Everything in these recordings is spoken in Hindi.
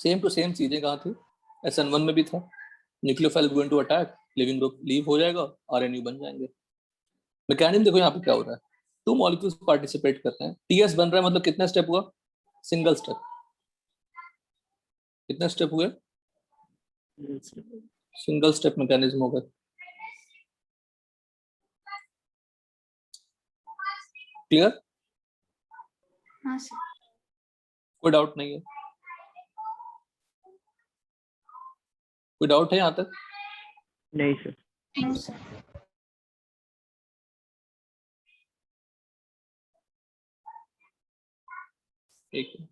सेम टू सेम चीजें कहाँ थी, SN1 में भी था, nucleophile going to attack, leaving group leave हो जाएगा, RNU बन जाएंगे। मैकेनिज्म देखो यहाँ पे क्या हो रहा है, 2 मॉलिक्यूल्स पार्टिसिपेट कर रहे हैं, TS बन रहा है, मतलब कितना स्टेप हुआ, सिंगल स्टेप। कितने स्टेप हुए, सिंगल स्टेप मैकेनिज्म होगा। क्लियर? हाँ सर। कोई डाउट नहीं है? कोई डाउट है यहाँ तक? नहीं सर। No sir. एक मिनट।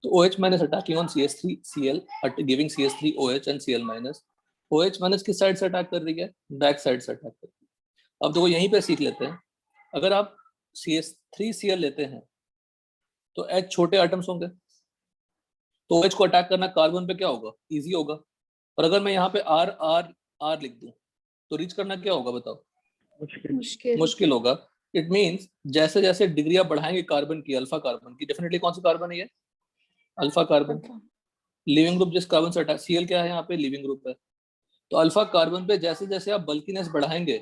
तो OH minus attacking on CH3Cl giving CH3OH and Cl minus. OH minus किस साइड से अटैक कर रही है, बैक साइड से अटैक कर रही है। अब देखो यहीं पे सीख लेते हैं, अगर आप CH3Cl लेते हैं तो H छोटे एटम्स होंगे, तो OH को अटैक करना कार्बन पे क्या होगा, इजी होगा। और अगर मैं यहाँ पे R R R लिख दूं तो रीच करना क्या होगा बताओ, मुश्किल होगा। इट मीन्स जैसे जैसे डिग्री आप बढ़ाएंगे कार्बन की, अल्फा कार्बन की, डेफिनेटली कौन सा कार्बन है ये, अल्फा कार्बन। लिविंग ग्रुप जिस कार्बन से अटैच, Cl क्या है यहाँ पे, लिविंग ग्रुप है। तो अल्फा कार्बन पे जैसे जैसे आप बल्कीनेस बढ़ाएंगे,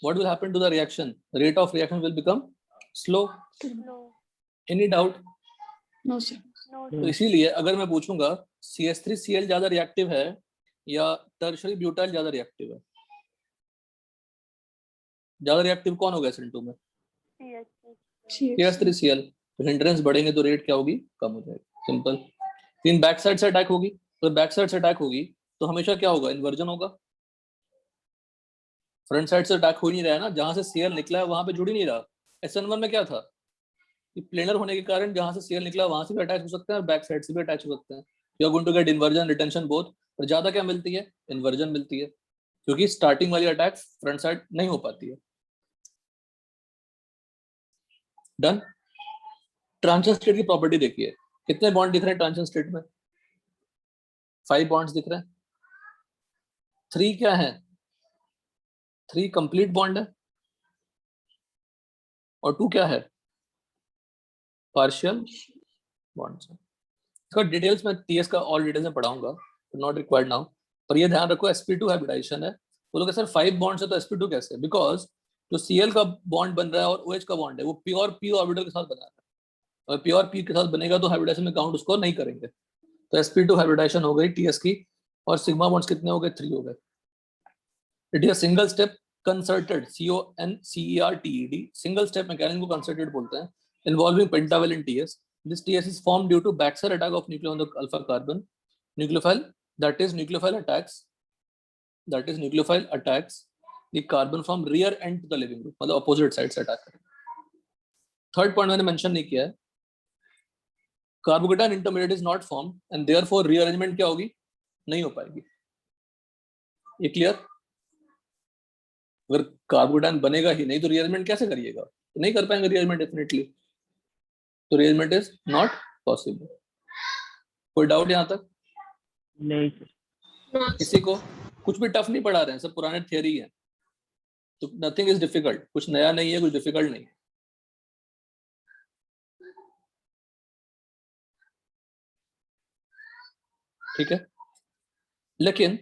what will happen to the reaction, rate of reaction will become slow. Any doubt? No sir. तो इसीलिए अगर मैं पूछूंगा CH3Cl ज्यादा रिएक्टिव है या टर्शरी ब्यूटाइल ज्यादा रिएक्टिव है, ज्यादा रिएक्टिव कौन होगा SN2 में, CH3Cl। तो हिंड्रेंस बढ़ेंगे तो रेट क्या होगी, कम हो जाएगी, सिंपल। तीन बैक साइड से अटैक होगी, तो बैक साइड से अटैक होगी तो हमेशा क्या होगा, इन्वर्जन होगा। फ्रंट साइड से अटैक हो ही नहीं रहा है ना, जहां से Cl निकला है वहां पे जुड़ ही नहीं रहा। SN1 में क्या था कि प्लेनर होने के कारण जहां से Cl निकला वहां से भी अटैच हो सकते हैं और बैक साइड से भी अटैच हो सकते हैं। You are going to get inversion retention both. और ज्यादा क्या मिलती है, इन्वर्जन मिलती है, क्योंकि स्टार्टिंग वाली अटैक फ्रंट साइड नहीं हो पाती है। डन। ट्रांजिशन स्टेट की प्रॉपर्टी देखिए, कितने बॉन्ड दिख रहे हैं ट्रांजिशन स्टेट में, 5 बॉन्ड्स दिख रहे हैं। 3 क्या है, 3 कंप्लीट बॉन्ड है, और 2 क्या है, पार्शियल बॉन्ड्स है। इसका डिटेल्स में TS का और डिटेल्स में पढ़ाऊंगा, नॉट रिक्वायर्ड नाउ। पर ये ध्यान रखो sp2 हाइब्रिडाइजेशन है। वो लोग सर 5 बॉन्ड्स है तो sp2 कैसे, बिकॉज जो Cl का बॉन्ड बन रहा है और OH का बॉन्ड है वो प्योर p ऑर्बिटल के साथ बना रहा है, और प्योर p के साथ बनेगा तो हाइब्रिडाइजेशन में काउंट उसको नहीं करेंगे। तो sp2 हाइब्रिडाइजेशन हो गई TS की, और सिग्मा बॉन्ड्स कितने हो गए, 3 हो गए। It is single step concerted, CONCERTED, single step mechanism को कंसर्टेड बोलते हैं, involving pentavalent TS. This TS is formed due to backside attack of nucleon on the alpha carbon. Nucleophile, that is nucleophile attacks the carbon from rear end to the living group, मतलब opposite side से अटैक करें। थर्ड पॉइंट मैंने मेंशन नहीं किया है, carbocation intermediate is not form and therefore rearrangement क्या होगी, नहीं हो पाएगी। ये क्लियर? अगर कार्बोकेटाइन बनेगा ही नहीं तो रीअरेंजमेंट कैसे करिएगा, तो नहीं कर पाएंगे रीअरेंजमेंट डेफिनेटली, तो रीअरेंजमेंट इज नॉट पॉसिबल। कोई डाउट यहाँ तक? नहीं सर। किसी को कुछ भी टफ नहीं पढ़ा रहे हैं, सब पुराने थियरी है, तो नथिंग इज डिफिकल्ट, कुछ नया नहीं है, कुछ डिफिकल्ट नहीं है। ठीक है, लेकिन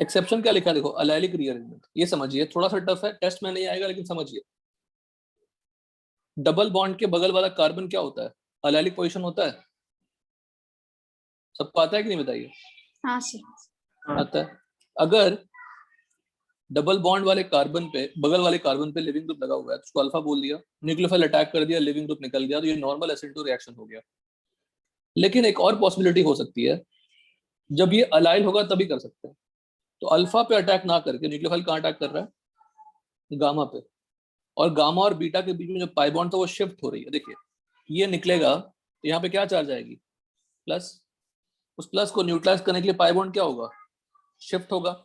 एक्सेप्शन क्या लिखा है देखो, अलाइलिक रीअरेंजमेंट, ये समझिए, थोड़ा सा टफ है, टेस्ट में नहीं आएगा लेकिन समझिए। डबल बॉन्ड के बगल वाला कार्बन क्या होता है, अलाइलिक पोजीशन होता है, सबको आता है कि नहीं बताइए? हाँ सर। आता है। अगर डबल बॉन्ड वाले कार्बन पे, बगल वाले कार्बन पे लिविंग ग्रुप लगा हुआ है तो उसको अल्फा बोल दिया, न्यूक्लियोफाइल अटैक कर दिया, लिविंग ग्रुप निकल गया, तो ये नॉर्मल SN2 रिएक्शन हो गया। लेकिन एक और पॉसिबिलिटी हो सकती है, जब ये अलाइल होगा तभी कर सकते हैं। तो अल्फा पे अटैक ना करके न्यूक्लियोफाइल कहाँ अटैक कर रहा है, गामा पे, और गामा और बीटा के बीच में जो पाई बॉन्ड था वो शिफ्ट हो रही है। देखिए ये निकलेगा तो यहाँ पे क्या चार्ज आएगी, प्लस। उस प्लस को न्यूट्रलाइज करने के लिए पाई बॉन्ड क्या होगा, शिफ्ट होगा।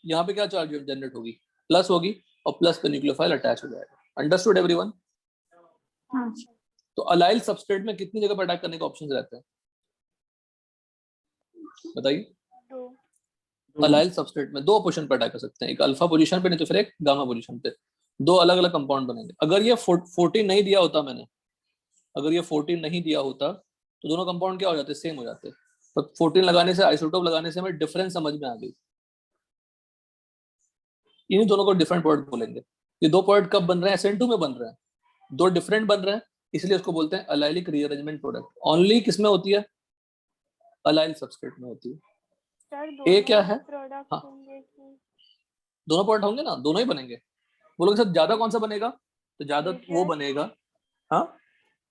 यहाँ पे क्या चार्ज जनरेट होगी, प्लस होगी, और प्लस पे न्यूक्लियोफाइल अटैच हो जाएगा। Understood everyone? हाँ। तो अलाइल सबस्ट्रेट में कितनी जगह पर अटैक करने के ऑप्शंस रहते हैं बताइए? अलाइल सबस्ट्रेट में दो पोजीशन पर अटैक कर सकते हैं, एक अल्फा पोजीशन पे नहीं तो फिर एक गामा पोजीशन पे, दो अलग अलग कंपाउंड बनेंगे। अगर ये 14 नहीं दिया होता मैंने, अगर ये 14 नहीं दिया होता तो दोनों कंपाउंड क्या हो जाते, सेम हो जाते। तो 14 लगाने से, आइसोटोप लगाने से हमें डिफरेंस समझ में आ गई। इन्हीं दोनों को डिफरेंट प्रोडक्ट बोलेंगे। ये दो प्रोडक्ट कब बन रहे हैं, SN2 में बन रहे हैं, दो डिफरेंट बन रहे हैं, इसलिए उसको बोलते हैं अलाइलिक रीअरेंजमेंट प्रोडक्ट। ओनली किस में होती है, अलाइल सबस्ट्रेट में होती है। सर ए क्या है, प्रोडक्ट हाँ होंगे कि दोनों प्रोडक्ट होंगे ना, दोनों ही बनेंगे। बोलोगे सर ज्यादा कौन सा बनेगा, तो ज्यादा वो Major- बनेगा, हाँ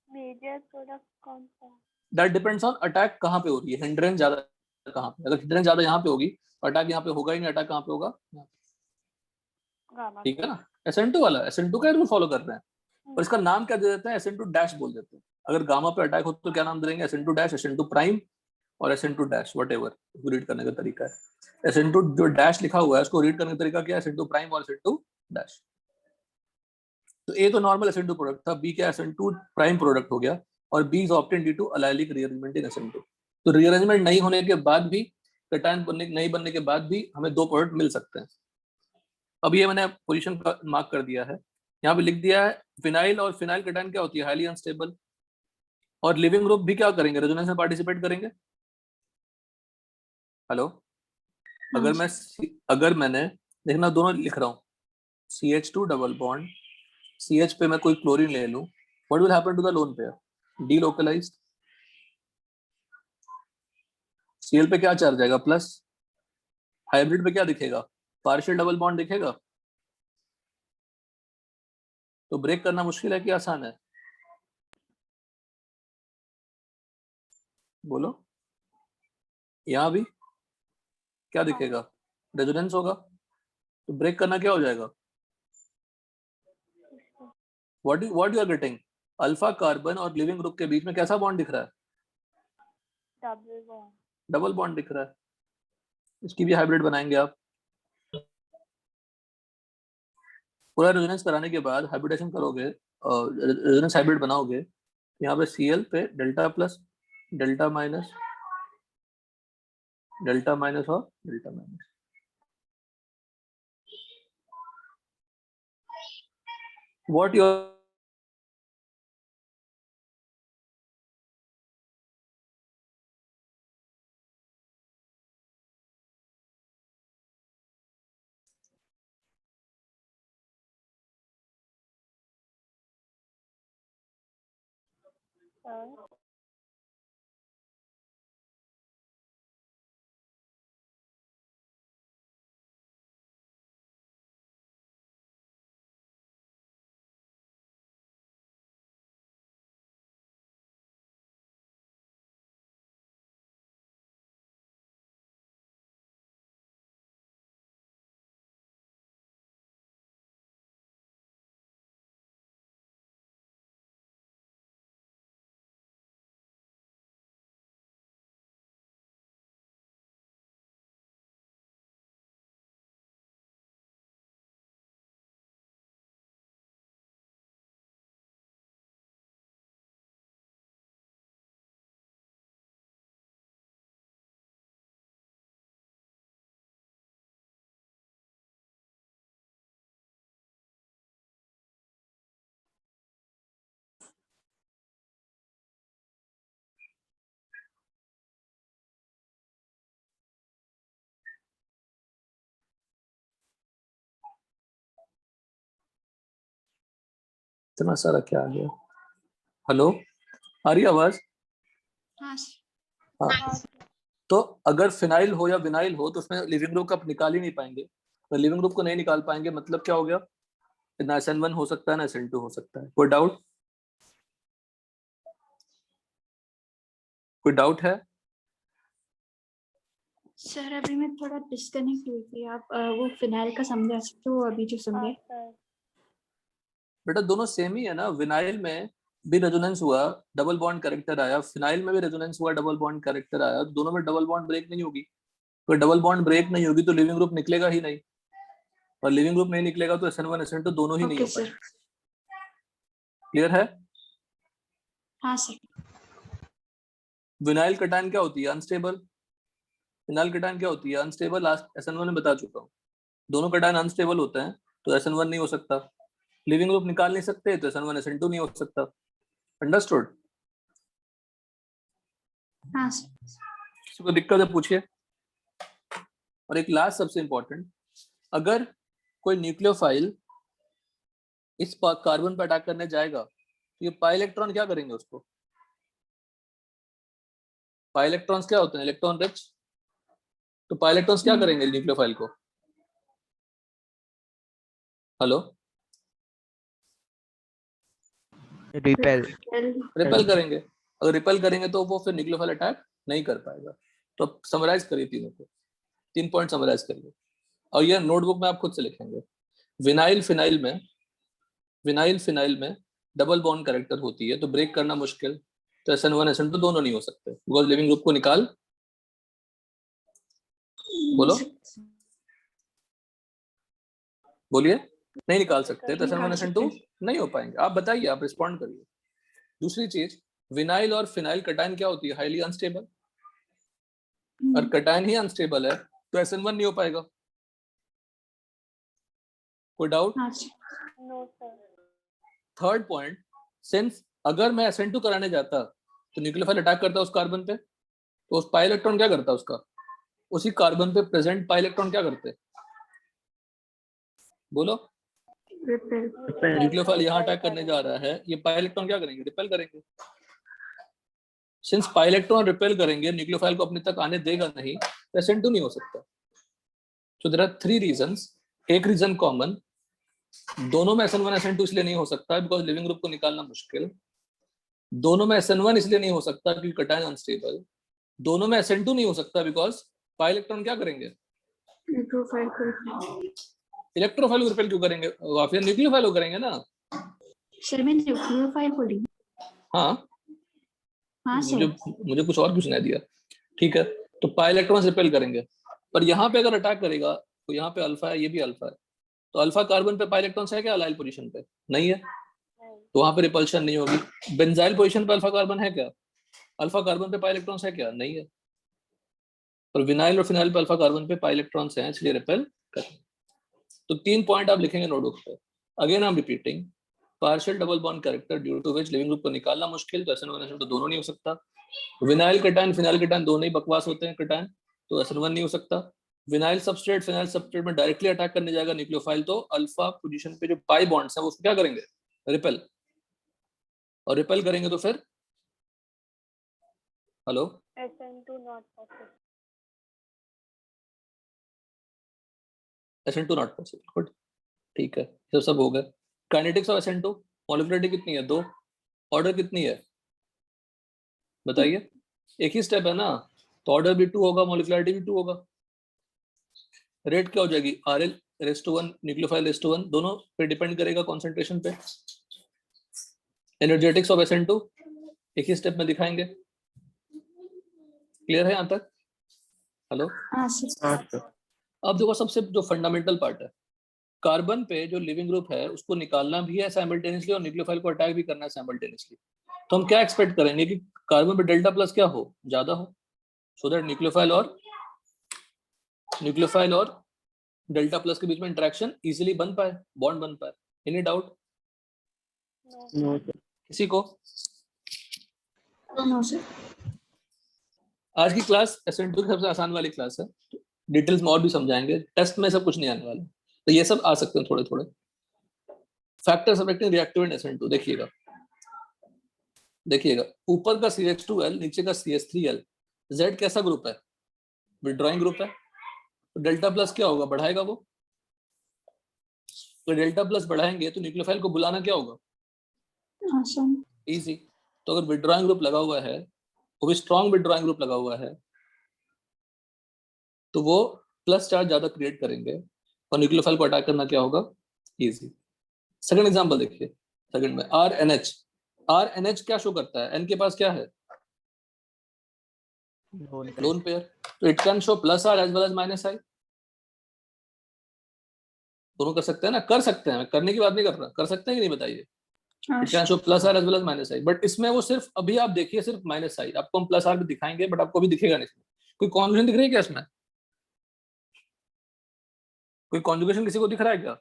मेजर प्रोडक्ट कौन सा है? दैट डिपेंड्स ऑन अटैक कहाँ पे हो रही है, हिंड्रेंस ज्यादा कहाँ पे। अगर हिंड्रेंस ज्यादा यहाँ पे होगी तो अटैक यहाँ पे होगा ही नहीं, अटैक कहाँ पे होगा, गामा ठीक है ना। SN2 वाला, SN2 का रूल फॉलो कर रहे हैं, और इसका नाम क्या दे देते हैं, SN2 डैश बोल देते हैं। अगर गामा पे अटैक हो तो क्या नाम देंगे, SN2 डैश, SN2 प्राइम और SN2 dash, what ever read करने का तरीका है। SN2 जो डैश लिखा हुआ है उसको रीड करने का तरीका क्या है, SN2 प्राइम और SN2 डैश। तो ए तो नॉर्मल SN2 प्रोडक्ट था, बी क्या SN2 प्राइम प्रोडक्ट हो गया, और B is obtained due to allylic rearrangement in SN2। तो रीअरेंजमेंट नहीं होने के बाद भी, कैटायन नहीं बनने के बाद भी हमें दो प्रोडक्ट मिल सकते हैं। अब ये मैंने पोजीशन मार्क कर दिया है, यहाँ पे लिख दिया है फिनाइल, और फिनाइल कैटायन क्या होती है, हाईली अनस्टेबल। और लिविंग ग्रुप भी क्या करेंगे, रेजोनेंस में पार्टिसिपेट करेंगे। हेलो, हाँ अगर मैं अगर मैंने, देखना दोनों लिख रहा हूँ, CH2 डबल बॉन्ड, CH पे मैं कोई क्लोरीन ले लूं, what will happen to the lone pair, delocalised. Cl पे क्या चार्ज आएगा, प्लस। हाइब्रिड पे क्या दिखेगा, पार्शियल डबल बॉन्ड दिखेगा। तो ब्रेक करना मुश्किल है कि आसान है, बोलो। यहाँ भी क्या दिखेगा, रेजोनेंस होगा, तो ब्रेक करना क्या हो जाएगा, what you are getting, alpha carbon और लिविंग ग्रुप के बीच में कैसा बॉन्ड दिख रहा है, डबल बॉन्ड। डबल बॉन्ड दिख रहा है। इसकी भी हाइब्रिड बनाएंगे आप। पूरा रेजोनेंस कराने के बाद हाइब्रिडेशन करोगे, रेजोनेंस हाइब्रिड बनाओगे, यहाँ पे Cl पे delta plus, delta minus, delta minus और delta minus. What your sir इतना सारा क्या आ गया। हेलो, आ रही है आवाज, हाँ सर। हाँ। तो अगर फिनाइल हो या विनाइल हो तो उसमें लिविंग ग्रुप का आप निकाल ही नहीं पाएंगे। तो लिविंग ग्रुप को नहीं निकाल पाएंगे मतलब क्या हो गया, ना SN1 हो सकता है ना SN2 हो सकता है। कोई डाउट, कोई डाउट है। सर अभी मैं थोड़ा डिस्कनेक्ट हुई थी, आप वो फिनाइल का समझा सकते हो अभी जो हाँ समझे। सर बेटा दोनों सेम ही है ना, विनाइल में भी रेजोनेंस हुआ, डबल बॉन्ड कैरेक्टर आया, फिनाइल में भी रेजोनेंस हुआ, डबल बॉन्ड कैरेक्टर आया, तो दोनों में डबल बॉन्ड ब्रेक नहीं होगी। तो डबल बॉन्ड ब्रेक नहीं होगी तो लिविंग ग्रुप निकलेगा ही नहीं, और लिविंग ग्रुप नहीं निकलेगा तो SN1 SN2 दोनों ही नहीं ओके हो सर। पाएंगे। क्लियर है। हाँ सर। विनाइल कैटायन क्या होती है, अनस्टेबल, फिनाइल कटायन क्या होती है? अनस्टेबल, SN1 में बता चुका हूँ। दोनों कटायन अनस्टेबल होते हैं तो SN1 नहीं हो सकता। लिविंग ग्रुप निकाल नहीं सकते तो SN1 SN2 नहीं हो सकता। अंडरस्टूड? हाँ सर। किसी को दिक्कत है पूछिए। और एक लास्ट सबसे इंपॉर्टेंट, अगर कोई न्यूक्लियोफाइल इस कार्बन पर अटैक करने जाएगा तो ये पाई इलेक्ट्रॉन क्या करेंगे उसको? पाई इलेक्ट्रॉन्स क्या होते हैं? Electron rich. तो पाई इलेक्ट्रॉन्स क्या करेंगे न्यूक्लियोफाइल को? Hello, repel. रिपेल करेंगे। अगर रिपेल करेंगे तो वो फिर न्यूक्लियोफाइल अटैक नहीं कर पाएगा। तो अब समराइज करिए तीनों को, 3 पॉइंट समराइज करिए और ये नोटबुक में आप खुद से लिखेंगे। विनाइल फिनाइल में डबल बॉन्ड कैरेक्टर होती है तो ब्रेक करना मुश्किल, तो SN1 SN2 दोनों नहीं हो सकते। बिकॉज लिविंग ग्रुप को निकाल, बोलिए, नहीं निकाल सकते तो SN1 SN2 नहीं हो पाएंगे। आप बताइए, आप रिस्पॉन्ड करिए। दूसरी चीज, विनाइल और फिनाइल कटायन क्या होती है? Highly unstable. और कटायन ही अनस्टेबल है तो SN1 नहीं हो पाएगा। कोई doubt? No sir. Third point, since अगर मैं SN2 कराने जाता तो न्यूक्लियोफाइल अटैक करता उस कार्बन पे, तो उस पाई इलेक्ट्रॉन क्या करता? उसका उसी कार्बन पे प्रेजेंट पाई इलेक्ट्रॉन क्या करते? बोलो। न्यूक्लियोफाइल यहाँ अटैक करने जा रहा है, ये पाई इलेक्ट्रॉन क्या करेंगे? रिपेल करेंगे। सिंस पाई इलेक्ट्रॉन रिपेल करेंगे, न्यूक्लियोफाइल को अपने तक आने देगा नहीं, तो SN2 नहीं हो सकता। So there are 3 reasons. एक रीजन कॉमन, दोनों में SN1 SN2 इसलिए नहीं हो सकता बिकॉज लिविंग ग्रुप को निकालना मुश्किल। दोनों में SN1 इसलिए नहीं हो सकता क्योंकि कटायन अनस्टेबल। दोनों में SN2 नहीं हो सकता बिकॉज पाई इलेक्ट्रॉन क्या करेंगे? इलेक्ट्रोफाइल को रिपेल क्यों करेंगे? फिर न्यूक्लियोफाइल को करेंगे ना। सर मैं न्यूक्लियोफाइल बोली। हाँ, हाँ मुझे कुछ और क्यों सुनाई दिया? ठीक है, तो पाई इलेक्ट्रॉन रिपेल करेंगे, पर यहाँ पे अगर अटैक करेगा तो यहाँ पे अल्फा है, ये भी अल्फा है, तो अल्फा कार्बन पे पाई इलेक्ट्रॉन्स है क्या? अलाइल पोजीशन पे नहीं है, तो वहां पे रिपल्शन नहीं होगी। बेंजाइल पोजीशन पे अल्फा कार्बन है क्या? अल्फा कार्बन पे पाई इलेक्ट्रॉन्स है क्या? नहीं है। पर विनाइल और फिनाइल पे अल्फा कार्बन पे पाई इलेक्ट्रॉन्स हैं, इसलिए रिपेल करेंगे। तो 3 पॉइंट आप लिखेंगे नोटबुक पे। Again I am repeating, partial double bond character due to which leaving group को निकालना मुश्किल, तो SN1 SN2 दोनों नहीं हो सकता। विनाइल कटायन फिनाइल कटायन दोनों ही बकवास होते हैं कटायन, तो SN1 नहीं हो सकता। विनाइल सबस्ट्रेट फिनाइल सबस्ट्रेट में डायरेक्टली अटैक करने जाएगा न्यूक्लियोफाइल, तो अल्फा पोजीशन पे जो पाई बॉन्ड्स हैं वो उसको क्या करेंगे? रिपेल। और रिपेल करेंगे तो फिर hello, SN2 not possible. SN2 not possible. Good, ठीक है, ये सब हो गए। काइनेटिक्स ऑफ SN2, मॉलिक्युलरिटी कितनी है? 2। ऑर्डर कितनी है बताइए? एक ही स्टेप है ना, तो ऑर्डर भी 2 होगा, मॉलिक्युलरिटी भी 2 होगा। रेट क्या हो जाएगी? RL:1 न्यूक्लियोफाइल:1, दोनों पे डिपेंड करेगा कॉन्सेंट्रेशन पे। एनर्जेटिक्स ऑफ SN2 एक ही स्टेप में दिखाएंगे। क्लियर है यहाँ तक? हेलो, हाँ सर। अब देखो सबसे जो फंडामेंटल पार्ट है, कार्बन पे जो लिविंग ग्रुप है उसको निकालना भी है साइमल्टेनियसली और न्यूक्लियोफाइल को अटैक भी करना है साइमल्टेनियसली। तो हम क्या एक्सपेक्ट करेंगे कि कार्बन पे डेल्टा प्लस क्या हो? ज्यादा हो, सो दैट न्यूक्लियोफाइल और डेल्टा प्लस के बीच में इंटरेक्शन इजीली बन पाए, बॉन्ड बन पाए। Any doubt? No sir. किसी को? No sir. आज की क्लास SN2 की सबसे आसान वाली क्लास है, डिटेल्स में और भी समझाएंगे, टेस्ट में सब कुछ नहीं आने वाला, तो ये सब आ सकते हैं थोड़े थोड़े। फैक्टर्स अफेक्टिंग रिएक्टिवेंट SN2 देखिएगा, ऊपर का CH2L, नीचे का CH3L। Z कैसा ग्रुप है? विड्रॉइंग ग्रुप है, तो डेल्टा प्लस क्या होगा? बढ़ाएगा वो। तो डेल्टा प्लस बढ़ाएंगे तो न्यूक्लियोफाइल को बुलाना क्या होगा? इजी। तो अगर विड्रॉइंग ग्रुप लगा हुआ है, वो भी स्ट्रॉन्ग विड्रॉइंग ग्रुप लगा हुआ है, तो वो प्लस चार्ज ज्यादा क्रिएट करेंगे और न्यूक्लियोफाइल को अटैक करना क्या होगा? इजी। सेकंड एग्जांपल देखिए, सेकंड में RNH क्या शो करता है? N के पास क्या है? लोन पेयर, तो it can show plus R as well as minus I। दोनों कर सकते हैं ना? कर सकते हैं, करने की बात नहीं कर रहा, कर सकते हैं कि नहीं बताइए? It can show plus R as well as minus I, but इसमें वो सिर्फ अभी आप देखिए सिर्फ माइनस I, आपको हम प्लस R भी दिखाएंगे बट आपको अभी दिखेगा नहीं, कोई कॉन्जुगेशन दिख रही है क्या इसमें? कोई कॉन्जुगेशन किसी को दिख रहा है क्या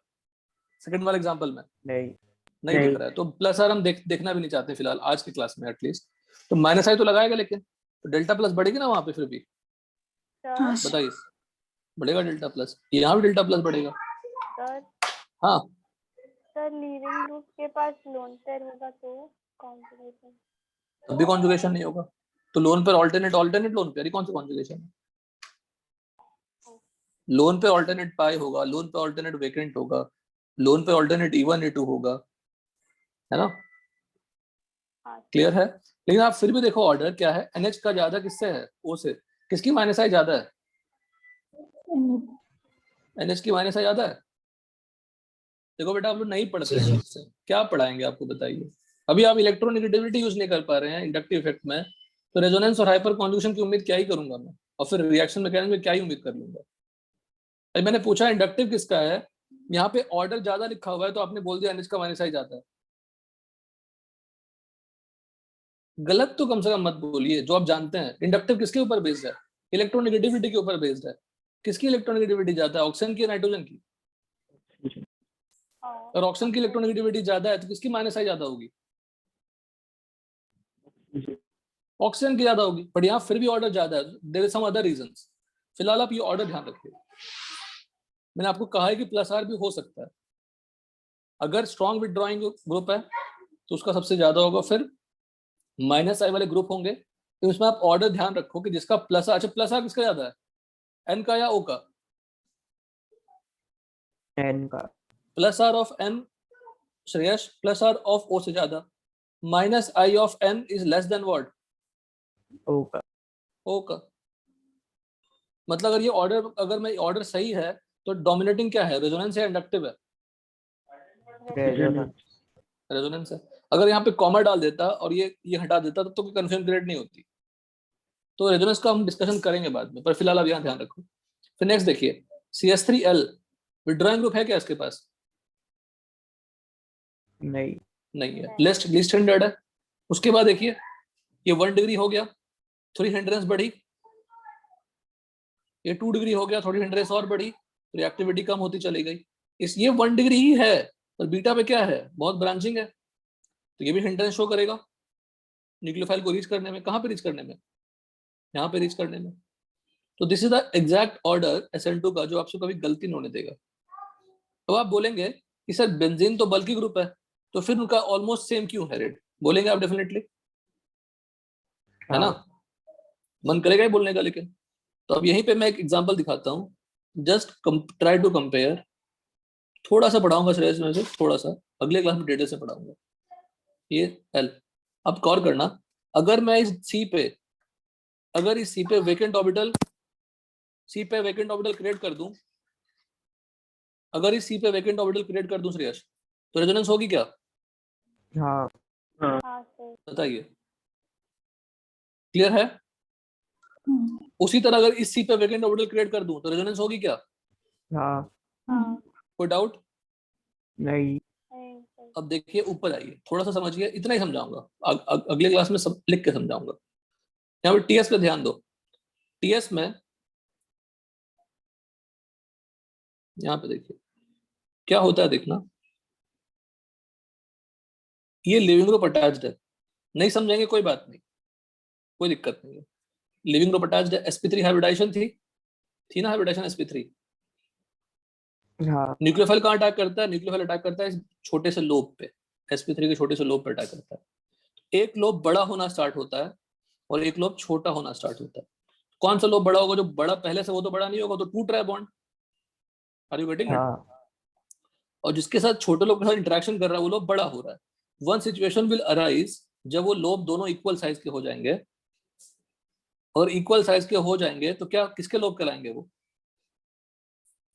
सेकंड वाले एग्जांपल में? नहीं नहीं नहीं। दिख रहा है, तो प्लस आर हम देखना भी नहीं चाहते फिलहाल आज की क्लास में एटलीस्ट। तो माइनस आई तो लगाएगा, लेकिन तो डेल्टा प्लस बढ़ेगी ना वहां पे फिर भी? हाँ सर बताइए, बढ़ेगा डेल्टा प्लस? यहाँ भी डेल्टा प्लस बढ़ेगा। सर हाँ, सर लीविंग ग्रुप के पास लोन पेयर होगा तो कॉन्जुगेशन। तब भी कॉन्जुगेशन नहीं होगा। तो लोन पे ऑल्टरनेट लोन पे, कौन सा कॉन्जुगेशन है? लोन पे ऑल्टरनेट पाई होगा, लोन पे ऑल्टरनेट वेकेंट होगा, लोन पे ऑल्टरनेट E1 E2 होगा, है ना? हाँ क्लियर है? लेकिन आप फिर भी देखो ऑर्डर क्या है, NH का ज्यादा किससे है? O से। किसकी माइनस आई ज्यादा है? NH की माइनस आई ज्यादा है। देखो बेटा, आप लोग नहीं पढ़ते हैं, क्या पढ़ाएंगे आपको बताइए? अभी आप इलेक्ट्रोनेगेटिविटी यूज नहीं कर पा रहे हैं इंडक्टिव इफेक्ट में, तो रेजोनेंस और हाइपर कॉन्जुगेशन की उम्मीद क्या ही करूंगा मैं, और फिर रिएक्शन मैकेनिज्म में क्या ही उम्मीद कर लूंगा? अभी मैंने पूछा इंडक्टिव किसका है, यहाँ पे ऑर्डर ज्यादा लिखा हुआ है, तो आपने बोल दिया NH का माइनस आई ज्यादा है। गलत तो कम से कम मत बोलिए, जो आप जानते हैं। इंडक्टिव किसके ऊपर बेस्ड है? इलेक्ट्रोनेगेटिविटी के ऊपर बेस्ड है। किसकी इलेक्ट्रोनेगेटिविटी ज्यादा है, ऑक्सीजन की, नाइट्रोजन की? हाँ और ऑक्सीजन की इलेक्ट्रोनेगेटिविटी ज्यादा है तो किसकी माइनस आई ज्यादा होगी? ऑक्सीजन की ज्यादा होगी। बट यहाँ फिर भी ऑर्डर ज्यादा है, there is some other reasons. फिलहाल आप ये ऑर्डर ध्यान रखिए। मैंने आपको कहा है कि प्लस आर भी हो सकता है। अगर स्ट्रॉन्ग विथड्रॉइंग ग्रुप है तो उसका सबसे ज्यादा होगा, फिर माइनस आई वाले ग्रुप होंगे, तो इसमें आप ऑर्डर ध्यान रखो कि जिसका प्लस आर, अच्छा प्लस आर किसका ज्यादा है, एन का या ओ का? एन का। Plus R of N Shreyas, plus R of O से ज्यादा। Minus I of N is less than what? O का। ओ का। मतलब अगर ये ऑर्डर, अगर मैं ऑर्डर सही है तो डोमिनेटिंग क्या है, रेजोनेंस या इंडक्टिव है? रेजोनेंस। रेजोनेंस है। अगर यहाँ पे कॉमा डाल देता और ये हटा देता तो कोई कंफर्म ग्रेड नहीं होती। तो रेजोनेंस का हम डिस्कशन करेंगे बाद में, पर फिलहाल आप यहाँ ध्यान रखो। फिर नेक्स्ट देखिए, CH3L विड्रॉइंग ग्रुप है क्या इसके पास? नहीं नहीं है, लीस्ट स्टैंडर्ड है। उसके बाद देखिए, ये 1 डिग्री हो गया, थोड़ी हिंड्रेंस बढ़ी, ये 2 डिग्री हो गया, थोड़ी हिंड्रेंस और बढ़ी, रिएक्टिविटी कम होती चली गई। इस ये 1 डिग्री ही है, और बीटा पे क्या है, बहुत ब्रांचिंग है, तो ये भी हिंड्रेंस शो करेगा न्यूक्लियोफाइल को रीच करने में। कहाँ पे रीच करने में? यहाँ पे रीच करने में। तो this is the exact order SN2 का, जो आपसे कभी गलती नहीं होने देगा। तो आप बोलेंगे कि सर बेंजीन तो बल्कि ग्रुप है, तो फिर उनका ऑलमोस्ट सेम क्यों है रेट? बोलेंगे आप डेफिनेटली, है ना? मन करेगा ही बोलने का। लेकिन तो अब यहीं पे मैं एक एग्जांपल दिखाता हूँ, जस्ट ट्राई टू कंपेयर। थोड़ा सा पढ़ाऊंगा श्रेयस में से, थोड़ा सा अगले क्लास में डिटेल से पढ़ाऊंगा। ये एल, अब गौर करना, अगर मैं इस सी पे, अगर इस सी पे वेकेंट ऑर्बिटल, सी पे वेकेंट ऑर्बिटल क्रिएट कर दूं, अगर इस सी पे वेकेंट ऑर्बिटल क्रिएट कर दूं श्रेयस, तो रेजोनेंस होगी क्या? हाँ हाँ सर बताइए, क्लियर है? उसी तरह अगर इस सी पे वेकेंट ऑर्बिटल क्रिएट कर दूं तो रेजोनेंस होगी क्या? हाँ। हाँ कोई डाउट? नहीं नहीं सर अब देखिए ऊपर आइए, थोड़ा सा समझिए, इतना ही समझाऊंगा। अगले क्लास में सब लिख के समझाऊंगा। यहाँ पे TS पे ध्यान दो। TS में यहाँ पे देखिए क्या होता है, देखना। ये लिविंग ग्रुप अटैच्ड है, नहीं समझेंगे कोई बात नहीं, कोई दिक्कत नहीं है। लिविंग ग्रुप अटैच्ड है, sp3 हाइब्रिडाइजेशन थी ना, हाइब्रिडाइजेशन sp3। हाँ न्यूक्लियोफाइल कहाँ अटैक करता है? न्यूक्लियोफाइल अटैक करता है इस छोटे से लोब पे, sp3 के छोटे से लोब पे अटैक करता है। एक लोब बड़ा होना स्टार्ट होता है और एक लोब छोटा होना स्टार्ट होता है। कौन सा लोब बड़ा होगा? जो बड़ा पहले से, वो तो बड़ा नहीं होगा, तो टूट रहा है bond. Are you getting it? हाँ और जिसके साथ छोटे लोब के साथ इंटरेक्शन कर रहा है वो लोब बड़ा हो रहा है। वन सिचुएशन विल अराइज, जब वो लोब दोनों इक्वल साइज के हो जाएंगे, और इक्वल साइज के हो जाएंगे तो क्या, किसके लोब कहलाएंगे वो?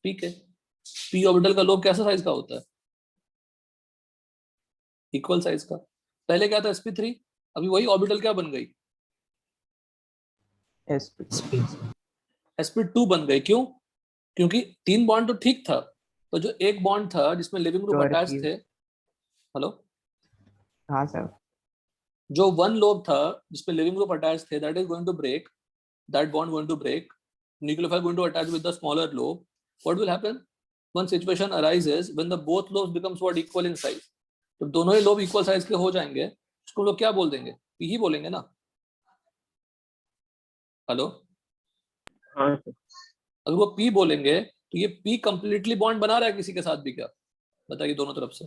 पी के। पी ऑर्बिटल का लोब कैसा साइज का होता है? इक्वल साइज का। पहले क्या था, sp3, अभी वही ऑर्बिटल क्या बन गई? एसपी। sp2 बन गई। क्यों? क्योंकि 3 बॉन्ड तो ठीक था, तो जो एक बॉन्ड था जिसमें लिविंग ग्रुप अटैच थे, हेलो, हाँ सर। जो वन लोब था जिसमें लिविंग ग्रुप अटैच थे, that is going to break, that bond going to break, nucleophile going to attach with the smaller lobe. What will happen? One situation arises when the both lobes becomes what equal in size. तो दोनों ही लोब इक्वल साइज के हो जाएंगे, उसको लोग क्या बोल देंगे? पी ही बोलेंगे ना। हेलो, हाँ अगर वो पी बोलेंगे तो ये पी कंप्लीटली बॉन्ड बना रहा है किसी के साथ भी क्या? बताइए, दोनों तरफ से।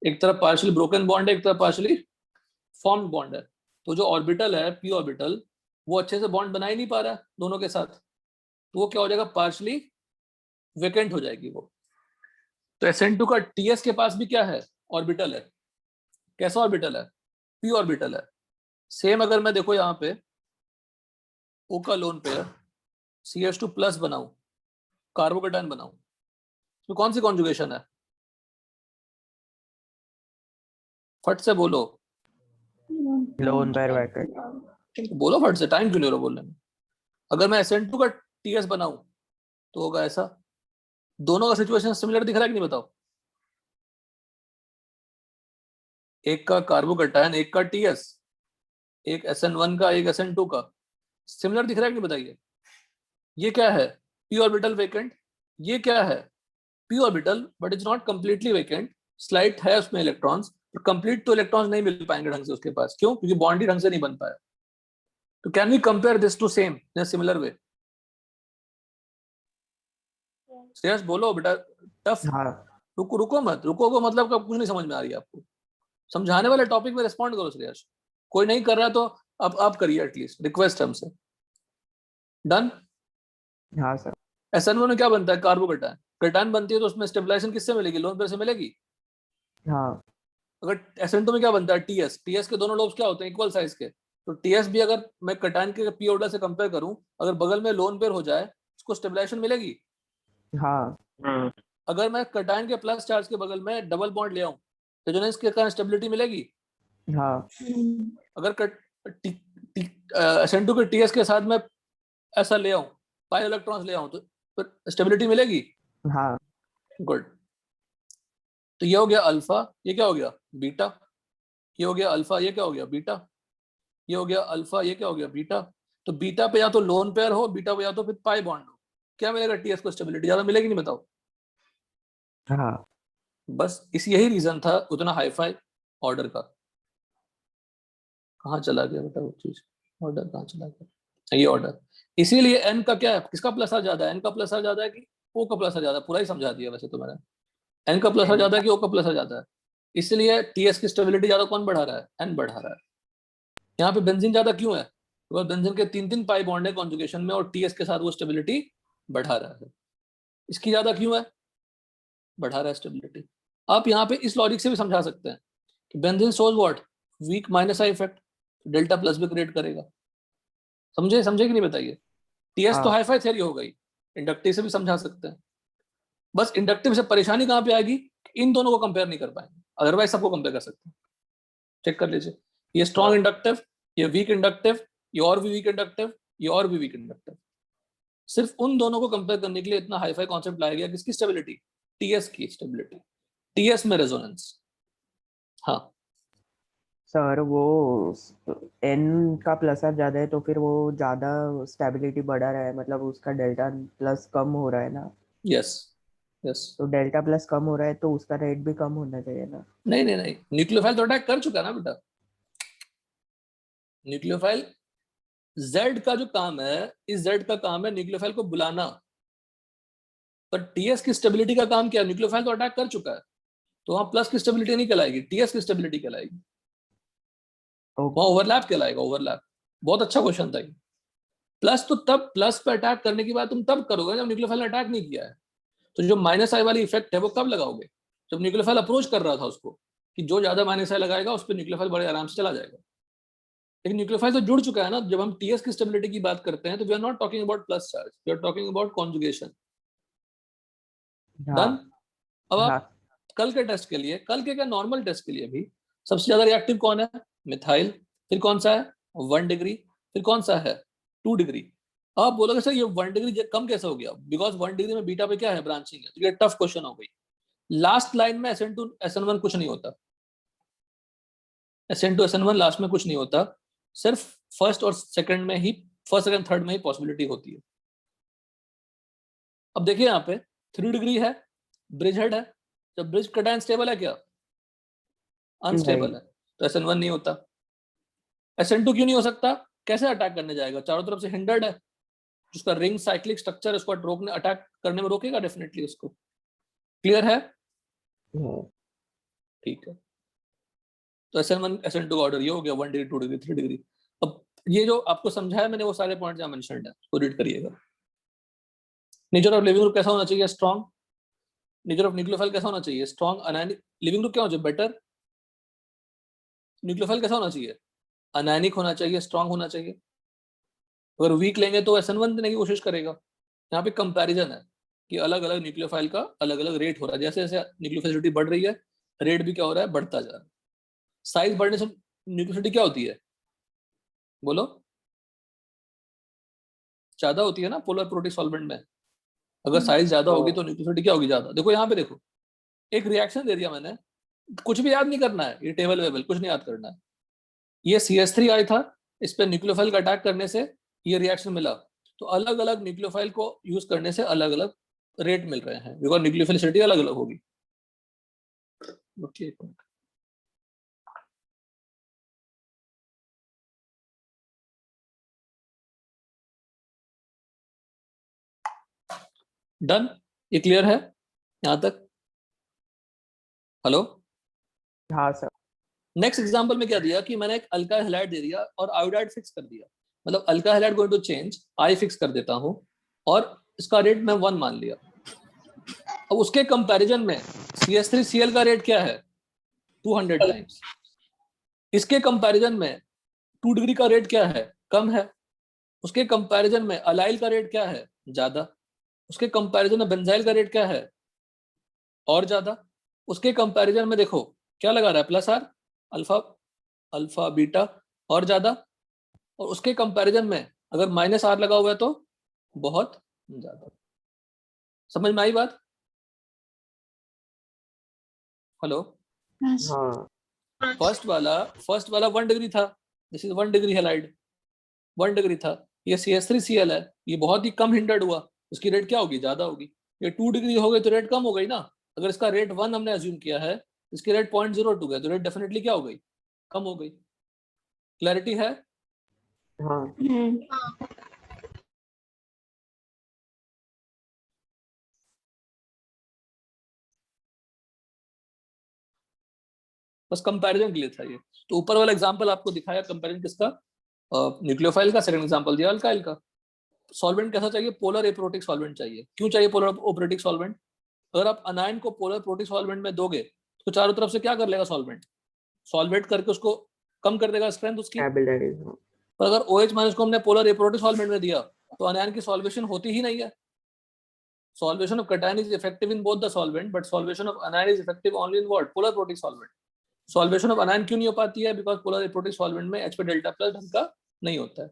एक तरफ पार्शियली ब्रोकन बॉन्ड है, एक तरफ पार्शियली फॉर्म्ड बॉन्ड है। तो जो ऑर्बिटल है, पी ऑर्बिटल, वो अच्छे से बॉन्ड बना ही नहीं पा रहा है दोनों के साथ, तो वो क्या हो जाएगा? पार्शियली वेकेंट हो जाएगी वो। तो SN2 का TS के पास भी क्या है? ऑर्बिटल है। कैसा ऑर्बिटल है? पी ऑर्बिटल है। सेम अगर मैं देखो यहाँ पे O का लोन पेयर CH2 प्लस बनाऊं, कार्बोकेटायन बनाऊं, तो कौन सी कॉन्जुगेशन है? फट से बोलो, लोन पेयर वैकेंट। बोलो फट से, टाइम क्यों ले रहे हो बोलने में? अगर मैं SN2 का TS बनाऊं तो होगा ऐसा। दोनों का सिचुएशन सिमिलर दिख रहा है कि नहीं बताओ? एक का कार्बोकेटायन, एक का TS, एक SN1 का, एक SN2 का, सिमिलर दिख रहा है कि नहीं बताइए? ये क्या है? P orbital vacant. ये क्या है? P orbital but is not completely vacant, slight है उसमें इलेक्ट्रॉन्स, तो कंप्लीट तो इलेक्ट्रॉन्स नहीं मिल पाएंगे ढंग से उसके पास। क्यों? क्योंकि बॉन्ड ही ढंग से नहीं बन पाया। तो can we compare this to same in similar way? Shreyas बोलो बेटा, टफ। हाँ रुको मत, रुको को मतलब का कुछ नहीं समझ में आ रही है आपको? समझाने वाले टॉपिक में रिस्पॉन्ड करो श्रेयस। कोई नहीं कर रहा तो अब आप करिए, एटलीस्ट रिक्वेस्ट हमसे। डन? हाँ सर। SN1 में क्या बनता है? कार्बोकेटायन। कैटायन बनती है तो उसमें स्टेबलाइजेशन किससे मिलेगी? लोन पेयर से मिलेगी। हाँ अगर SN2 में क्या बनता है? TS के दोनों लोब्स क्या होते हैं? इक्वल साइज के। तो TS भी अगर मैं कैटायन के पी ऑर्बिटल से कंपेयर करूं, अगर बगल में लोन पेयर हो जाए, उसको स्टेबलाइजेशन मिलेगी। हाँ अगर मैं कैटायन के प्लस चार्ज के बगल में डबल बॉन्ड ले आऊं, रेजोनेंस के कारण स्टेबिलिटी मिलेगी। हाँ अगर SN2 के TS के साथ मैं ऐसा ले आऊं, पाई इलेक्ट्रॉन्स ले आऊं, तो फिर स्टेबिलिटी मिलेगी। हाँ गुड। तो ये हो गया अल्फा, ये क्या हो गया? बीटा। ये हो गया अल्फा, ये क्या हो गया? बीटा। ये हो गया अल्फा, ये क्या हो गया? बीटा। तो बीटा पे या तो लोन पेयर हो, बीटा पे या तो फिर पाई बॉन्ड हो, क्या मिलेगा? TS को स्टेबिलिटी ज्यादा मिलेगी, नहीं बताओ? हाँ बस यही रीजन था उतना हाईफाई ऑर्डर का। कहाँ चला गया बेटा वो चीज? ऑर्डर कहाँ चला गया? ये ऑर्डर। इसीलिए n का क्या है? किसका प्लस आर ज्यादा है? n का प्लस आर ज्यादा है कि O का प्लस आर ज्यादा है? पूरा ही समझा दिया वैसे तो मैंने। n का प्लस आर ज्यादा है कि O का प्लस आर ज्यादा है? इसलिए TS की स्टेबिलिटी ज्यादा कौन बढ़ा रहा है? n बढ़ा रहा है। यहाँ पे बेंजीन ज्यादा क्यों है? बिकॉज बेंजीन के 3 पाई बॉन्ड है कॉन्जुगेशन में, और TS के साथ वो स्टेबिलिटी बढ़ा रहा है। इसकी ज्यादा क्यों है? बढ़ा रहा है स्टेबिलिटी। आप यहाँ पे इस लॉजिक से भी समझा सकते हैं कि benzene shows what? Weak minus I effect, delta plus भी क्रिएट करेगा। समझे कि नहीं बताइए? TS तो हाईफाई थ्योरी हो गई, इंडक्टिव से भी समझा सकते हैं। बस इंडक्टिव से परेशानी कहाँ पे आएगी? इन दोनों को कंपेयर नहीं कर पाएंगे, अदरवाइज सबको कंपेयर कर सकते हैं। चेक कर लीजिए, ये स्ट्रॉन्ग इंडक्टिव, ये वीक इंडक्टिव, ये और भी वीक इंडक्टिव, ये और भी वीक इंडक्टिव। सिर्फ उन दोनों को कंपेयर करने के लिए इतना हाईफाई कॉन्सेप्ट लाया गया। किसकी स्टेबिलिटी? TS की स्टेबिलिटी, TS में रेजोनेंस। हाँ सर, वो n का प्लस आर ज्यादा है तो फिर वो ज्यादा स्टेबिलिटी बढ़ा रहा है, मतलब उसका डेल्टा प्लस कम हो रहा है ना? Yes yes. तो डेल्टा प्लस कम हो रहा है तो उसका रेट भी कम होना चाहिए ना? नहीं, न्यूक्लियोफाइल तो अटैक कर चुका ना बेटा। न्यूक्लियोफाइल Z का जो काम है, इस Z का काम है न्यूक्लियोफाइल को बुलाना, पर TS की स्टेबिलिटी का काम क्या है? न्यूक्लियोफाइल तो अटैक कर चुका है, तो वहां प्लस की स्टेबिलिटी नहीं कहलाएगी, TS की स्टेबिलिटी कहलाएगी। वहां ओवरलैप कहलाएगा, ओवरलैप। बहुत अच्छा क्वेश्चन था ये। प्लस तो तब, प्लस पे अटैक करने की बात तुम तब करोगे जब न्यूक्लियोफाइल ने अटैक नहीं किया है। तो जो माइनस आई वाली इफेक्ट है वो कब लगाओगे? जब न्यूक्लियोफाइल अप्रोच कर रहा था उसको, कि जो ज्यादा माइनस आई लगाएगा उस पर न्यूक्लियोफाइल बड़े आराम से चला जाएगा। लेकिन न्यूक्लियोफाइल तो जुड़ चुका है ना। जब हम TS की स्टेबिलिटी की बात करते हैं तो we are not talking about plus charge, we are talking about conjugation. हाँ डन? अब आप हाँ कल के टेस्ट के लिए, कल के क्या नॉर्मल टेस्ट के लिए भी सबसे ज्यादा रिएक्टिव कौन है? मिथाइल। फिर कौन सा है? 1 डिग्री। फिर कौन सा है? 2 डिग्री। आप बोलोगे सर ये 1 डिग्री कम कैसे हो गया? बिकॉज 1 डिग्री में बीटा पे क्या है? ब्रांचिंग है। तो ये टफ क्वेश्चन हो गई। लास्ट लाइन में SN2 SN1 कुछ नहीं होता, SN2 SN1 लास्ट में कुछ नहीं होता, सिर्फ फर्स्ट और सेकंड में ही फर्स्ट सेकंड थर्ड में ही पॉसिबिलिटी होती है। अब देखिए यहाँ पे 3 डिग्री है, ब्रिज हेड है, जब ब्रिज कटायन स्टेबल है क्या? अनस्टेबल है, तो SN1 नहीं होता। SN2 क्यों नहीं हो सकता? कैसे अटैक करने जाएगा? चारों तरफ से हिंडर्ड है, जिसका रिंग साइक्लिक स्ट्रक्चर उसको रोकने, अटैक करने में रोकेगा डेफिनेटली उसको। क्लियर है? ठीक है, तो SN1 SN2 ऑर्डर ये हो गया, 1 डिग्री 2 डिग्री 3 डिग्री। अब ये जो आपको समझाया मैंने वो सारे पॉइंट यहाँ मेंशन्ड है, उसको रीड करिएगा। नेचर ऑफ लिविंग ग्रुप कैसा होना चाहिए? स्ट्रॉन्ग। नेचर ऑफ न्यूक्लियोफाइल कैसा होना चाहिए? स्ट्रॉन्ग। अनायनिक। लिविंग ग्रुप क्या होना चाहिए? बेटर। न्यूक्लियोफाइल कैसा होना चाहिए? अनायनिक होना चाहिए, स्ट्रॉन्ग होना चाहिए। अगर वीक लेंगे तो SN1 देने की कोशिश करेगा। यहाँ पे कंपैरिजन है कि अलग अलग न्यूक्लियोफाइल का अलग अलग रेट हो रहा है, जैसे जैसे न्यूक्लियोफिलिटी बढ़ रही है रेट भी क्या हो रहा है? बढ़ता जा रहा है। साइज बढ़ने से न्यूक्लियोफिलिटी क्या होती है? बोलो। ज्यादा होती है ना पोलर प्रोटिक सॉल्वेंट में। अगर साइज ज्यादा होगी तो न्यूक्लियोफिलिटी क्या होगी? ज्यादा। देखो यहाँ पे देखो, एक रिएक्शन दे दिया मैंने, कुछ भी याद नहीं करना है, ये टेबल वेबल कुछ नहीं याद करना है। ये CH3 आई था, इस पे न्यूक्लियोफाइल का अटैक करने से ये रिएक्शन मिला, तो अलग अलग न्यूक्लियोफाइल को यूज करने से अलग अलग रेट मिल रहे हैं, बिकॉज न्यूक्लियोफिलिटी अलग अलग होगी। Okay, done. ये क्लियर है यहाँ तक? हेलो। हाँ सर। नेक्स्ट एग्जांपल में क्या दिया कि मैंने एक अल्काइल हैलाइड दे दिया और आयोडाइड फिक्स कर दिया, मतलब alkyl halide going to change, I fix कर देता हूं और इसका रेट मैं 1 मान लिया। अब उसके कंपैरिजन में CH3Cl का रेट क्या है? 200 टाइम्स। इसके कंपैरिजन में 2 डिग्री का रेट क्या है? कम है। उसके कंपैरिजन में अलाइल का रेट क्या है? ज्यादा। उसके कंपैरिजन में बेंजाइल का रेट क्या है? और ज्यादा। उसके कंपैरिजन में देखो क्या लगा रहा है? +R, अल्फा, अल्फा बीटा और ज्यादा। और उसके कंपैरिजन में अगर -R लगा हुआ है तो बहुत ज्यादा। समझ में आई बात? हेलो। हाँ फर्स्ट वाला 1 डिग्री था, this is 1 degree halide, 1 degree था। ये CH3Cl है, ये बहुत ही कम हिंडर्ड हुआ, उसकी रेट क्या होगी? ज्यादा होगी। ये 2 डिग्री हो गई तो रेट कम हो गई ना। अगर इसका रेट 1 हमने अज्यूम किया है, इसकी रेट 0.02 है, तो रेट डेफिनेटली क्या हो गई? कम हो गई। क्लैरिटी है? हाँ बस कंपैरिजन के लिए था ये। तो ऊपर वाला एग्जांपल आपको दिखाया कंपैरिजन किसका? न्यूक्लियोफाइल का। सेकंड एग्जांपल दिया अल्काइल का। सॉल्वेंट कैसा चाहिए? पोलर एप्रोटिक सॉल्वेंट चाहिए। क्यों चाहिए पोलर एप्रोटिक सॉल्वेंट? अगर आप अनायन को पोलर प्रोटिक सॉल्वेंट में दोगे तो चारों तरफ से क्या कर लेगा? सॉल्वेट करके उसको कम कर देगा स्ट्रेंथ उसकी। पर अगर OH- को हमने पोलर एप्रोटिक सॉल्वेंट में दिया तो अनायन की सॉल्वेशन होती ही नहीं है। Solvation of cation is effective in both the solvent, but solvation of अनायन is effective only in what? Polar protic solvent. Solvation of अनायन क्यों नहीं हो पाती है? बिकॉज पोलर एप्रोटिक सॉल्वेंट में H पे डेल्टा प्लस ढंग का नहीं होता है।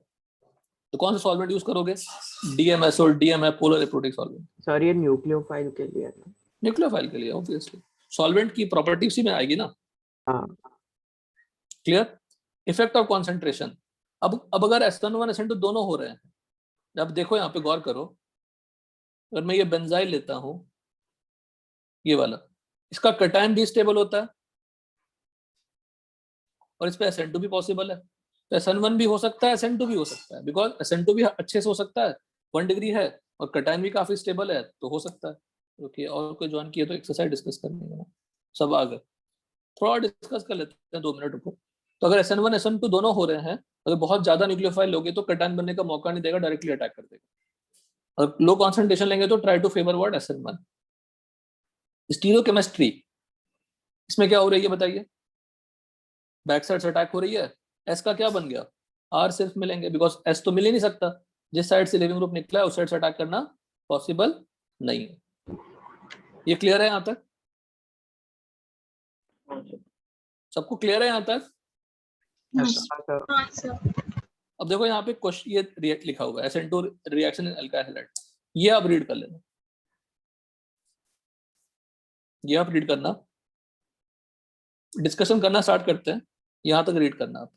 तो कौन सा सॉल्वेंट यूज करोगे? DMS और DMF, polar aprotic solvent. Sir ये न्यूक्लियोफाइल के लिए है। न्यूक्लियोफाइल के लिए ऑब्वियसली सॉल्वेंट की प्रॉपर्टी उसी में आएगी ना। हाँ क्लियर? Effect of concentration. अब अगर SN1 SN2 दोनों हो रहे हैं, अब देखो यहाँ पे गौर करो, अगर मैं ये बेंजाइल लेता हूं, ये वाला, इसका कैटायन भी स्टेबल होता है और इस पे SN2 भी पॉसिबल है, तो SN1 भी हो सकता है, SN2 भी हो सकता है, बिकॉज SN2 भी अच्छे से हो सकता है, 1 डिग्री है और कैटायन भी काफी स्टेबल है, तो हो सकता है। ओके, और कोई ज्वाइन किया तो एक्सरसाइज डिस्कस करनी है, सब आ गए। थोड़ा डिस्कस कर लेते हैं 2 मिनट ऊपर। तो अगर SN1 SN2 दोनों हो रहे हैं, अगर बहुत ज्यादा न्यूक्लियोफाइल लोगे तो कैटायन बनने का मौका नहीं देगा, डायरेक्टली अटैक कर देगा। अगर लो कॉन्सेंट्रेशन लेंगे तो try to favour what? SN1। Stereochemistry, इसमें क्या हो रही है बताइए? बैक साइड से अटैक हो रही है, S का क्या बन गया? R सिर्फ मिलेंगे, बिकॉज S तो मिल ही नहीं सकता, जिस साइड से लिविंग ग्रुप निकला है उस साइड से अटैक करना पॉसिबल नहीं है। ये क्लियर है यहाँ तक? सबको क्लियर है यहाँ तक? अब देखो यहाँ पे क्वेश्चन ये रिएक्ट लिखा हुआ है, SN2 reaction in alkyl halide, ये आप रीड कर लेना, ये आप रीड करना, डिस्कशन करना स्टार्ट करते हैं, यहां तक रीड करना आप।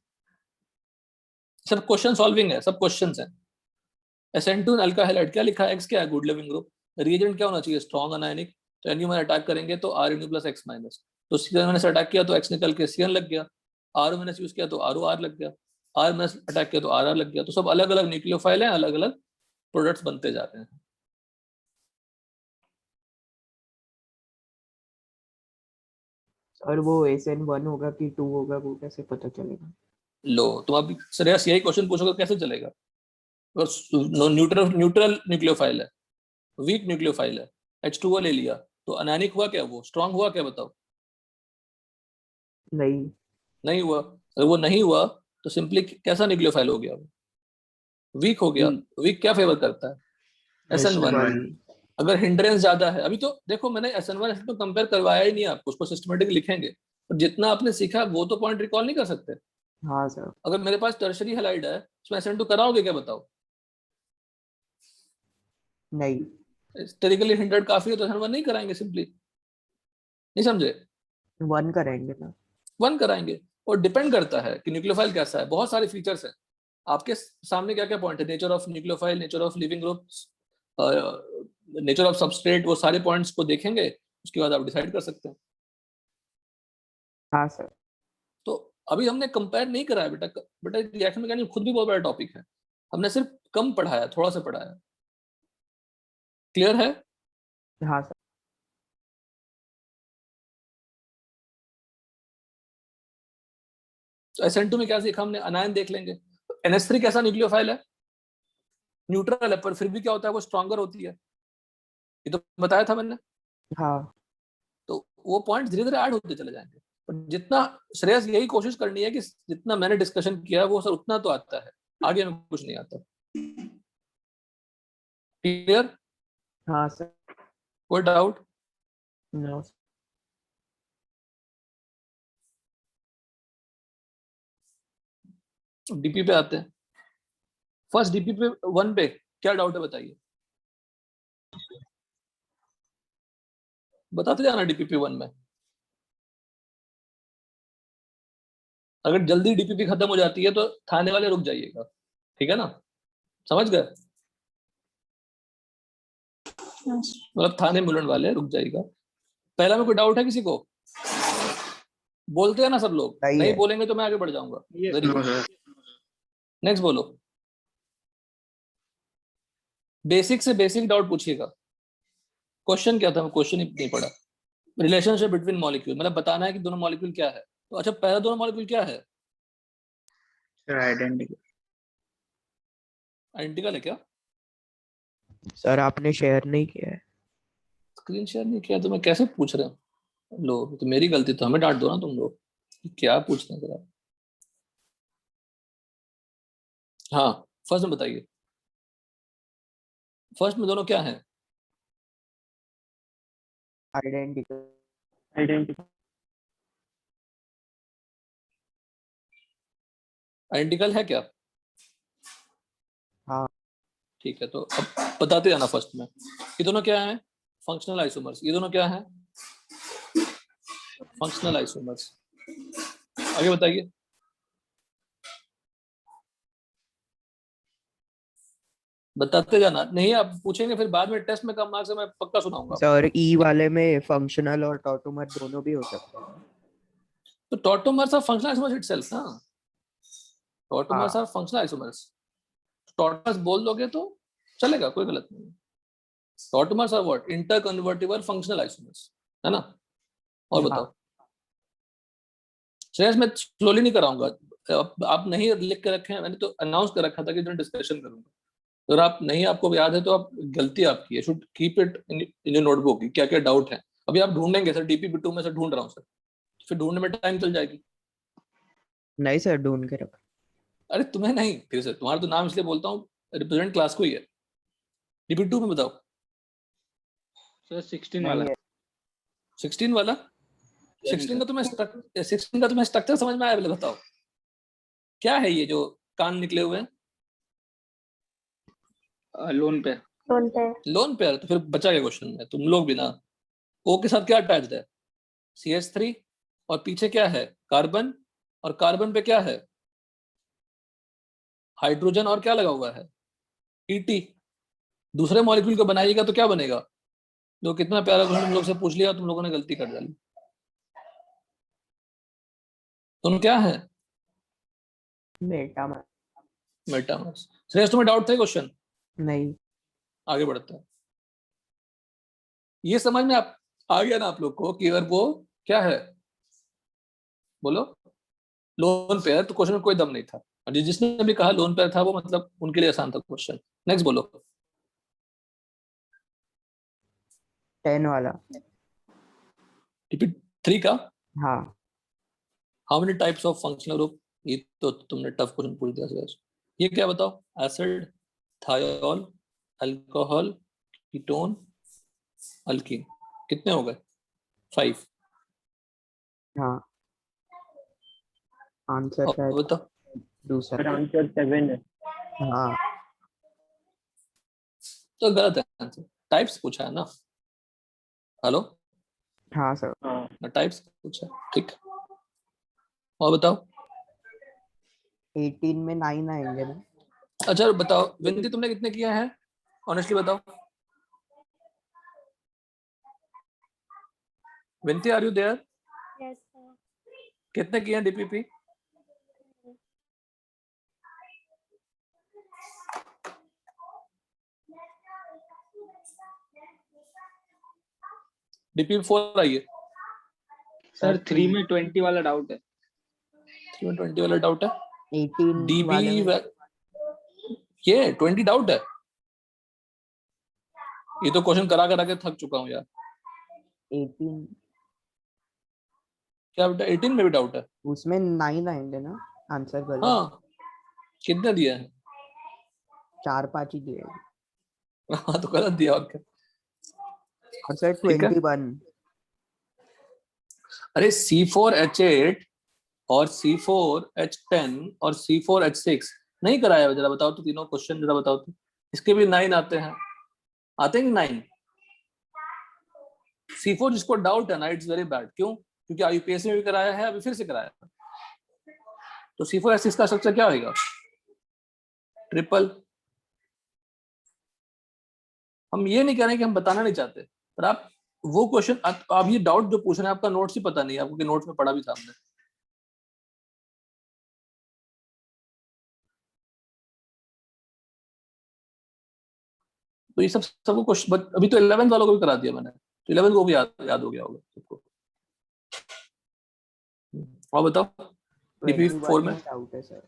सब क्वेश्चन सॉल्विंग है, सब क्वेश्चंस हैं, SN2 अल्का हैलाइड क्या लिखा है, X क्या है, गुड लिविंग ग्रुप। रिएजेंट क्या होना चाहिए, स्ट्रॉन्ग अनायनिक। तो NU में अटैक करेंगे तो RNU प्लस X माइनस, तो CN से अटैक किया तो X निकल के CN लग गया, RO माइनस यूज किया तो ROR लग गया, R माइनस अटैक किया तो RR लग गया। तो सब अलग अलग न्यूक्लियोफाइल हैं, अलग अलग प्रोडक्ट्स बनते जाते हैं। और वो SN1 होगा कि 2 होगा वो कैसे पता चलेगा? लो तुम अभी श्रेयस यही क्वेश्चन पूछोगे कैसे चलेगा, और न्यूट्रल न्यूट्रल न्यूक्लियोफाइल है, वीक न्यूक्लियोफाइल है, H2O ले लिया तो अनायनिक हुआ क्या, वो स्ट्रांग हुआ क्या, बताओ। नहीं। नहीं हुआ। अगर वो नहीं हुआ तो सिंपली कैसा न्यूक्लियोफाइल हो गया, वो वीक हो गया। वीक क्या फेवर करता है, SN1। SN1। अगर हिंड्रेंस ज्यादा है, अभी तो देखो मैंने SN1 SN2 कंपेयर करवाया ही नहीं आपको, उसको सिस्टमेटिक लिखेंगे, और जितना आपने सीखा वो तो पॉइंट रिकॉल नहीं कर सकते। हाँ सर। अगर मेरे पास टर्शरी हैलाइड है उसमें SN2 कराओगे क्या, बताओ। नहीं। हिस्टोरिकली हिंड्रेड काफी है तो SN1 नहीं कराएंगे, सिंपली। नहीं समझे, 1 करेंगे ना। 1 कराएंगे। और डिपेंड करता है कि न्यूक्लियोफाइल कैसा है, बहुत सारे फीचर्स हैं आपके सामने। क्या क्या पॉइंट है, nature of nucleophile, nature of living groups, nature of substrate, वो सारे पॉइंट्स को देखेंगे, उसके बाद आप डिसाइड कर सकते हैं। हाँ सर। तो अभी हमने कंपेयर नहीं करा है बेटा, बेटा रिएक्शन मैकेनिज्म खुद भी बहुत बड़ा टॉपिक है, हमने सिर्फ कम पढ़ाया, थोड़ा सा पढ़ाया। क्लियर है। हाँ सर। तो SN2 में क्या सीखा हमने, अनायन देख लेंगे। NH3 कैसा न्यूक्लियोफाइल है, न्यूट्रल है, पर फिर भी क्या होता है, वो स्ट्रॉन्गर होती है, ये तो बताया था मैंने। हाँ। तो वो पॉइंट धीरे धीरे ऐड होते चले जाएंगे, पर जितना श्रेयस यही कोशिश करनी है कि जितना मैंने डिस्कशन किया वो सर उतना तो आता है, आगे में कुछ नहीं आता। क्लियर। हाँ सर। कोई डाउट। नो। DP पे आते हैं। फर्स्ट DP पे 1 पे क्या डाउट है, बताइए, बताते जाना। DPP 1 में अगर जल्दी DPP खत्म हो जाती है तो थाने वाले रुक जाइएगा, ठीक है ना, समझ गए, मतलब थाने मुलुंड वाले रुक जाइएगा। पहला में कोई डाउट है किसी को, बोलते हैं ना सब लोग, नहीं नहीं है। बोलेंगे तो मैं आगे बढ़ जाऊंगा। वेरी गुड, नेक्स्ट बोलो। बेसिक से बेसिक डाउट पूछिएगा। क्वेश्चन क्या था, मैं क्वेश्चन ही नहीं पढ़ा। रिलेशनशिप बिटवीन मॉलिक्यूल, मतलब बताना है कि दोनों मॉलिक्यूल क्या है। तो अच्छा, पहला दोनों मॉलिक्यूल क्या है, आइडेंटिकल। आइडेंटिकल है क्या। सर आपने शेयर नहीं किया है। स्क्रीन शेयर नहीं किया तो मैं कैसे पूछ रहे हूँ, लो तो मेरी गलती, तो हमें डांट दो ना तुम लोग, क्या पूछना है जरा। हाँ, फर्स्ट में बताइए, फर्स्ट में दोनों क्या है, आइडेंटिकल। आइडेंटिकल। आइडेंटिकल है क्या। हाँ। ठीक है, तो अब बताते जाना। फर्स्ट में ये दोनों क्या है, फंक्शनल आइसोमर्स। ये दोनों क्या है, फंक्शनल आइसोमर्स। आगे बताइए, बताते जाना, नहीं आप पूछेंगे फिर बाद में टेस्ट में कम मार्क्स है, मैं पक्का सुनाऊंगा। सर ई वाले में फंक्शनल और टॉटोमर दोनों भी हो सकते हैं। तो tautomers are functional isomers itself ना, टॉटोमर्स हाँ। Are functional isomers. टॉटोमर्स बोल दोगे तो चलेगा, कोई गलत नहीं। Tautomers are what, interconvertible functional isomers, है ना। और हाँ। बताओ श्रेयस, मैं स्लोली नहीं कराऊंगा, आप नहीं लिख के रखे हैं, मैंने तो अनाउंस कर रखा था कि डिस्कशन करूंगा। अगर आप नहीं, आपको याद है तो आप, गलती आपकी है, should keep it in your notebook, क्या क्या डाउट है। अभी आप ढूंढेंगे सर, DPP2 में से ढूंढ रहा हूँ सर, फिर ढूंढने में टाइम चल जाएगी। नहीं सर ढूंढ के रख। अरे तुम्हें नहीं, फिर से तुम्हारा तो नाम इसलिए बोलता हूँ, रिप्रेजेंट क्लास को ही है। DPP2 में बताओ, सर 16 नहीं वाला। है। 16 वाला। 16 का तुम्हें 16 का तुम्हें स्ट्रक्चर समझ में आया, पहले बताओ क्या है ये जो कान निकले हुए हैं, लोन पे। लोन पे। Loan pair. तो फिर बचा क्या क्वेश्चन में, तुम लोग भी ना, ओ के साथ क्या अटैच्ड है, CH3, और पीछे क्या है, कार्बन, और कार्बन पे क्या है, हाइड्रोजन, और क्या लगा हुआ है, ET दूसरे मॉलिक्यूल को बनाइएगा तो क्या बनेगा? जो कितना प्यारा क्वेश्चन तुम लोग से पूछ लिया, तुम लोगों ने गलती कर डाली। तुम क्या है? मेटामर। मेटामर्स। श्रेष्ठ तुम्हें डाउट थे क्वेश्चन? नहीं। आगे बढ़ते हैं। ये समझ में आ गया ना आप लोग को कि अगर वो क्या है, बोलो, लोन पेयर, तो क्वेश्चन में कोई दम नहीं था। और जिसने भी कहा लोन पेयर था वो मतलब उनके लिए आसान था क्वेश्चन। नेक्स्ट बोलो। 10 वाला। रिपीट 3 का। हाँ। How many types of functional group? ये तो तुमने टफ क्वेश्चन पूछ दिया सर। ये क्या बताओ? Acid, thiol, alcohol, ketone, alkyne. कितने हो गए? 5। हाँ। आंसर और शायद बताओ। दूसरा। आंसर 7 है। हाँ। तो गलत है आंसर। टाइप्स पूछा है ना। हेलो, हाँ सर। हाँ टाइप्स पूछा है, ठीक। और बताओ। 18 में 9 आएंगे ना? अच्छा बताओ विनती, तुमने कितने किए हैं ऑनेस्टली बताओ? Vinati, are you there? Yes sir. कितने किए हैं DPP? DPP 4 आइए। सर 3 में 20 वाला डाउट है। 3 में 20 वाला डाउट है। 18 DB वाले में ये 20 डाउट है। ये तो क्वेश्चन करा करा के थक चुका हूँ यार। 18 क्या बेटा 18 में भी डाउट है? उसमें 9 आएंगे ना? आंसर गलत। हाँ, कितने दिया है? 4-5 ही दिए। हाँ तो गलत दिया और क्या। और सर ठीक है। 21। अरे C4H8 और C4H10 और C4H6 नहीं कराया? जरा बताओ तो तीनों क्वेश्चन जरा बताओ तो। इसके भी 9 आते हैं कि 9? C4 जिसको डाउट है ना, इट्स वेरी बैड। क्यों? क्योंकि IUPAC में भी कराया है, अभी फिर से कराया है। तो C4H6 का स्ट्रक्चर क्या होगा? ट्रिपल। हम ये नहीं कह रहे कि हम बताना नहीं चाहते, पर आप वो क्वेश्चन, आप ये डाउट जो पूछ रहे हैं, आपका नोट्स ही पता नहीं है आपको कि नोट्स में पढ़ा भी सामने। तो ये सब सबको क्वेश्चन अभी तो 11th वालों को भी करा दिया मैंने, तो 11th को भी याद हो गया होगा सबको। और बताओ DPP 4 में डाउट है सर।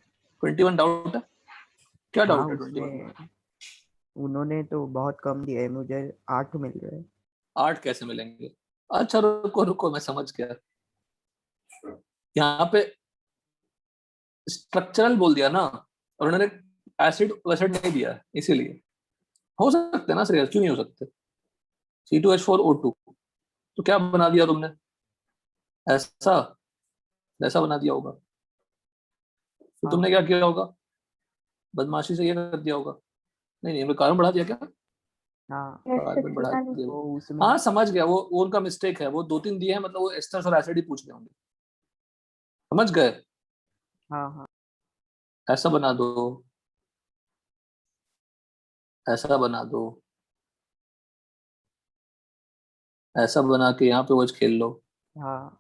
21 डाउट है। क्या हाँ डाउट है 21 में? उसमें उन्होंने तो बहुत कम दिया है, मुझे 8 मिल रहे हैं। 8 कैसे मिलेंगे? अच्छा रुको रुको, मैं समझ गया। यहाँ पे स्ट्रक्चरल बोल दिया ना, और उन्होंने एसिड वैसिड नहीं दिया, इसीलिए। हो सकते ना श्रेयस, क्यों नहीं हो सकते? C2H4O2 तो क्या बना दिया तुमने? ऐसा ऐसा बना दिया होगा। तो हाँ। तुमने क्या किया होगा? बदमाशी से ये कर दिया होगा। नहीं नहीं, कार्बन बढ़ा दिया क्या? हाँ कार्बन बढ़ा दिया। वो उसमें हाँ समझ गया, वो उनका मिस्टेक है। वो 2-3 दिए हैं, मतलब वो एस्टर्स और एसिड ही पूछ रहे होंगे। समझ गए? हाँ हाँ ऐसा बना दो, ऐसा बना दो, ऐसा बना के यहाँ पे वो खेल लो। हाँ।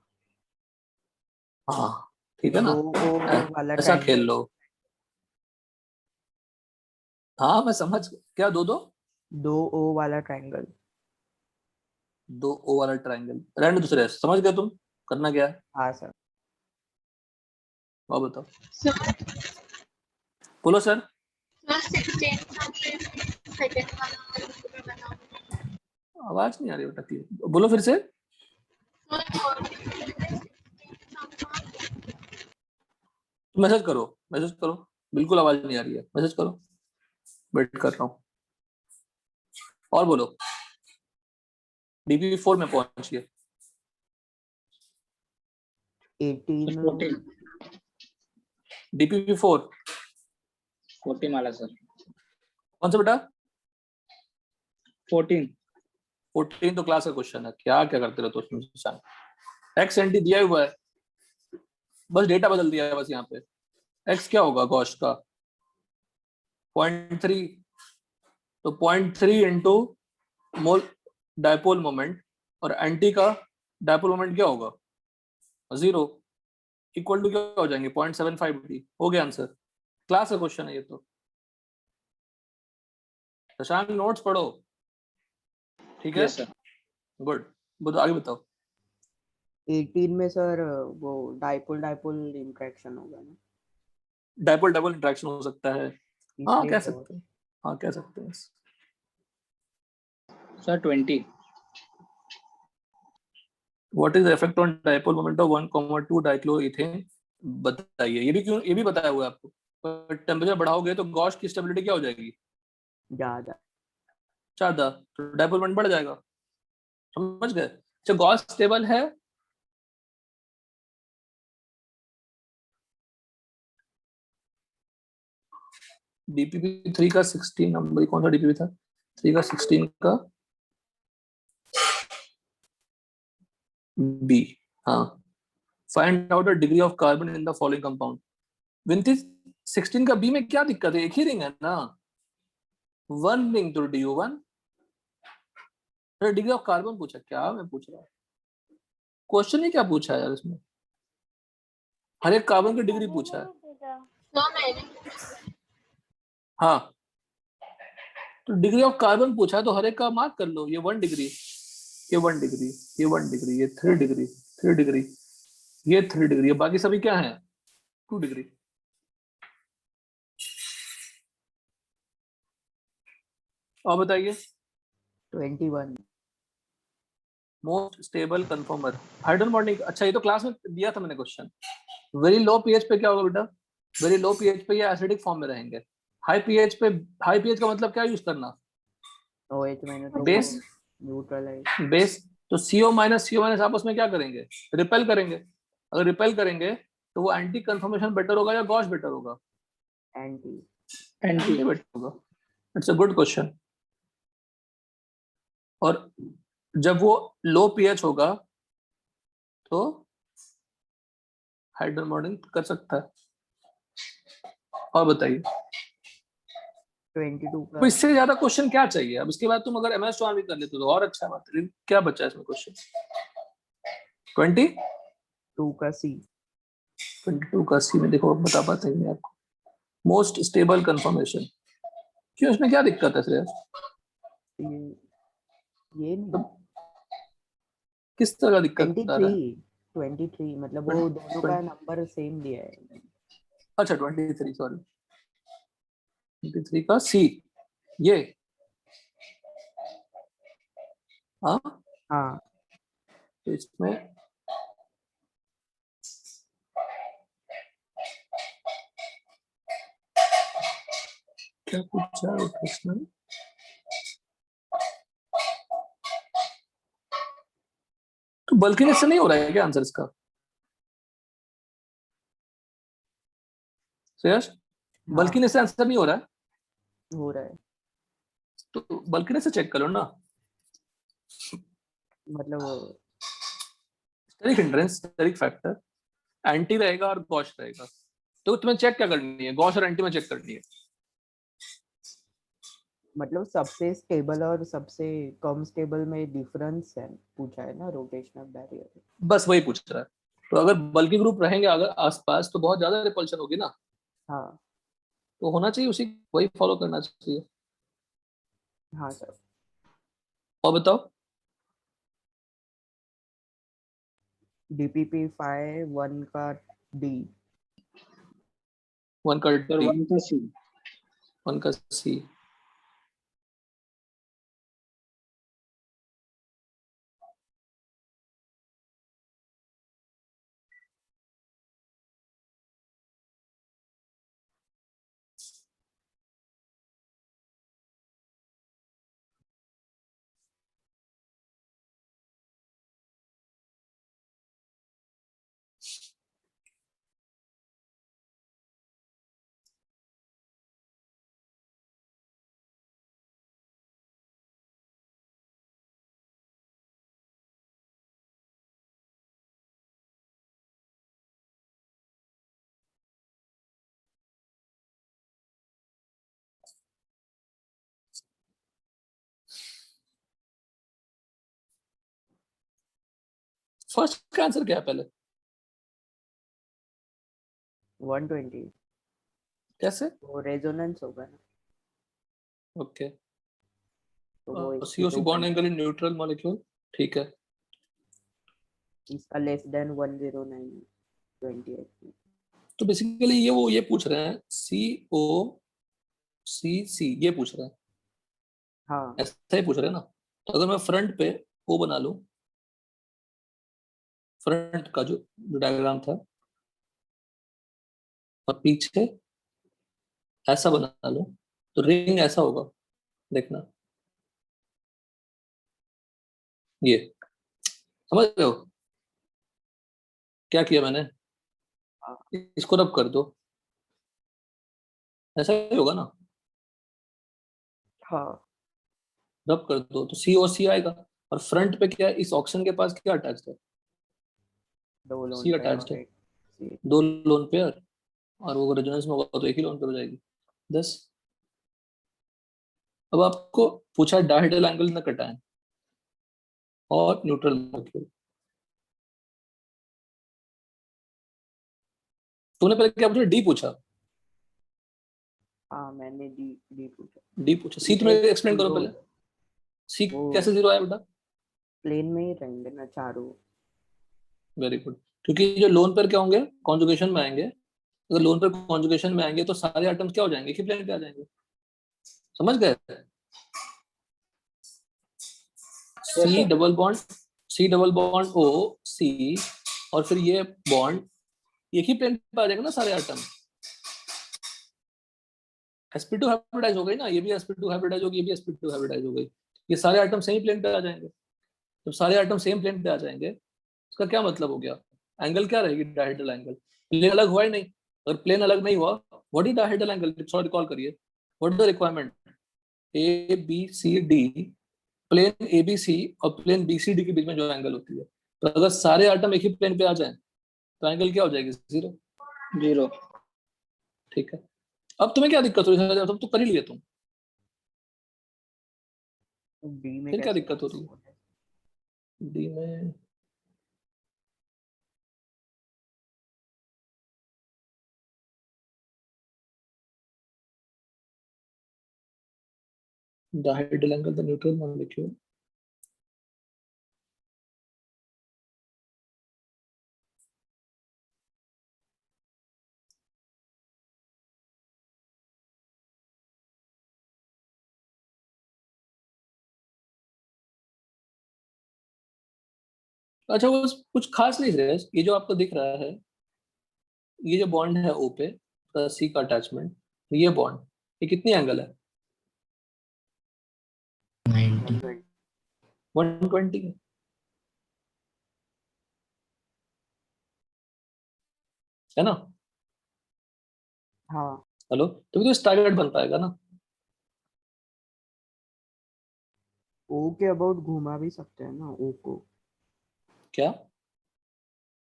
हाँ ठीक है ना, 2O वाला ऐसा खेल ट्रायंगल। लो। हाँ मैं समझ क्या, 2-2 2O वाला ट्रायंगल। 2O वाला ट्रायंगल। रहने दूसरे, समझ गए तुम करना क्या है? हाँ सर। और बताओ, बोलो सर। आवाज नहीं आ रही बेटा, क्लियर बोलो फिर से। मैसेज करो, मैसेज करो। बिल्कुल आवाज नहीं आ रही है, मैसेज करो। वेट कर रहा हूँ। और बोलो। DPP 4 में पहुंचिए। 18 DPP 4 14 वाला सर। कौन सा बेटा? 14 14 तो क्लास का क्वेश्चन है, क्या क्या करते रहते हो उसमें? एक्स एंटी दिया हुआ है, बस डेटा बदल दिया है बस। यहाँ पे एक्स क्या होगा? गॉश का 0.3 तो 0.3 इंटू मोल डायपोल मोमेंट और एंटी का डायपोल मोमेंट क्या होगा 0 इक्वल टू क्या हो जाएंगे 0.75 हो गया आंसर। क्लास का क्वेश्चन है ये तो। शशांक नोट्स पढ़ो ठीक है यस सर। गुड आगे बताओ। 18 में सर वो डाइपोल डाइपोल इंटरेक्शन होगा ना, डायपोल डबल इंटरेक्शन हो सकता है। हाँ इसलिए कह तो सकते हैं, हाँ कह सकते हैं। Sir 20। What is the effect on dipole moment of 1,2 dichloroethane बताइए। ये भी क्यों, ये भी बताया हुआ है आपको। पर टेम्परेचर बढ़ाओगे तो गॉस की स्टेबिलिटी क्या हो जाएगी ज्यादा। ज्यादा, तो डायपोल मोमेंट बढ़ जाएगा। समझ गए। अच्छा गॉस स्टेबल है डीपीपी 3 का 16 नंबर कौन सा डीपीपी था 3 का 16 का बी। हाँ find out the degree of carbon in the following compound. विंती 16 का बी में क्या दिक्कत है, एक ही रिंग है ना, वन रिंग तो D one. Degree of carbon पूछा, क्या मैं पूछ रहा हूँ क्वेश्चन ही क्या पूछा है यार इसमें, हर एक कार्बन की डिग्री अभी पूछा है। नहीं भेजा। हाँ तो डिग्री ऑफ कार्बन पूछा है तो हर एक का मार्क कर लो, ये 1 डिग्री, ये 1 डिग्री, ये 1 डिग्री, ये 3 डिग्री, 3 डिग्री, ये 3 डिग्री, ये बाकी सभी क्या है 2 डिग्री। और बताइए 21 most stable conformer hydrogen bonding. अच्छा ये तो क्लास में दिया था मैंने क्वेश्चन। वेरी लो पीएच पे क्या होगा बेटा, वेरी लो पीएच पे ये एसिडिक फॉर्म में रहेंगे। हाई पीएच पे, हाई पीएच का मतलब क्या यूज करना, OH minus base, neutralise. Base. तो CO माइनस आपस में क्या करेंगे, रिपेल करेंगे। अगर रिपेल करेंगे तो वो एंटी कंफर्मेशन बेटर होगा या गॉश बेटर होगा, एंटी। एंटी। एंटी बेटर होगा। It's a good question. और जब वो लो पीएच होगा तो हाइड्रोजन बॉन्डिंग कर सकता है। और बताइए 22 तो का इससे ज्यादा क्वेश्चन क्या चाहिए। अब इसके बाद तुम अगर MS चौहान भी कर लेते तो और अच्छा बात है। क्या बचा है इसमें क्वेश्चन 20 2 का C। 22 का सी में देखो बता पाते हैं आपको। मोस्ट स्टेबल कंफर्मेशन, क्यों इसमें क्या दिक्कत है श्रेयस, ये नहीं, तो किस तरह का दिक्कत आ रहा है 23 मतलब वो दोनों का नंबर सेम दिया है। अच्छा 23 सॉरी 23 का सी ये। हाँ हाँ तो इसमें क्या पूछा है प्रश्न, तो बल्किनेस से नहीं हो रहा है क्या आंसर इसका श्रेयस, हाँ बल्किनेस से आंसर नहीं हो रहा है हो रहा है, तो बल्किनेस से चेक करो ना। मतलब steric hindrance, steric factor, anti रहेगा और गॉश रहेगा। तो तुम्हें चेक क्या करनी है, गॉश और एंटी में चेक करनी है। सबसे स्टेबल और सबसे कम स्टेबल में डिफरेंस है पूछा है ना, रोटेशनल बैरियर। बस वही पूछ रहा है। तो अगर बल्कि ग्रुप रहेंगे अगर आसपास तो बहुत ज्यादा रिपल्शन होगी ना, हाँ तो होना चाहिए उसी, वही फॉलो करना चाहिए। हाँ सर। और बताओ DPP-5 1 का D। 1 का सर डी, 1 का सी। 1 का सी। फर्स्ट का आंसर क्या है पहले? 120 कैसे? वो रेजोनेंस होगा ना, ओके, तो वो COC bond angle in neutral molecule, ठीक है। इसका लेस देन 10928। तो बेसिकली ये पूछ रहे हैं COCC, ये पूछ रहे हैं, हाँ ऐसा ही पूछ रहे हैं ना। तो अगर मैं फ्रंट पे O बना लूं, फ्रंट का जो डायग्राम था, और पीछे ऐसा बना लूं, तो रिंग ऐसा होगा, देखना ये, समझ रहे हो क्या किया मैंने? हाँ। इसको रब कर दो, ऐसा ही होगा ना, हाँ रब कर दो तो COC आएगा। और फ्रंट पे क्या है, इस ऑप्शन के पास क्या अटैच्ड है? दो लोन C पेयर अटैच्ड और है, एक C। 2 लोन पेयर, और वो रेजोनेंस में होगा तो एक ही लोन पेयर हो जाएगी 10। अब आपको पूछा डायहेड्रल एंगल न कटाएं और न्यूट्रल मॉलिक्यूल, तूने पहले क्या पूछा? डी पूछा, हाँ मैंने डी पूछा। डी पूछा। C तुमने एक्सप्लेन करो पहले, C वो कैसे 0 आया बेटा? प्लेन में ही रहेंगे ना चारों। वेरी गुड, क्योंकि जो लोन पेयर क्या होंगे, कॉन्जुगेशन में आएंगे। अगर लोन पेयर कॉन्जुगेशन में आएंगे तो सारे एटम्स क्या हो जाएंगे, एक ही प्लेन पे आ जाएंगे, समझ गए? C double bond O C, और फिर ये बॉन्ड एक ही प्लेन पे आ जाएगा ना सारे एटम। sp2 हाइब्रिडाइज हो गई ना, ये भी sp2 हाइब्रिडाइज होगी, ये भी sp2 हाइब्रिडाइज हो गई, ये सारे एटम सेम प्लेन पे आ जाएंगे। जब सारे एटम सेम प्लेन पे आ जाएंगे, इसका क्या मतलब हो गया? एंगल क्या रहेगी? Dihedral angle. प्लेन अलग हुआ ही नहीं, अगर प्लेन अलग नहीं हुआ, व्हाट इज डायहेड्रल एंगल? थोड़ा रिकॉल करिए, what is the requirement? ABCD, plane ABC और प्लेन BCD के बीच में जो एंगल होती है, तो अगर सारे एटम एक ही प्लेन पे आ जाएं तो एंगल क्या हो जाएगी? 0। 0। ठीक है, अब तुम्हें क्या दिक्कत हो रही है? तो कर ही लिए तुम, डी में फिर क्या कैसे? दिक्कत हो रही है? डी में dihedral angle the neutral molecule, अच्छा वो कुछ खास नहीं है। ये जो आपको दिख रहा है, ये जो बॉन्ड है O पे प्लस C का अटैचमेंट, ये बॉन्ड, ये कितनी एंगल है? 90। 120 है ना? हाँ हेलो, तो भी तो स्टैगर्ड बन पाएगा ना? ओ के अबाउट घुमा भी सकते हैं ना ओ को, क्या?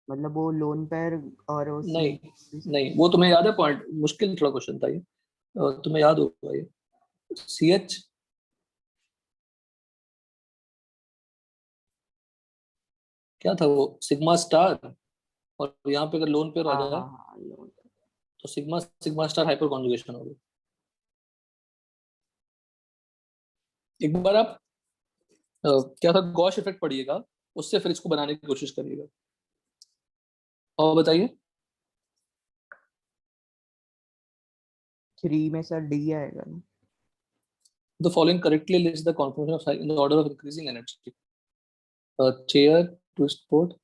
मतलब वो लोन पेयर और वो सी नहीं नहीं, वो तुम्हें याद है पॉइंट, मुश्किल थोड़ा क्वेश्चन था ये, तुम्हें याद होगा ये। CH क्या था वो, सिग्मा स्टार, और यहाँ पे अगर लोन पेयर आ हाँ जाए हाँ हाँ लोन। तो sigma sigma star hyper conjugation होगी। एक बार आप क्या था, गॉश इफेक्ट पढ़िएगा, उससे फिर इसको बनाने की कोशिश करिएगा। और बताइए। 3 में सर डी आएगा ना। The following correctly lists the conformation of cycle in the order of increasing energy. Chair, twist board,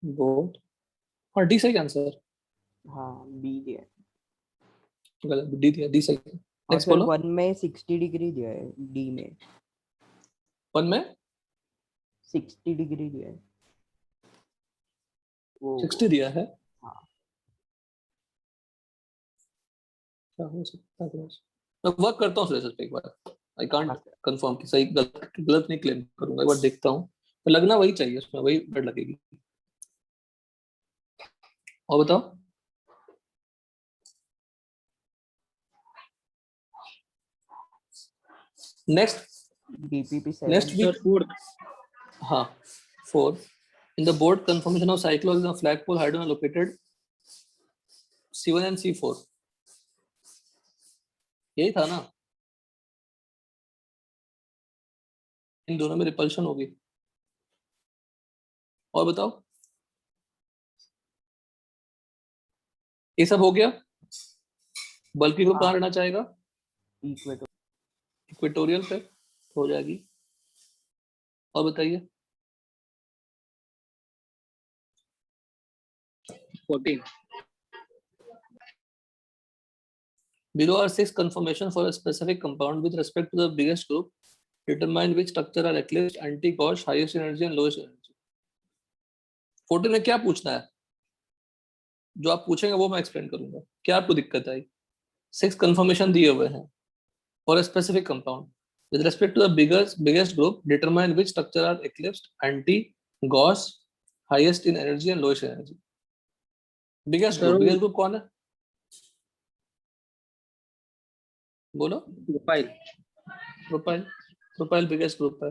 board, और डी सही आंसर, हाँ बी दिया है। गलत, डी दिया, डी सही। और नेक्स्ट सर बोलो। 1 में 60 डिग्री दिया है, डी में 1 में 60 डिग्री दिया है वो। 60 दिया है, हाँ क्या हो सकता है? मैं वर्क करता हूँ सुरेश पे एक बार, आई कांट हाँ सर। कंफर्म कि सही गलत गलत नहीं क्लेम करूंगा, एक बार देखता हूँ, तो लगना वही चाहिए, उसमें वही डर लगेगी। और बताओ। Next DPP 7 next sir week, 4th। हाँ 4, In the board conformation of cyclohexane of flagpole hydrogen are located C1 and C4. यही था ना, इन दोनों में रिपल्शन होगी। और बताओ, ये सब हो गया। बल्कि ग्रुप कहाँ रहना चाहेगा? इक्वेटोरियल पे हो जाएगी। और बताइए 14 below are 6 conformation for a specific compound with respect to the biggest group. Determine which structure are eclipsed, anti-gauge, highest energy and lowest energy. 14 में क्या पूछना है? जो आप पूछेंगे वो मैं एक्सप्लेन करूंगा। क्या आपको दिक्कत आई? 6 conformation दिए हुए हैं for a specific compound with respect to the biggest group. Determine which structure are eclipsed, anti-gauge, highest in energy and lowest energy. Biggest group कौन है? बोलो। प्रोपाइल बिगेस्ट ग्रुप है।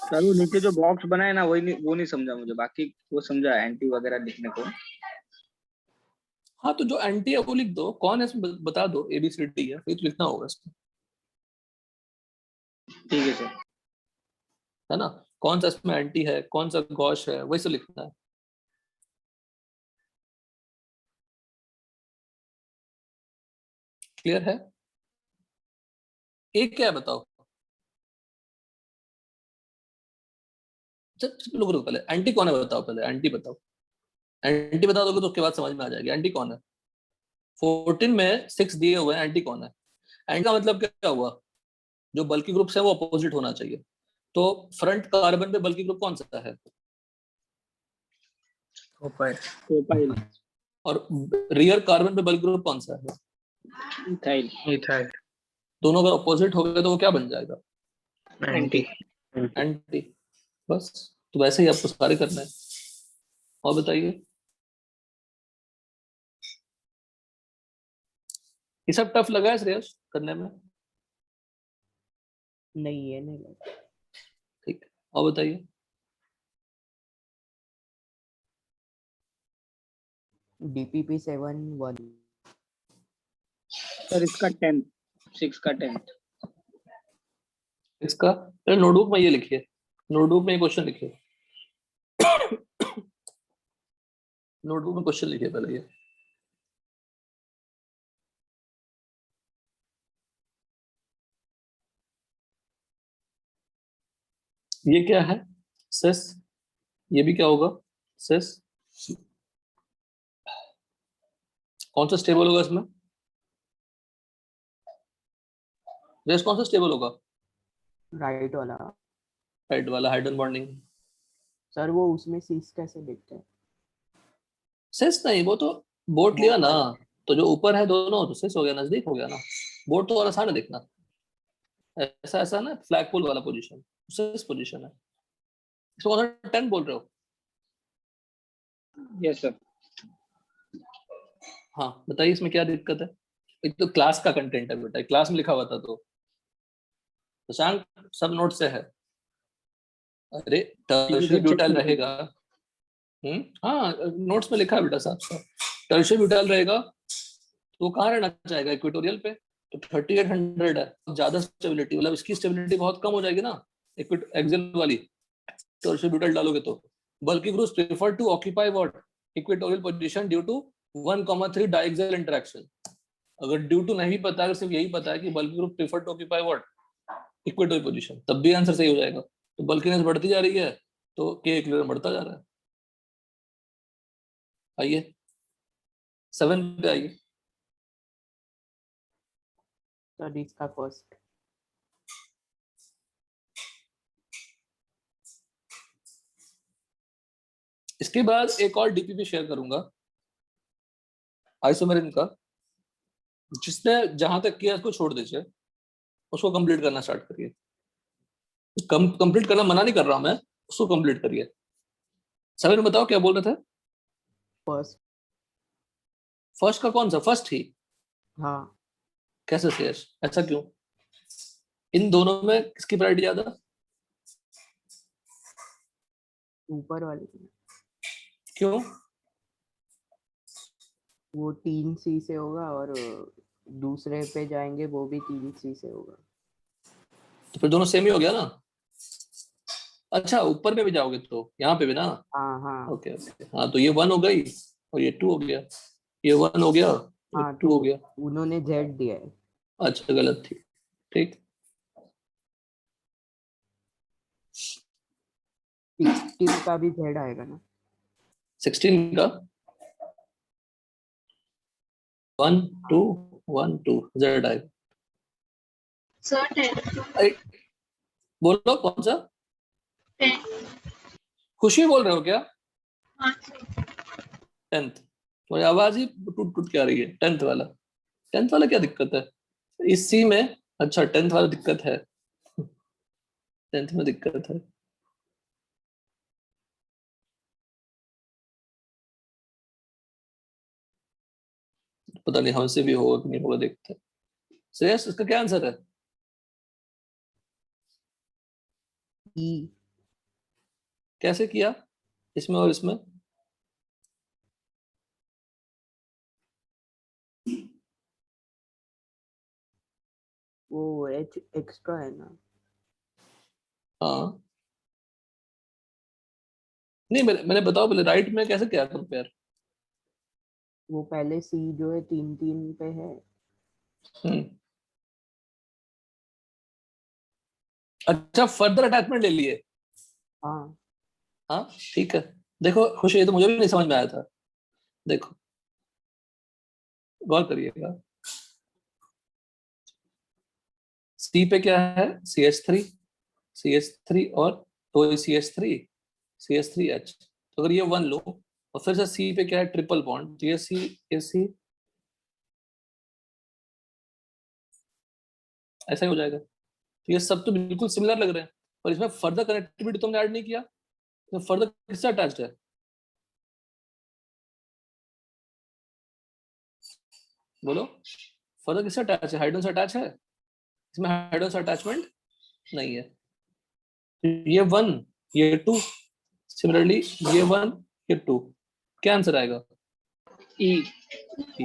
सर वो नीचे जो बॉक्स बना है ना वो नहीं समझा मुझे, बाकी वो समझा एंटी वगैरह लिखने को। हाँ तो जो एंटी है वो लिख दो, कौन है इसमें बता दो, ABCD है, फिर तो लिखना होगा इसमें। ठीक है सर। है ना, कौन सा इसमें एंटी है, कौन सा गॉश है, वैसे लिखना है। क्लियर है? एक क्या है बताओ? रुको पहले, एंटी कौन है बताओ, पहले एंटी बताओ। एंटी बता दोगे तो उसके बाद समझ में आ जाएगी एंटी कौन है। 14 में 6 दिए हुए हैं, एंटी कौन है? एंटी का मतलब क्या हुआ? जो बल्कि ग्रुप है वो अपोजिट होना चाहिए। तो फ्रंट कार्बन पे बल्कि ग्रुप कौन सा है? प्रोपाइल। और रियर कार्बन पे बल्कि ग्रुप कौन सा है? इथाइल। दोनों अगर अपोजिट हो गए तो वो क्या बन जाएगा? एंटी। बस, तो वैसे ही आपको सारे करना है। और बताइए, ये सब टफ लगा है श्रेयस करने में? नहीं है, नहीं लगा। ठीक है, और बताइए। DPP 7-1 सर इसका 10, 6 का 10। इसका पहले नोटबुक में ये लिखिए, नोटबुक में क्वेश्चन लिखिए। नोटबुक में क्वेश्चन लिखिए पहले ये क्या है? सेस। ये भी क्या होगा? सेस। कौन सा स्टेबल होगा इसमें? रेस कौन सा स्टेबल होगा? राइट वाला। राइट वाला, हाइड्रोजन बॉन्डिंग। सर वो उसमें सीस कैसे देखते हैं? सेस नहीं, वो तो बोट लिया ना, तो जो ऊपर है दोनों तो सेस हो गया, नजदीक हो गया ना। बोट तो और आसान है देखना, ऐसा ऐसा ना, फ्लैग पोल वाला पोजीशन सेस पोजीशन है। इसको कौन सा 10 बोल रहे हो? Yes sir. हाँ बताइए, इसमें क्या दिक्कत है? एक तो क्लास का कंटेंट है बेटा, क्लास में लिखा हुआ था तो शशांक सब नोट से है। अरे टर्शियरी ब्यूटाइल रहेगा। हाँ नोट्स में लिखा है बेटा साहब साहब। टर्शियरी ब्यूटाइल रहेगा तो कहाँ रहना चाहेगा? इक्वेटोरियल पे। तो 3800 है, ज्यादा स्टेबिलिटी, मतलब इसकी स्टेबिलिटी बहुत कम हो जाएगी ना एक्सियल वाली, टर्शियरी ब्यूटाइल डालोगे तो। Bulky groups prefer to occupy what? Equatorial position due to 1,3 diaxial interaction. अगर ड्यू टू नहीं पता, अगर सिर्फ यही पता है कि bulky group prefer to occupy what? Equatorial position, तब भी आंसर सही हो जाएगा। तो बल्किनेस बढ़ती जा रही है तो के इक्विलिब्रियम बढ़ता जा रहा है। आइए 7 पे आइए। सर इसका फर्स्ट। इसके बाद एक और डीपीपी शेयर करूंगा आइसोमेरिन का। जिसने जहां तक किया उसको छोड़ दीजिए, उसको कंप्लीट करना स्टार्ट करिए। कंप्लीट करना मना नहीं कर रहा मैं, उसको कंप्लीट करिए। 7 बताओ क्या बोल रहे थे? फर्स्ट। फर्स्ट का कौन सा? फर्स्ट ही? हाँ। कैसे शेयर? ऐसा क्यों? इन दोनों में किसकी प्रायोरिटी ज्यादा? ऊपर वाले की। क्यों? वो 3C से होगा और दूसरे पे जाएंगे वो भी 3C से होगा। तो फिर दोनों सेम ही हो गया ना। अच्छा ऊपर में भी जाओगे तो यहाँ पे भी ना। हाँ हाँ ओके ओके, हाँ तो ये 1 हो गई और ये 2 हो गया, ये 1 हो गया ये हाँ 2 तो हो गया। उन्होंने Z दिया है। अच्छा गलत थी, ठीक। 16 का भी Z आएगा ना। 16 का 1 2 1 2 Z आएगा। सर 10 अरे बोलो कौन सा? 10 खुशी बोल रहे हो क्या? हाँ 10th? तुम्हारी आवाज ही टूट टूट के आ रही है। 10th वाला, 10th वाला क्या दिक्कत है इस सी में? अच्छा 10th वाला दिक्कत है, 10th में दिक्कत है। पता नहीं हमसे भी होगा कि नहीं होगा, देखते हैं। श्रेयस इसका क्या आंसर है? E कैसे किया इसमें और इसमें? वो H एक्स्ट्रा है ना। हाँ नहीं, मैंने बताओ पहले राइट में कैसे किया कंपेयर? वो पहले C जो है 3 पे है। अच्छा फर्दर अटैचमेंट ले लिए। हाँ हाँ ठीक है। देखो खुशी, ये तो मुझे भी नहीं समझ में आया था। देखो गौर करिएगा, सी पे क्या है? CH3 और तो CH3H। तो अगर ये 1 लो और फिर से सी पे क्या है? ट्रिपल बॉन्ड, तो ये सी ऐसा ही हो जाएगा। तो ये सब तो बिल्कुल सिमिलर लग रहे हैं, पर इसमें फर्दर कनेक्टिविटी तुमने ऐड नहीं किया। तो फर्दर किससे अटैच्ड है? बोलो, फर्दर किससे अटैच है? हाइड्रोजन से अटैच है? इसमें हाइड्रोजन से अटैचमेंट नहीं है। ये 1 ये 2, सिमिलरली ये 1 ये 2, क्या आंसर आएगा? ई। E।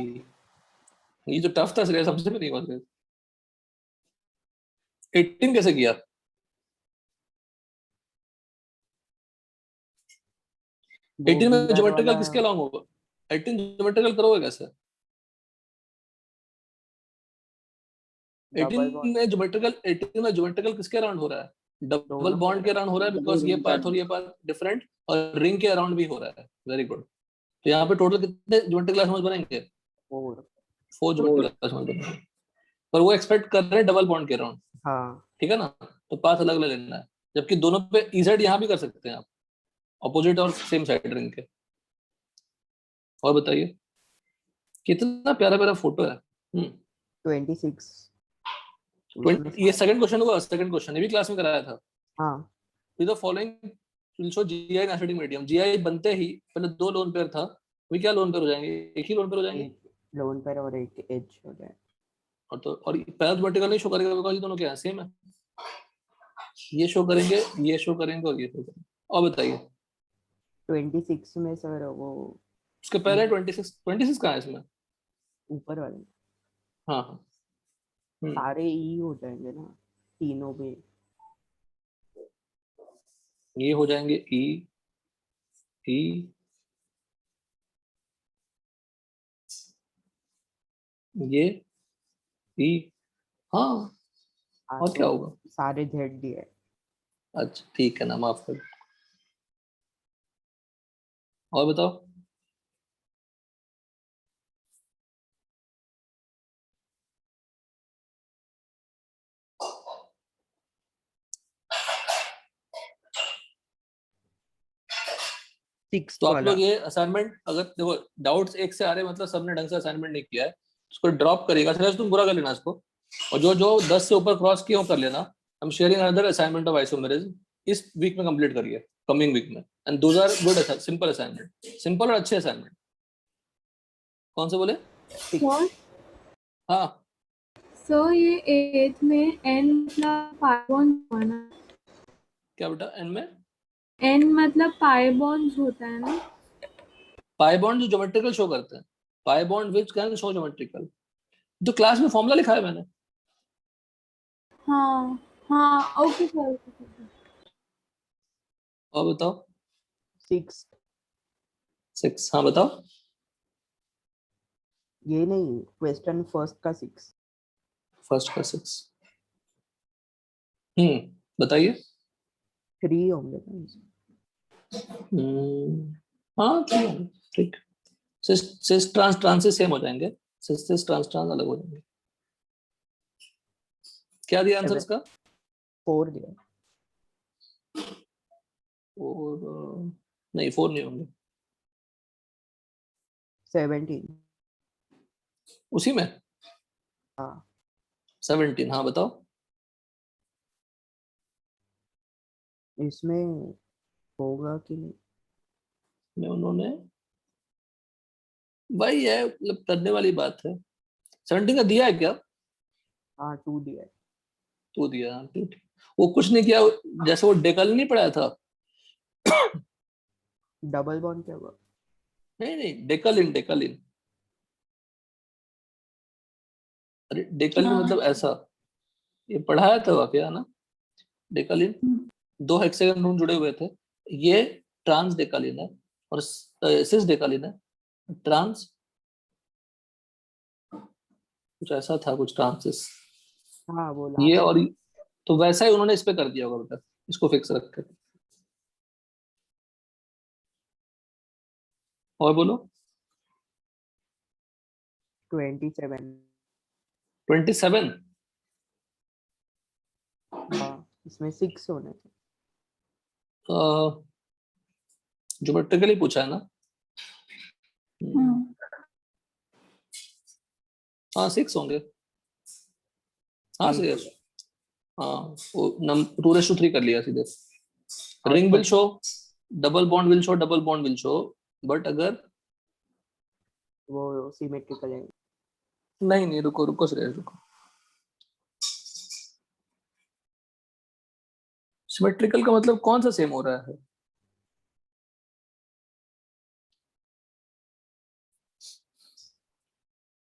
ये जो टफ था सीरियस, हमसे भी नहीं हुआ। 18 कैसे किया? 18 में BR ज्योमेट्रिकल वाला किसके अलॉन्ग होगा? 18 ज्योमेट्रिकल करोगे कैसे? डबल बॉन्ड 18 में ज्योमेट्रिकल किसके अराउंड हो रहा है? डबल दोनों बॉन्ड के अराउंड हो रहा है, बिकॉज ये पाथ और ये पाथ डिफरेंट, और रिंग के अराउंड भी हो रहा है। Very good. तो यहाँ पे टोटल कितने ज्योमेट्रिकल एटम्स बनेंगे? 4। 4 ज्योमेट्रिकल एटम्स बनेंगे, पर वो एक्सपेक्ट कर रहे हैं डबल बॉन्ड के अराउंड। हाँ ठीक है ना, तो पाथ अलग अलग लेना है, जबकि दोनों पे इजेड यहाँ भी कर सकते हैं आप, ऑपोजिट और सेम साइड रिंग के। और बताइए, कितना प्यारा प्यारा फोटो है। 26 उसमें ये सेकंड क्वेश्चन हुआ, सेकंड क्वेश्चन ये भी क्लास में कराया था। हाँ with the following will show GI in acidic medium. GI बनते ही पहले 2 लोन पेयर था, अभी क्या लोन पेयर हो जाएंगे? एक ही लोन पेयर हो जाएंगे। एक लोन पर और एक एज हो जाए। और तो और पहला वर्टिकल नहीं शो करेगा, बिकॉज ये दोनों क्या है? सेम है। ये शो करेंगे, ये शो करेंगे और ये शो करेंगे। और बताइए 26 में सर वो उसके पहले 26 कहाँ है इसमें? ऊपर वाले हाँ हाँ सारे E हो जाएंगे ना तीनों में। ये हो जाएंगे ई ई ये ई। हाँ हाँ और क्या तो होगा? सारे Z दिए है। अच्छा ठीक है ना, माफ कर। और बताओ। सिक्स तो आप वाला लोग ये असाइनमेंट, अगर देखो डाउट्स एक से आ रहे हैं, मतलब सबने ढंग से असाइनमेंट नहीं किया है, उसको ड्रॉप करेगा। सर तुम पूरा कर लेना इसको, और जो जो 10 से ऊपर क्रॉस किए हो कर लेना। हम sharing another assignment of isomerism इस वीक में कंप्लीट करिए, कमिंग वीक में। And those are good simple assignment, simple और अच्छे असाइनमेंट। कौन से बोले? सिक्स हाँ सो ये 8 में n मतलब पाई बॉन्ड हुआ ना, क्या बेटा एन में n मतलब पाई बॉन्ड होता है ना। पाई बॉन्ड जो ज्योमेट्रिकल शो करते हैं, pi bond which can show geometrical, जो क्लास में फॉर्मूला लिखा है मैंने। हाँ हाँ ओके सर। और बताओ 6 6, हाँ बताओ। ये नहीं, क्वेश्चन फर्स्ट का 6। फर्स्ट का 6, बताइए। 3 होंगे ना इसमें। हाँ ठीक। सिस ट्रांस ट्रांस से सेम हो जाएंगे, सिस ट्रांस ट्रांस अलग हो जाएंगे। क्या दिया आंसर इसका? 4 दिया। और नहीं 4 नहीं होंगे 17। उसी में। हाँ 17, हाँ बताओ। इसमें होगा कि नहीं? में उन्होंने वही है, मतलब करने वाली बात है। 17 का दिया है क्या? हाँ 2 दिया है। तो दिया, हाँ, ठीक। वो कुछ नहीं किया, जैसे वो डेकल नहीं पढ़ाया था। डबल बॉन्ड क्या हुआ? नहीं डेकल इन। अरे डेकल इन हाँ। मतलब ऐसा, ये पढ़ाया था वाकया ना। डेकल इन 2 हेक्सागन रूम जुड़े हुए थे, ये ट्रांस डेकल इन है और सिस डेकल इन है। ट्रांस कुछ ऐसा था, कुछ ट्रांसिस हाँ वो ये लास्ट। और तो वैसा ही उन्होंने इस पे कर दिया होगा बेटा, इसको फिक्स रख के। और बोलो। 27। 27, हाँ इसमें 6 होने थे। ज्योमेट्रिकली पूछा है ना। हाँ 6 होंगे। हाँ ठीक सही है। है। हाँ वो 2:3 कर लिया सीधे। और ring will first show, double bond will show, but अगर वो सिमेट्रिकल है। नहीं रुको रुको श्रेयस रुको। सिमेट्रिकल का मतलब कौन सा सेम हो रहा है?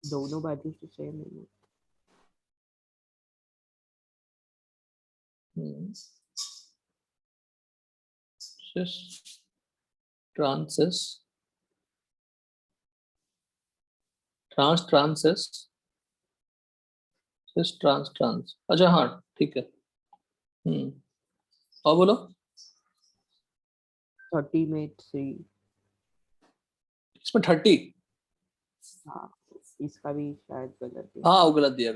दोनों बाजू से सेम है। ट्रांसिस ट्रांसिस ट्रांस, अच्छा हाँ ठीक है। और बोलो। 30 में 3। इसमें 30, हाँ इसका भी शायद गलत है। हाँ वो गलत दिया।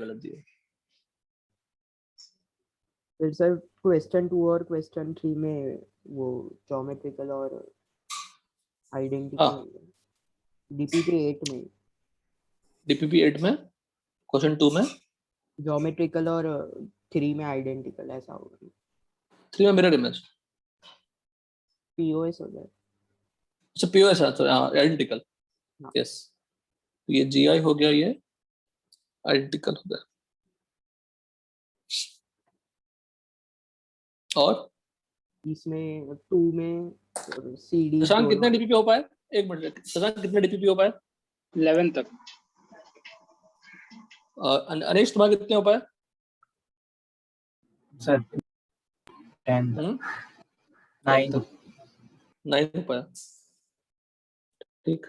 फिर सर क्वेश्चन 2 और क्वेश्चन 3 में वो ज्योमेट्रिकल और आइडेंटिकल हाँ डीपीपी 8 में डीपीपी 8 में, क्वेश्चन 2 में, ज्योमेट्रिकल और 3 में आइडेंटिकल ऐसा होगा। 3 में मिरर इमेज। पीओएस हो जाए। अच्छा पीओएस है, तो हाँ आइडेंटिकल। हाँ। यस, ये जीआई हो गया, ये आइडेंटिकल हो गया। और इसमें 2 में सीडी शशांक दोनों। कितने डीपीपी हो पाए? एक मिनट, शशांक कितने डीपीपी हो पाए? 11 तक। अनिश तुम्हारे कितने हो पाए? सर 10 9 9 हो पाया, ठीक।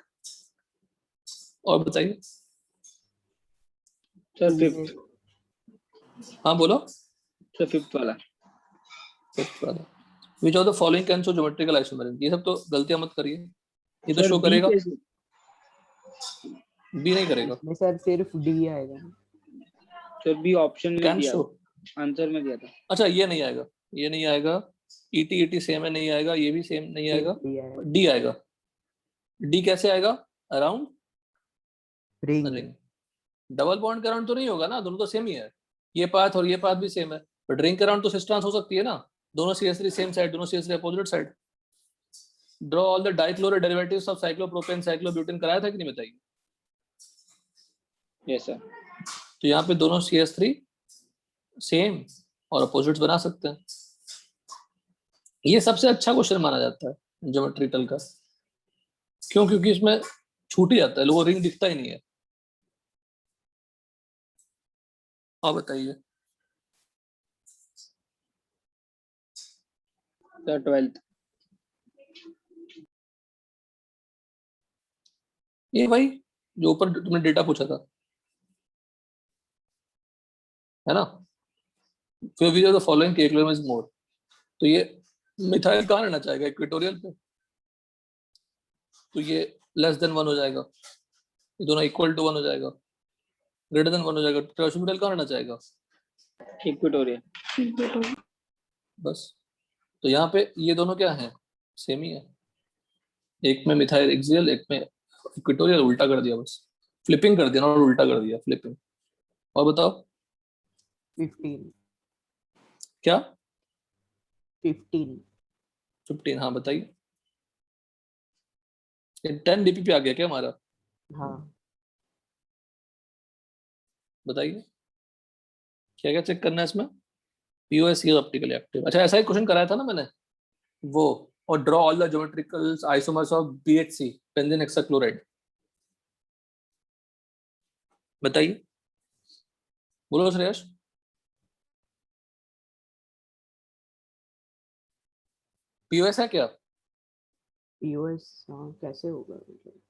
और बताइए। सर 2 में 5th, हाँ बोलो। सर 5th वाला। Which of the following can show geometrical isomerism, ये सब तो गलतियां मत करिए, ये तो सर शो बी करेगा, कैसे? बी नहीं करेगा। इसमें सर सिर्फ डी आएगा। सर बी ऑप्शन में कैन दिया शो, था, आंसर में दिया था। अच्छा ये नहीं आएगा, ये नहीं आएगा। ईटी सेम है, नहीं आएगा, ये भी सेम नहीं आएगा। डी आएगा। डी आएगा। डी कैसे आएगा? Around ring. Ring. Double bond के अराउंड तो नहीं होगा ना, दोनों तो सेम ही है, ये पाथ और ये पाथ भी सेम है, बट रिंग के अराउंड तो सिस ट्रांस हो सकती है ना, दोनों CH3 सेम साइड, दोनों CH3 opposite side. Draw all the dichloride derivatives of cyclopropane cyclobutane, कराया था कि नहीं बताइए? Yes sir. तो यहाँ पे दोनों CS3 सेम और अपोजिट्स बना सकते हैं। ये सबसे अच्छा क्वेश्चन माना जाता है ज्योमेट्रिकल का। क्यों? क्योंकि इसमें छूट ही जाता है, लोगों रिंग दिखता ही नहीं है। आप बताइए। Sir 12th। ये भाई जो ऊपर तुमने डेटा पूछा था, है ना, फिर वी आर द फॉलोइंग के इज मोर, तो ये मिथाइल कहाँ रहना चाहेगा? इक्वेटोरियल पे, तो ये लेस देन 1 हो जाएगा, ये दोनों इक्वल टू 1 हो जाएगा, ग्रेटर देन 1 हो जाएगा। ट्रांसमिटल कहाँ रहना चाहेगा? इक्वेटोरियल। बस। तो यहाँ पे ये दोनों क्या है? सेम ही है। एक में मिथाइल एक्सियल, एक में इक्वेटोरियल। उल्टा कर दिया, बस फ्लिपिंग कर दिया और उल्टा कर दिया, फ्लिपिंग। और बताओ 15 क्या? 15 हाँ बताइए। 10 DP पे आ गया क्या हमारा? हाँ बताइए क्या क्या चेक करना है इसमें? POS optically active. अच्छा, ऐसा ही क्वेश्चन कराया था ना मैंने वो। और draw all the geometrical isomers of BHC benzene hexachloride. बताइए, बोलो श्रेयस। POS है क्या? POS हाँ कैसे होगा मतलब?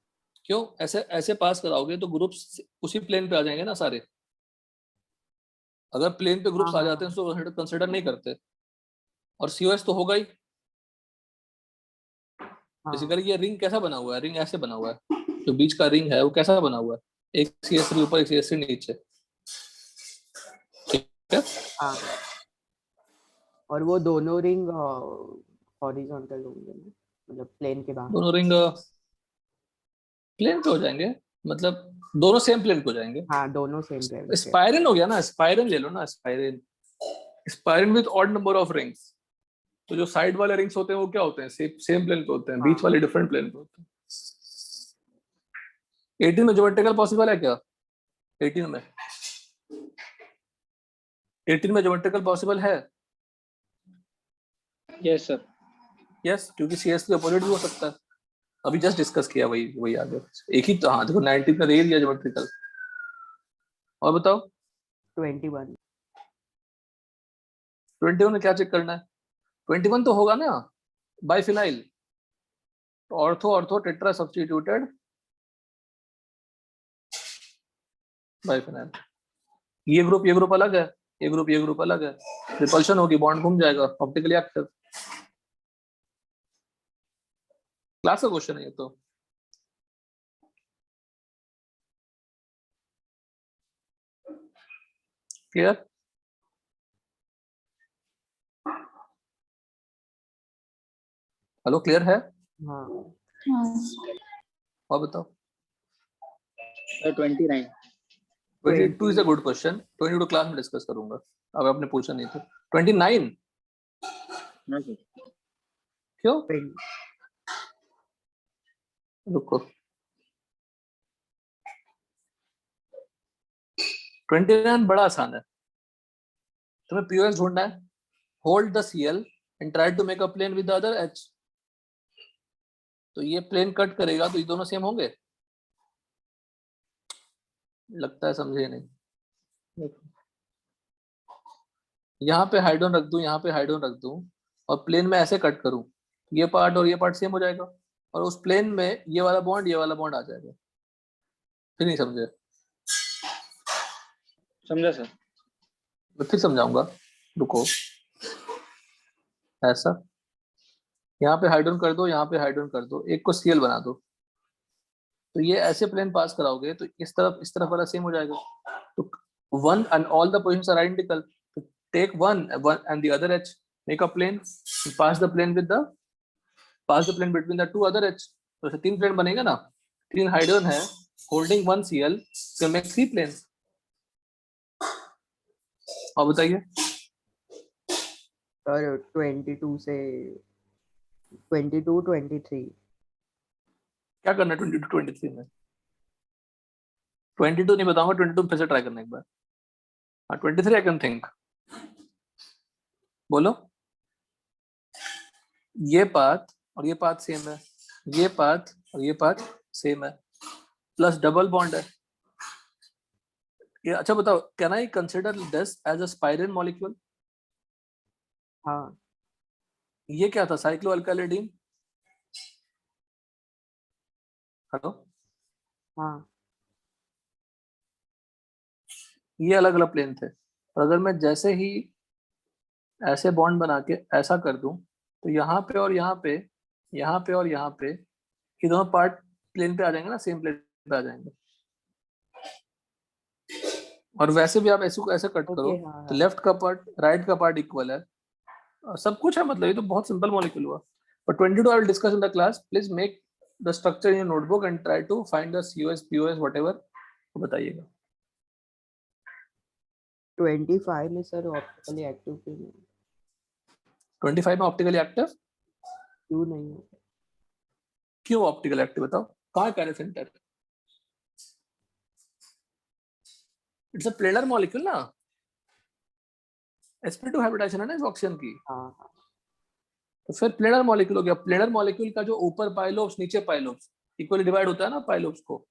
क्यों? ऐसे ऐसे पास कराओगे तो ग्रुप्स उसी प्लेन पे आ जाएंगे ना सारे। अगर प्लेन पे ग्रुप्स आ हाँ जाते हैं तो कंसिडर नहीं करते। और COS तो होगा ही। हाँ बेसिकली ये रिंग कैसा बना हुआ है? रिंग ऐसे बना हुआ है, जो बीच का रिंग है वो कैसा बना हुआ है? एक CS3 ऊपर, एक CS3 नीचे, ठीक है? हाँ। और वो दोनों रिंग हॉरिजॉन्टल होंगे ना, मतलब प्लेन के बाहर। दोनों रिंग प्लेन पे हो जाएंगे, मतलब दोनों सेम प्लेन पे हो जाएंगे। हाँ दोनों सेम प्लेन पे। स्पाइरन हो गया ना, स्पाइरन ले लो ना, spiran. Spiran with odd number of rings. तो जो साइड वाले रिंग्स होते हैं वो क्या होते हैं? सेम प्लेन पे होते हैं, बीच हाँ वाले डिफरेंट प्लेन पे होते हैं। 18 में ज्योमेट्रिकल पॉसिबल है क्या? 18 में 18 में ज्योमेट्रिकल पॉसिबल है? Yes sir. यस, क्योंकि CS3 अपोजिट भी हो सकता है। अभी जस्ट डिस्कस किया, वही वही आगे एक ही तो। हाँ देखो, 19 का दे दिया ज्योमेट्रिकल। और बताओ 21। 21 में क्या चेक करना है? 21 तो होगा ना बाइफिनाइल। तो ortho ortho tetra substituted biphenyl. ये ग्रुप अलग है, ये ग्रुप अलग है। रिपल्शन होगी, बॉन्ड घूम जाएगा, ऑप्टिकली एक्टिव। क्लास का क्वेश्चन है ये तो। क्लियर? हेलो, क्लियर है? हाँ हाँ और बताओ। Sir 29। 22 is a good question. 22 class में डिस्कस करूंगा, अब आपने पूछा नहीं तो। 29 हाँ सर। क्यों? रुको, 29 बड़ा आसान है। तुम्हें POS ढूंढना है। Hold the CL and try to make a plane with the other H। तो ये प्लेन कट करेगा तो ये दोनों सेम होंगे? लगता है समझे नहीं। देखो, यहाँ पे हाइड्रोजन रख दूं, यहाँ पे हाइड्रोजन रख दूं, और प्लेन में ऐसे कट करूं, ये पार्ट और ये पार्ट सेम हो जाएगा, और उस प्लेन में ये वाला बॉन्ड आ जाएगा। फिर नहीं समझे? समझा सर। मैं फिर समझाऊंगा, रुको। ऐसा, यहाँ पे हाइड्रोजन कर दो, यहाँ पे हाइड्रोजन कर दो, एक को CL बना दो। तो ये ऐसे प्लेन पास कराओगे तो इस तरफ वाला सेम हो जाएगा। तो one and all the positions are identical. Take one and the other H, make a plane, pass the plane between the two other H। तो ऐसे 3 प्लेन बनेगा ना। 3 हाइड्रोजन है holding 1 CL, can make 3 plane. और बताइए। और 22 से 22 23 क्या करना है 22 23 में? 22 नहीं बताऊंगा, 22 फिर से ट्राई करना एक बार। 23 आई कैन थिंक। बोलो। ये पाथ और ये पाथ सेम है, ये पाथ और ये पाथ सेम है, प्लस डबल बॉन्ड है। ये अच्छा बताओ, can I consider this as a spiral molecule? हाँ ये क्या था, साइक्लोअल्काइलिडीन। हेलो, हाँ ये अलग अलग प्लेन थे, और अगर मैं जैसे ही ऐसे बॉन्ड बना के ऐसा कर दूं तो यहाँ पे और यहाँ पे, यहाँ पे और यहाँ पे, ये दोनों पार्ट प्लेन पे आ जाएंगे ना, सेम प्लेन पे आ जाएंगे। और वैसे भी आप ऐसे को ऐसे कट करो ओके हाँ तो हाँ लेफ्ट का पार्ट राइट का पार्ट इक्वल है, और सब कुछ है। मतलब ये तो बहुत सिंपल मॉलिक्यूल हुआ। But 22 I will discuss in the class. Please make the structure in your notebook and try to find the COS, POS, whatever. तो बताइएगा। 25 में सर ऑप्टिकली एक्टिव क्यों नहीं? 25 में ऑप्टिकली एक्टिव क्यों नहीं है? क्यों ऑप्टिकल एक्टिव बताओ, कहाँ है chiral centre? It's a planar molecule ना, sp2 हाइब्रिडाइजेशन है ना इस ऑक्सीजन की, हाँ हाँ तो फिर प्लेनर मॉलिक्यूल हो गया। प्लेनर मॉलिक्यूल का जो ऊपर पाइलोब्स नीचे पाइलोब्स इक्वली डिवाइड होता है ना पाइलोब्स को,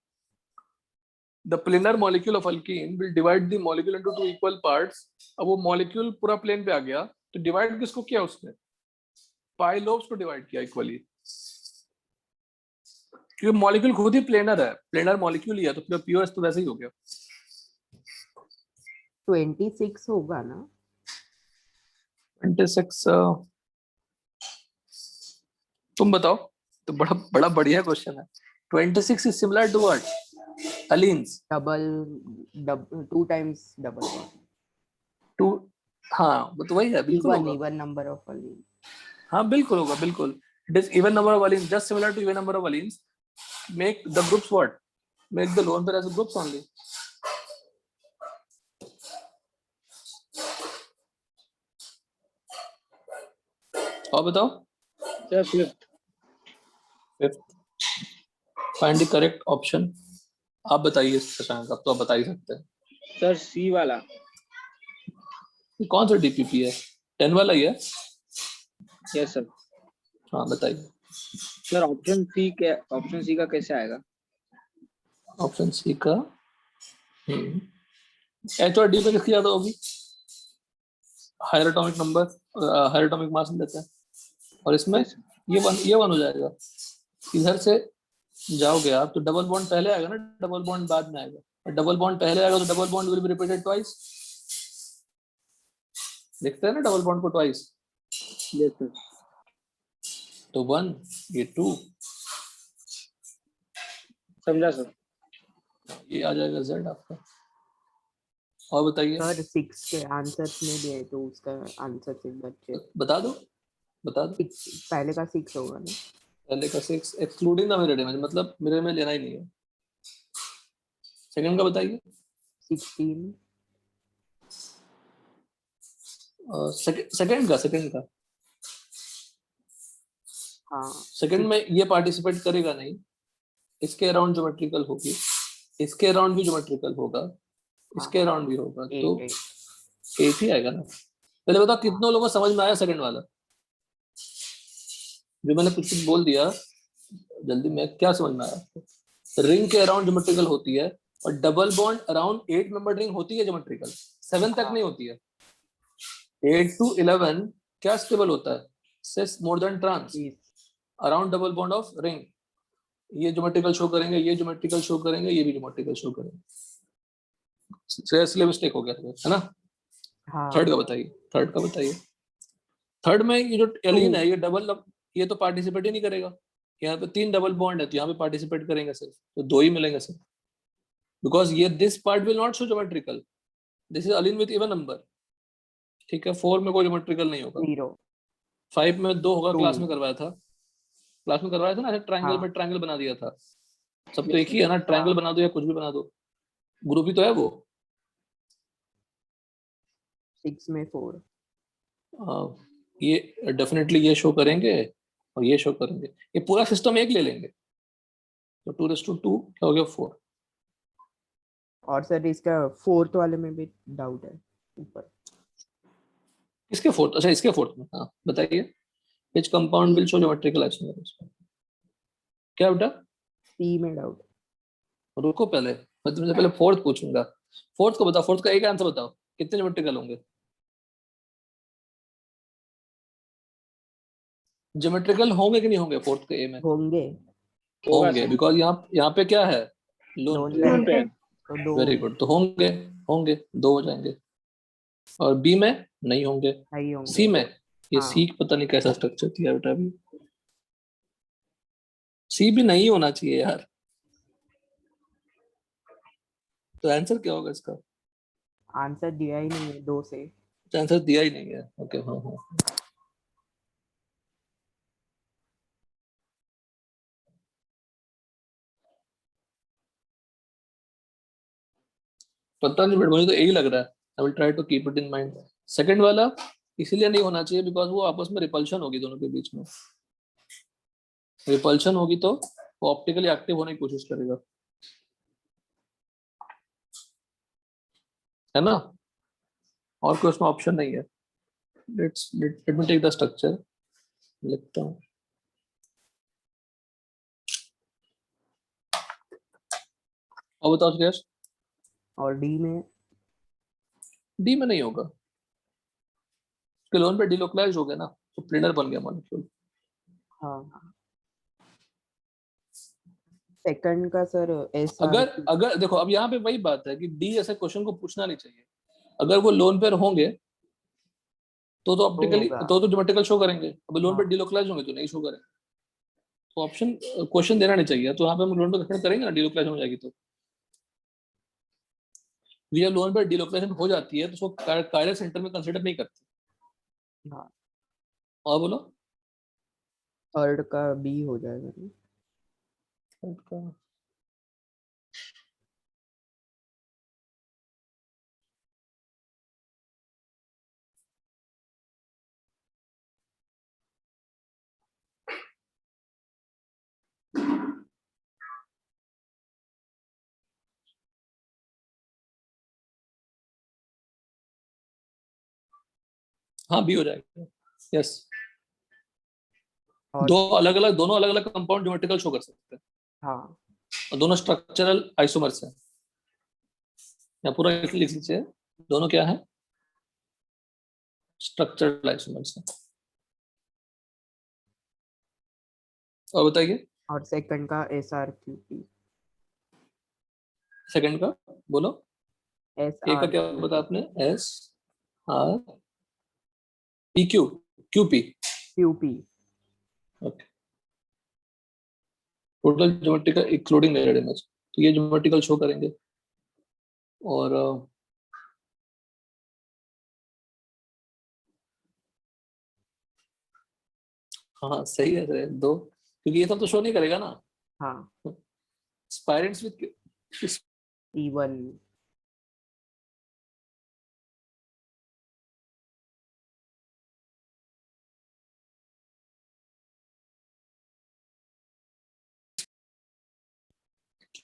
the planar molecule of alkene will divide the molecule into two equal parts। अब वो मॉलिक्यूल पूरा प्लेन पे आ गया तो डिवाइड किसको किया उसने, पाइलोब्स को डिवाइड किया इक्वली, क्योंकि मॉलिक्यूल खुद ही प्लेनर है, प्लेनर मॉलिक्यूल ही है, तो फिर पीओएस तो वैसे ही हो गया। 26 होगा ना? 26 तुम बताओ, तो बड़ा बड़ा बढ़िया क्वेश्चन है। 26 is similar to what, allenes. Double 2 times double bond. Two, हाँ वो तो वही है, बिल्कुल होगा। Even number of allene. हाँ बिल्कुल होगा, बिल्कुल। It is even number of allenes, just similar to even number of allenes. Make the groups what, make the lone pair as groups only. और बताओ। Sir fifth. Find the correct option. आप बताइए शशांक, अब तो आप बता ही सकते हैं। सर सी वाला। ये कौन सा डीपीपी है, 10 वाला ही है? Yes sir. हाँ बताइए। सर ऑप्शन सी का कैसे आएगा? ऑप्शन सी का एच और डी पे किसकी ज्यादा होगी, higher atomic number, higher atomic mass लेते हैं, और इसमें ये वन हो जाएगा। इधर से जाओगे आप तो डबल बॉन्ड पहले आएगा ना, डबल बॉन्ड बाद में आएगा, और डबल बॉन्ड पहले आएगा तो double bond will be repeated twice. देखते हैं ना डबल बॉन्ड को ट्वाइस, यस सर। तो 1 ये 2, समझा सर। ये आ जाएगा Z आपका। और बताइए। सर 6 के आंसर्स में भी है तो उसका आंसर से बच्चे बता दो, बता दो। 6 पहले का 6 होगा ना? पहले का 6 एक्सक्लूडिंग द मिरर इमेज, मतलब मिरर में लेना ही नहीं है। सेकंड का बताइए। 16। सेकंड का हाँ सेकंड में ये पार्टिसिपेट करेगा नहीं, इसके अराउंड ज्योमेट्रिकल होगी, इसके अराउंड भी ज्योमेट्रिकल होगा, इसके अराउंड भी होगा, तो 8 ही आएगा ना। पहले बताओ कितनों लोगों को समझ में आया सेकंड वाला, जो मैंने कुछ कुछ बोल दिया जल्दी में, क्या समझ में आया आपको? रिंग के अराउंड ज्योमेट्रिकल होती है, और double bond around 8 member ring होती है ज्योमेट्रिकल, 7 तक नहीं होती है। 8 to 11 क्या स्टेबल होता है, cis more than trans around double bond of ring. ये ज्योमेट्रिकल शो करेंगे, ये ज्योमेट्रिकल शो करेंगे, ये भी ज्योमेट्रिकल शो करेंगे। इसलिए मिस्टेक हो गया है ना। हाँ थर्ड का बताइए, थर्ड का बताइए। थर्ड में ये जो एलिन है, ये डबल, ये तो पार्टिसिपेट ही नहीं करेगा। यहाँ पे 3 डबल बॉन्ड है तो यहाँ पे पार्टिसिपेट करेंगे सिर्फ, तो 2 ही मिलेंगे सिर्फ, बिकॉज ये this part will not show geometrical, this is allene with even number. ठीक है, 4 में कोई ज्योमेट्रिकल नहीं होगा, 0 5 में 2 होगा, 2 क्लास में करवाया था, क्लास में करवाया था ना, ऐसे ट्रायंगल पे ट्रायंगल बना दिया था। सब तो एक ही है ना, ट्रायंगल बना दो या कुछ भी बना दो, ग्रुप ही तो है वो। 6 में 4 ये डेफिनेटली ये शो करेंगे और ये शो करेंगे, ये पूरा सिस्टम एक ले लेंगे, तो 2:2 क्या हो गया 4। और सर इसका 4th वाले में भी डाउट है। ऊपर किसके फोर्थ? अच्छा इसके फोर्थ में, हाँ बताइए। Which compound will show geometrical isomers? क्या बेटा? सी में डाउट। रुको पहले, मैं तुमसे पहले फोर्थ पूछूंगा। फोर्थ को बताओ, फोर्थ का एक आंसर बताओ, कितने ज्योमेट्रिकल होंगे? ज्योमेट्रिकल होंगे कि नहीं होंगे फोर्थ के ए में? होंगे। होगा होंगे, सर। बिकॉज यहाँ पे क्या है? लोन लोन पे। पे लोन पे तो 2 वेरी गुड, तो होंगे, होंगे 2 हो जाएंगे। और बी में नहीं होंगे। नहीं होंगे। सी में, ये हाँ। सी पता नहीं कैसा स्ट्रक्चर दिया बेटा अभी। सी भी नहीं होना चाहिए यार। तो आंसर क्या होगा इसका? आंसर दिया ही नहीं है 2 से। आंसर दिया ही नहीं है। ओके, हाँ हाँ। पता नहीं बट मुझे तो यही लग रहा है। I will try to keep it in mind. Second वाला इसीलिए नहीं होना चाहिए बिकॉज वो आपस में रिपल्शन होगी दोनों के बीच में। रिपल्शन होगी तो वो ऑप्टिकली एक्टिव होने की कोशिश करेगा, है ना? और कोई उसमें ऑप्शन नहीं है। Let me take the structure, लिखता हूँ। और बताओ सुरेश। और डी में डी में नहीं होगा, लोन पे डिलोकलाइज हो गया ना, तो प्लेनर बन गया मॉलिक्यूल। हाँ। सेकंड का सर एस आर अगर देखो अब यहाँ पे वही बात है कि डी ऐसे क्वेश्चन को पूछना नहीं चाहिए। अगर वो लोन पेयर होंगे तो ऑप्टिकली होगा। तो ज्योमेट्रिकल शो करेंगे। अब लोन पे हाँ। डिलोकलाइज होंगे तो नहीं शो करेंगे। तो ऑप्शन क्वेश्चन देना नहीं चाहिए। तो यहाँ पे हम लोन पे कंसिडर करेंगे ना, डिलोकलाइज हो जाएगी तो जब लोन पे डिलोकलाइजेशन हो जाती है तो उसको कायरल सेंटर में कंसिडर नहीं करते। हाँ। और बोलो। थर्ड का बी हो जाएगा ना? हाँ बी हो जाएगा। यस। और दोनों अलग अलग कंपाउंड ज्योमेट्रिकल शो कर सकते हैं हाँ। और दोनों स्ट्रक्चरल आइसोमर्स हैं। या पूरा लिख लीजिए, दोनों क्या है? स्ट्रक्चरल आइसोमर्स हैं। और बताइए और सेकंड का S R Q P. Second का, बोलो। एस ए का आर क्या बताया आपने? S R P Q, Q P. Q P. Okay, total geometrical including mirror image. तो ये ज्योमेट्रिकल शो करेंगे। और हाँ सही है सर, दो, क्योंकि ये सब तो शो नहीं करेगा ना। हाँ। स्पाइरेंट्स विद E1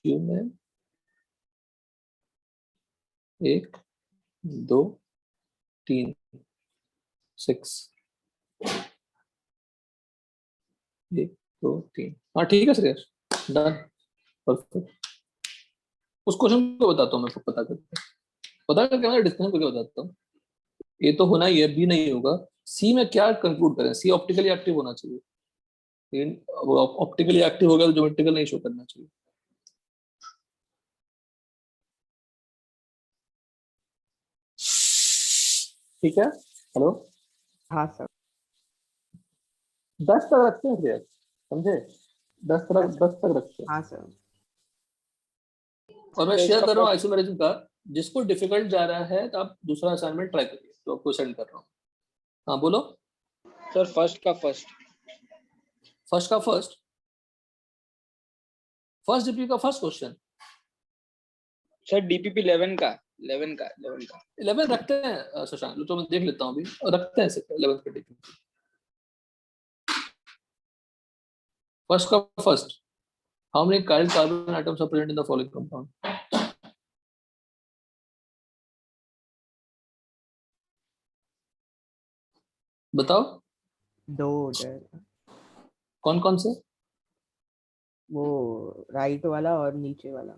क्यू में 1 2 3 6 1 2 3। हाँ ठीक है सुरेश, डन, परफेक्ट। उस क्वेश्चन को बताता हूँ मैं, पता करके मैं डिस्कशन करके बताता हूँ। ए तो होना ही है, बी नहीं होगा। सी में क्या कंक्लूड करें? सी ऑप्टिकली एक्टिव होना चाहिए, लेकिन ऑप्टिकली एक्टिव होगा तो ज्योमेट्रिकल नहीं शो करना चाहिए। ठीक है, हेलो। हाँ सर। 10 तक रखते हैं फिर, समझे? 10 तक रखते हैं। हाँ सर। और मैं तो शेयर इसका कर रहा हूँ फर्स्ट आइसोमेरिज्म का। जिसको डिफिकल्ट जा रहा है तो आप दूसरा असाइनमेंट ट्राई करिए, तो आपको सेंड कर रहा हूँ। हाँ बोलो। सर फर्स्ट का फर्स्ट फर्स्ट का फर्स्ट, फर्स्ट डीपी का फर्स्ट क्वेश्चन। सर डीपीपी 11 का 11 रखते हैं शशांक, तो मैं देख लेता हूँ अभी, और रखते हैं 11 का डीपी। फर्स्ट का first, how many chiral carbon atoms are present in the following compound? बताओ 2 हो जाएगा। कौन कौन से? वो राइट वाला और नीचे वाला।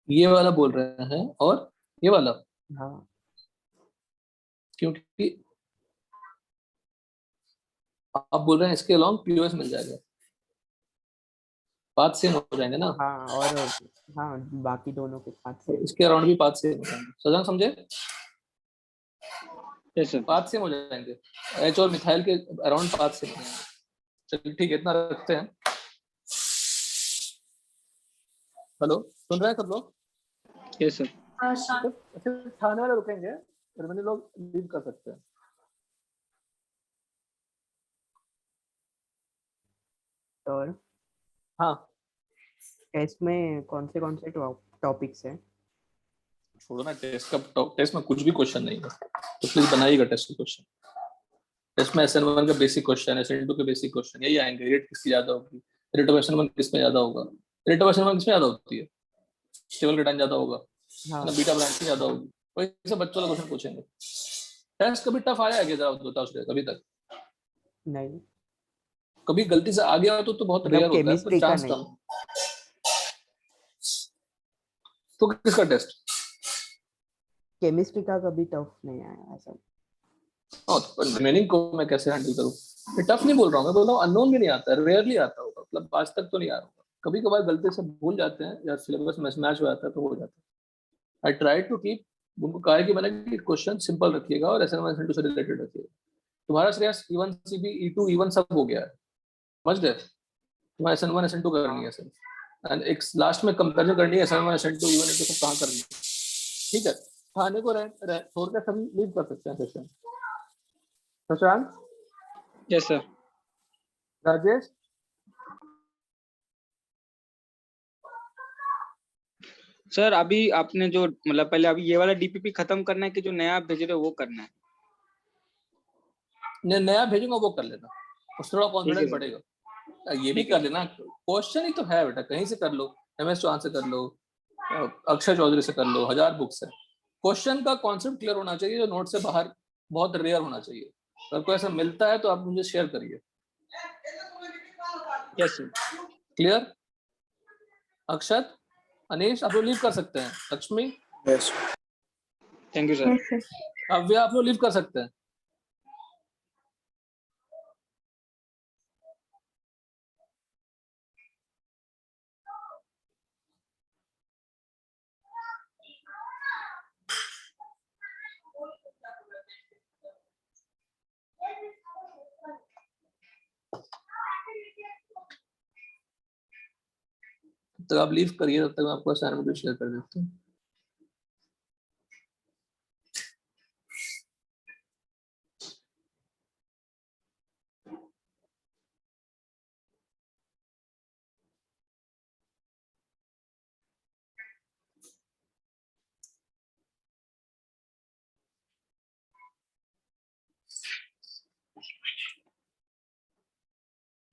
ये वाला बोल रहे हैं और ये वाला, हाँ क्योंकि आप बोल रहे हैं इसके अलॉन्ग पीओएस मिल जाएगा, पाथ सेम हो जाएंगे ना, हाँ और हाँ बाकी दोनों के साथ से। और इसके अराउंड भी पाथ सेम हो जाएंगे। सजन समझे? Yes sir. पाथ सेम हो जाएंगे, एच और मिथाइल के अराउंड पाथ सेम हो जाएंगे। चलिए ठीक है, इतना रखते हैं। हेलो, सुन रहे हैं सब लोग? Yes sir. हाँ सर। सिर्फ थाने वाले रुकेंगे, रिमेनिंग लोग लीव कर सकते हैं। और हाँ, टेस्ट में कौन से टॉपिक्स हैं? छोड़ो ना टेस्ट का, टेस्ट में कुछ भी क्वेश्चन नहीं है, तो प्लीज बनाइएगा टेस्ट के क्वेश्चन। टेस्ट में SN1 का बेसिक क्वेश्चन, SN2 के बेसिक क्वेश्चन यही आएंगे। रेट किसकी ज्यादा होगी, रेट ऑफ SN1 किसमें ज्यादा होगा, रेट ऑफ SN1 किसमें ज्यादा होती है, स्टेबल केटाइन ज्यादा होगा हाँ ना, बीटा ब्रांच की ज्यादा होगी। वही सब बच्चों का क्वेश्चन पूछेंगे। टेस्ट कभी टफ आया है क्या, जरा बताओ श्रेया, कभी तक? नहीं, कभी गलती से आ गया हो तो बहुत मतलब रेयर होता है, पर केमिस्ट्री का चांस नहीं। कम। तो किसका टेस्ट? केमिस्ट्री का कभी टफ नहीं आया ऐसा। रिमेनिंग को मैं कैसे हैंडल करूं? मैं टफ नहीं बोल रहा हूँ, मैं बोल रहा हूँ अननोन भी नहीं आता है, रेयरली आता होगा, मतलब आज तक तो नहीं आया होगा। कभी कभार गलती से भूल जाते हैं या सिलेबस मिसमैच हो जाता है तो हो जाता है। आई ट्राई टू कीप, उनको कहा है कि मैंने कि क्वेश्चन सिंपल रखिएगा और SN1 SN2 से रिलेटेड रखिएगा। तुम्हारा Shreyas E1 CB E2 E1 सब हो गया है, समझ गए? तुम्हारा SN1 SN2 करनी है सर, एंड एक लास्ट में कंपेरिजन करनी है SN1 SN2 E1 E2 सब कहाँ करनी है। ठीक है, खाने को छोड़ कर सभी लीव कर सकते हैं सेशन। प्रशांत, यस सर। राजेश, सर अभी आपने जो मतलब पहले अभी ये वाला डीपीपी खत्म करना है कि जो नया आप भेज रहे हो वो करना है? नया भेजूंगा वो कर लेना, उससे थोड़ा ठीक है कॉन्फिडेंस सर। बढ़ेगा। ये भी ठीक है कर लेना, क्वेश्चन ही तो है बेटा, कहीं से कर लो, MS चौहान से कर लो, अक्षय चौधरी से कर लो, 1000 बुक्स है। क्वेश्चन का कॉन्सेप्ट क्लियर होना चाहिए, जो नोट से बाहर बहुत रेयर होना चाहिए। अगर कोई ऐसा मिलता है तो आप मुझे शेयर करिए। Yes sir. Clear? Akshat, Anish, आप लोग लीव कर सकते हैं। Lakshmi, yes thank you sir. Yes sir. Avya, आप लोग लीव कर सकते हैं। तो आप लीव करिए, तब तक मैं आपको असाइनमेंट शेयर कर देता हूँ।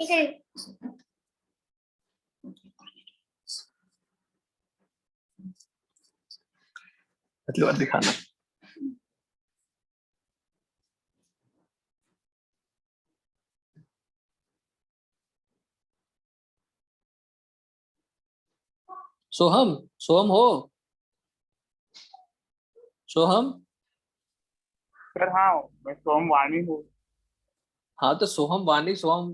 ठीक है। अगली बार दिखाना। सोहम, सोहम हो? सोहम, सर हाँ, मैं सोमवाणी हूँ। हाँ तो सोहम, वाणी, सोहम,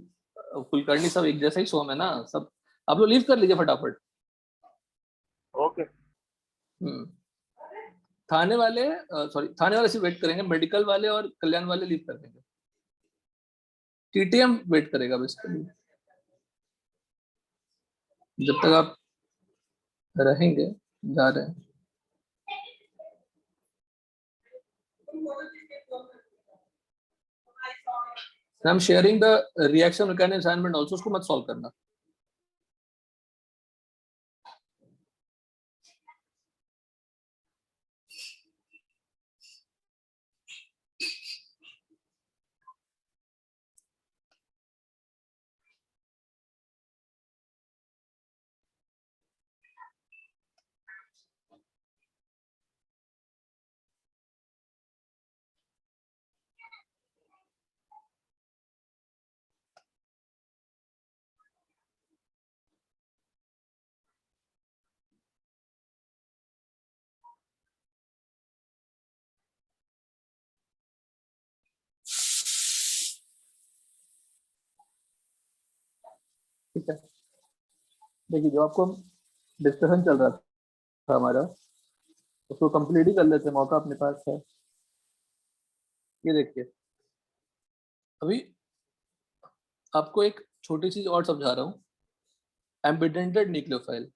कुलकर्णी सब एक जैसा ही सोहम है ना सब। आप लोग लीव कर लीजिए फटाफट। ओके। हम्म। थाने वाले, सॉरी, थाने वाले सिर्फ वेट करेंगे, मेडिकल वाले और कल्याण वाले लीव कर देंगे। TTM वेट करेगा बेसिकली, जब तक आप रहेंगे, जा रहे हैं। I am sharing the reaction mechanism assignment also, उसको मत सॉल्व करना। ठीक है, देखिए जो आपको डिस्कशन चल रहा था हमारा, उसको कंप्लीट ही कर लेते हैं, मौका अपने पास है। ये देखिए, अभी आपको एक छोटी चीज और समझा रहा हूँ, एम्बिडेंटेड न्यूक्लियोफाइल।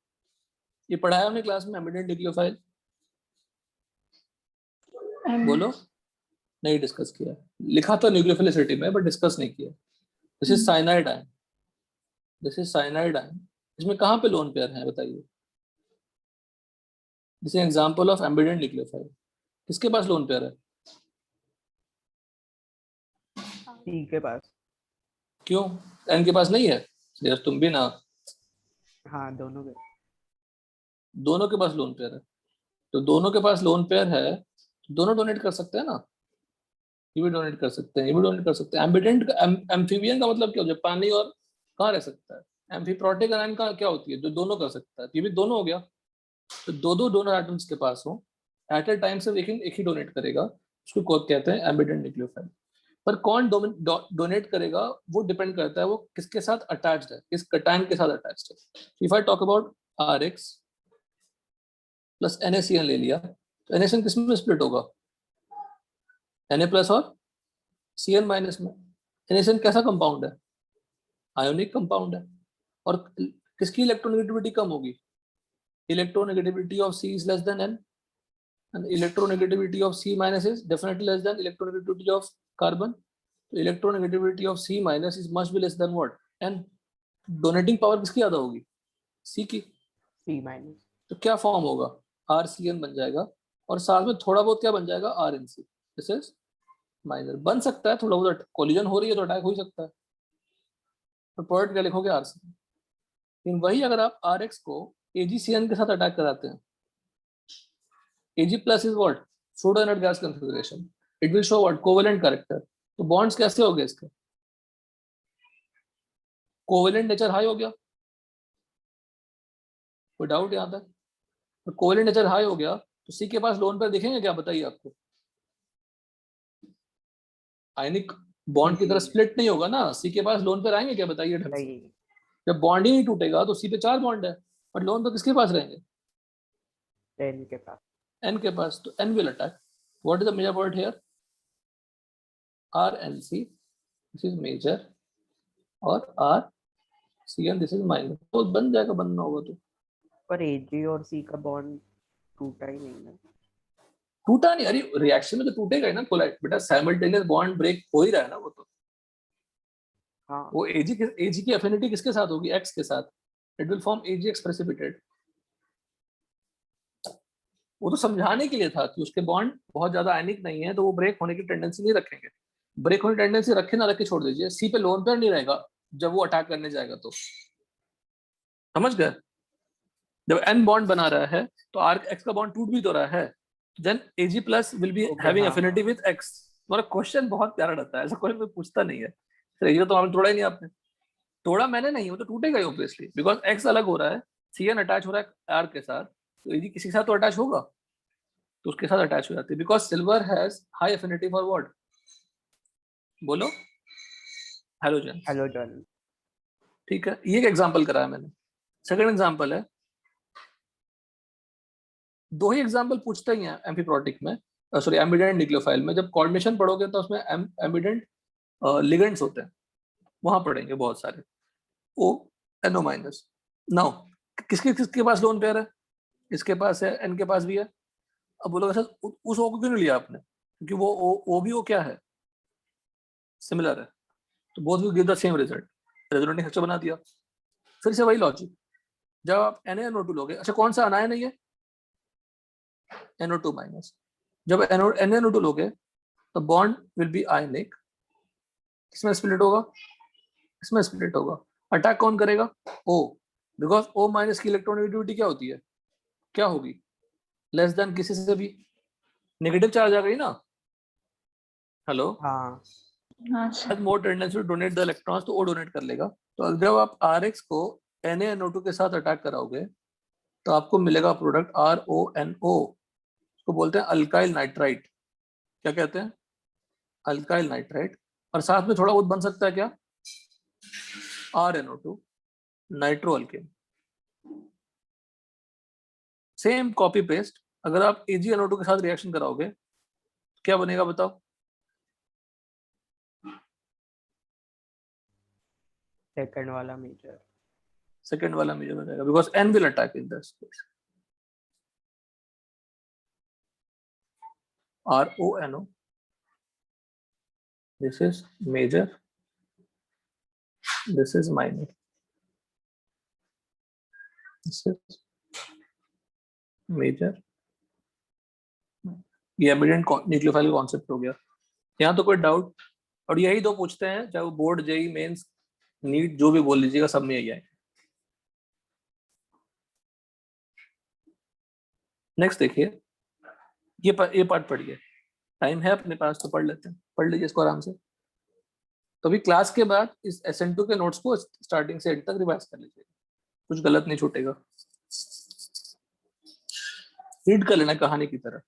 ये पढ़ाया हमने क्लास में, एम्बिडेंट न्यूक्लियोफाइल? बोलो, नहीं डिस्कस किया। लिखा तो न्यूक्लियोफिलिसिटी में, बट डिस्कस नहीं किया। This is cyanide ion, this is cyanide ion. इसमें कहाँ पे लोन पेयर है बताइए? This is example of ambient nucleophile. किसके पास लोन पेयर है? सी के पास। क्यों? एन के पास नहीं है? यार तुम भी ना, हाँ दोनों के। दोनों के पास लोन पेयर है। तो दोनों के पास लोन पेयर है, दोनों डोनेट कर सकते हैं ना। ये भी डोनेट कर सकते हैं, ये भी डोनेट कर सकते हैं। एम्बिडेंट एम्फीबियन का मतलब क्या हो, जब पानी और कहाँ रह सकता है। एम्फीप्रोटिक आयन का क्या होती है, जो दोनों कर सकता है। ये भी दोनों हो गया। तो दो दो डोनर एटम्स के पास हो एट ए टाइम से, लेकिन एक ही डोनेट करेगा, उसको कहते हैं एम्बिडेंट न्यूक्लियोफाइल। पर कौन डोनेट करेगा वो डिपेंड करता है वो किसके साथ अटैच्ड है, किस कटायन के साथ अटैच्ड है। If I talk about Rx plus NaCN ले लिया, तो NaCN किस में स्प्लिट होगा? Na प्लस और Cn माइनस में। NaCN कैसा कंपाउंड है? आयोनिक कंपाउंड है। और किसकी इलेक्ट्रोनेगेटिविटी कम होगी? Electronegativity of C is less than N, and electronegativity of C minus is definitely less than electronegativity of carbon. So electronegativity of C minus is must be less than what? N. Donating power किसकी ज्यादा होगी? C की। सी माइनस। तो क्या फॉर्म होगा? RCN बन जाएगा, और साथ में थोड़ा बहुत क्या बन जाएगा? RNC। This is minor. बन सकता है थोड़ा बहुत, कोलिजन हो रही है तो अटैक हो ही सकता है, तो पॉइंट क्या लिखोगे? RCN। लेकिन वही अगर आप Rx को AgCN के साथ अटैक कराते हैं, Ag plus is what? Pseudo inert gas configuration. It will show what? Covalent character. तो bonds कैसे हो गए इसके? कोवेलेंट नेचर हाई हो गया, कोई डाउट यहाँ तक? तो कोवेलेंट नेचर हाई हो गया तो सी के पास लोन पर दिखेंगे क्या, बताइए आपको? आयनिक बॉन्ड की तरह स्प्लिट नहीं होगा ना, सी के पास लोन पर आएंगे क्या, बताइए ढंग से? जब बॉन्ड ही नहीं टूटेगा तो सी पे 4 बॉन्ड है, और लोन पर किसके पास रहेंगे? एन के पास। एन के पास। तो N will attack. What is the major point here? RNC, this is major, और RCN, दिस इज माइनर। तो बन जाएगा, बनना होगा तो। पर Ag और C का बॉन्ड टूटा ही नहीं ना। टूटा नहीं, अरे रिएक्शन में तो टूटेगा ही ना कोलाइड, बेटा साइमल्टेनियस बॉन्ड ब्रेक हो ही रहा है ना वो तो। हाँ वो Ag की अफिनिटी किसके साथ होगी? X के साथ। It will form AgX precipitate. वो तो समझाने के लिए था कि उसके बॉन्ड बहुत ज्यादा आयनिक नहीं है, तो वो ब्रेक होने की टेंडेंसी नहीं रखेंगे। ब्रेक होने की टेंडेंसी रखे ना रखे छोड़ दीजिए, सी पे लोन पेयर नहीं रहेगा जब वो अटैक करने जाएगा तो। समझ गए? जब N बॉन्ड बना रहा है तो Rx का बॉन्ड टूट भी तो रहा है, then Ag plus will be having affinity with X। तुम्हारा क्वेश्चन बहुत प्यारा रहता है, ऐसा क्वेश्चन कोई पूछता नहीं है। ये तो आपने तोड़ा ही नहीं, आपने तोड़ा मैंने नहीं, वो तो टूटेगा ही ऑब्वियसली, बिकॉज X अलग हो रहा है, Cn अटैच हो रहा है R के साथ, तो Ag किसी के साथ तो अटैच होगा, तो उसके साथ अटैच हो जाती है, because silver has high affinity for what? बोलो, हैलोजन। हेलोजन। ठीक है, ये एक एग्जांपल कराया मैंने। सेकंड एग्जांपल है, दो ही एग्जांपल पूछते ही हैं एम्फीप्रोटिक में, सॉरी एम्बिडेंट न्यूक्लियोफाइल में। जब कोऑर्डिनेशन पढ़ोगे तो उसमें एम्बिडेंट लिगेंड्स होते हैं, वहां पढ़ेंगे बहुत सारे। O NO minus. नाउ किसके किसके पास लोन पेयर है? इसके पास है, N के पास भी है। अब बोलोगे सर उस O को क्यों नहीं लिया आपने? क्योंकि वो O भी O क्या है? सिमिलर है, तो both will give the same result. Resonating structure बना दिया। फिर से वही लॉजिक, जब आप NaNO2 लोगे, अच्छा कौन सा अनायन है ये? NO2 minus. जब NaNO2 लोगे तो बॉन्ड विल बी आयनिक। किसमें स्प्लिट होगा? इसमें स्प्लिट होगा। अटैक कौन करेगा? O, बिकॉज O माइनस की इलेक्ट्रोनेगेटिविटी क्या होती है? क्या होगी? लेस देन किसी से भी, नेगेटिव चार्ज आ गई ना। हेलो, हाँ हाँ has sir. more tendency to donate the electrons, तो O डोनेट कर लेगा। तो जब आप Rx को NaNO2 के साथ अटैक कराओगे तो आपको मिलेगा प्रोडक्ट RONO, उसको बोलते हैं अल्काइल नाइट्राइट। क्या कहते हैं? Alkyl nitrite. और साथ में थोड़ा बहुत बन सकता है क्या? RNO2। Nitro alkane. Same copy paste, अगर आप AgNO2 के साथ रिएक्शन कराओगे क्या बनेगा बताओ? सेकंड वाला मेजर। सेकंड वाला मेजर हो जाएगा because N will attack in this case. RONO. This is major. This is minor. This is major. ये एविडेंट न्यूक्लियोफाइल कॉन्सेप्ट हो गया। यहाँ तो कोई डाउट? और यही दो पूछते हैं, चाहे वो बोर्ड, जेई मेंस, नीट, जो भी बोल लीजिएगा, सब में यही है। नेक्स्ट देखिए, ये पार्ट पढ़िए, टाइम है अपने पास तो पढ़ लेते हैं, पढ़ लीजिए इसको आराम से। तो अभी क्लास के बाद इस SN2 के नोट्स को स्टार्टिंग से एंड तक रिवाइज कर लीजिए, कुछ गलत नहीं छूटेगा। रीड कर लेना कहानी की तरह।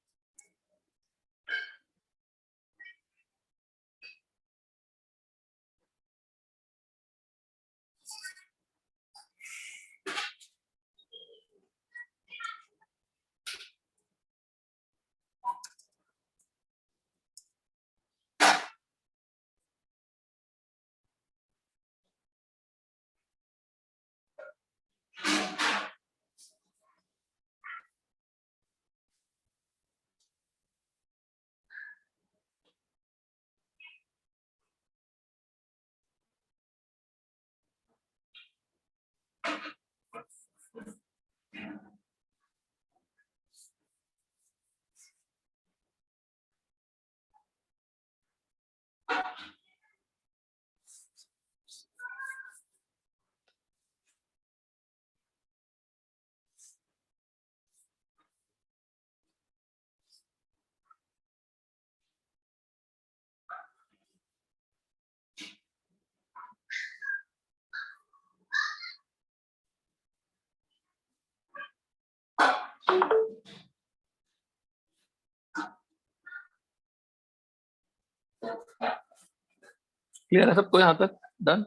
क्लियर है सबको यहाँ तक? डन?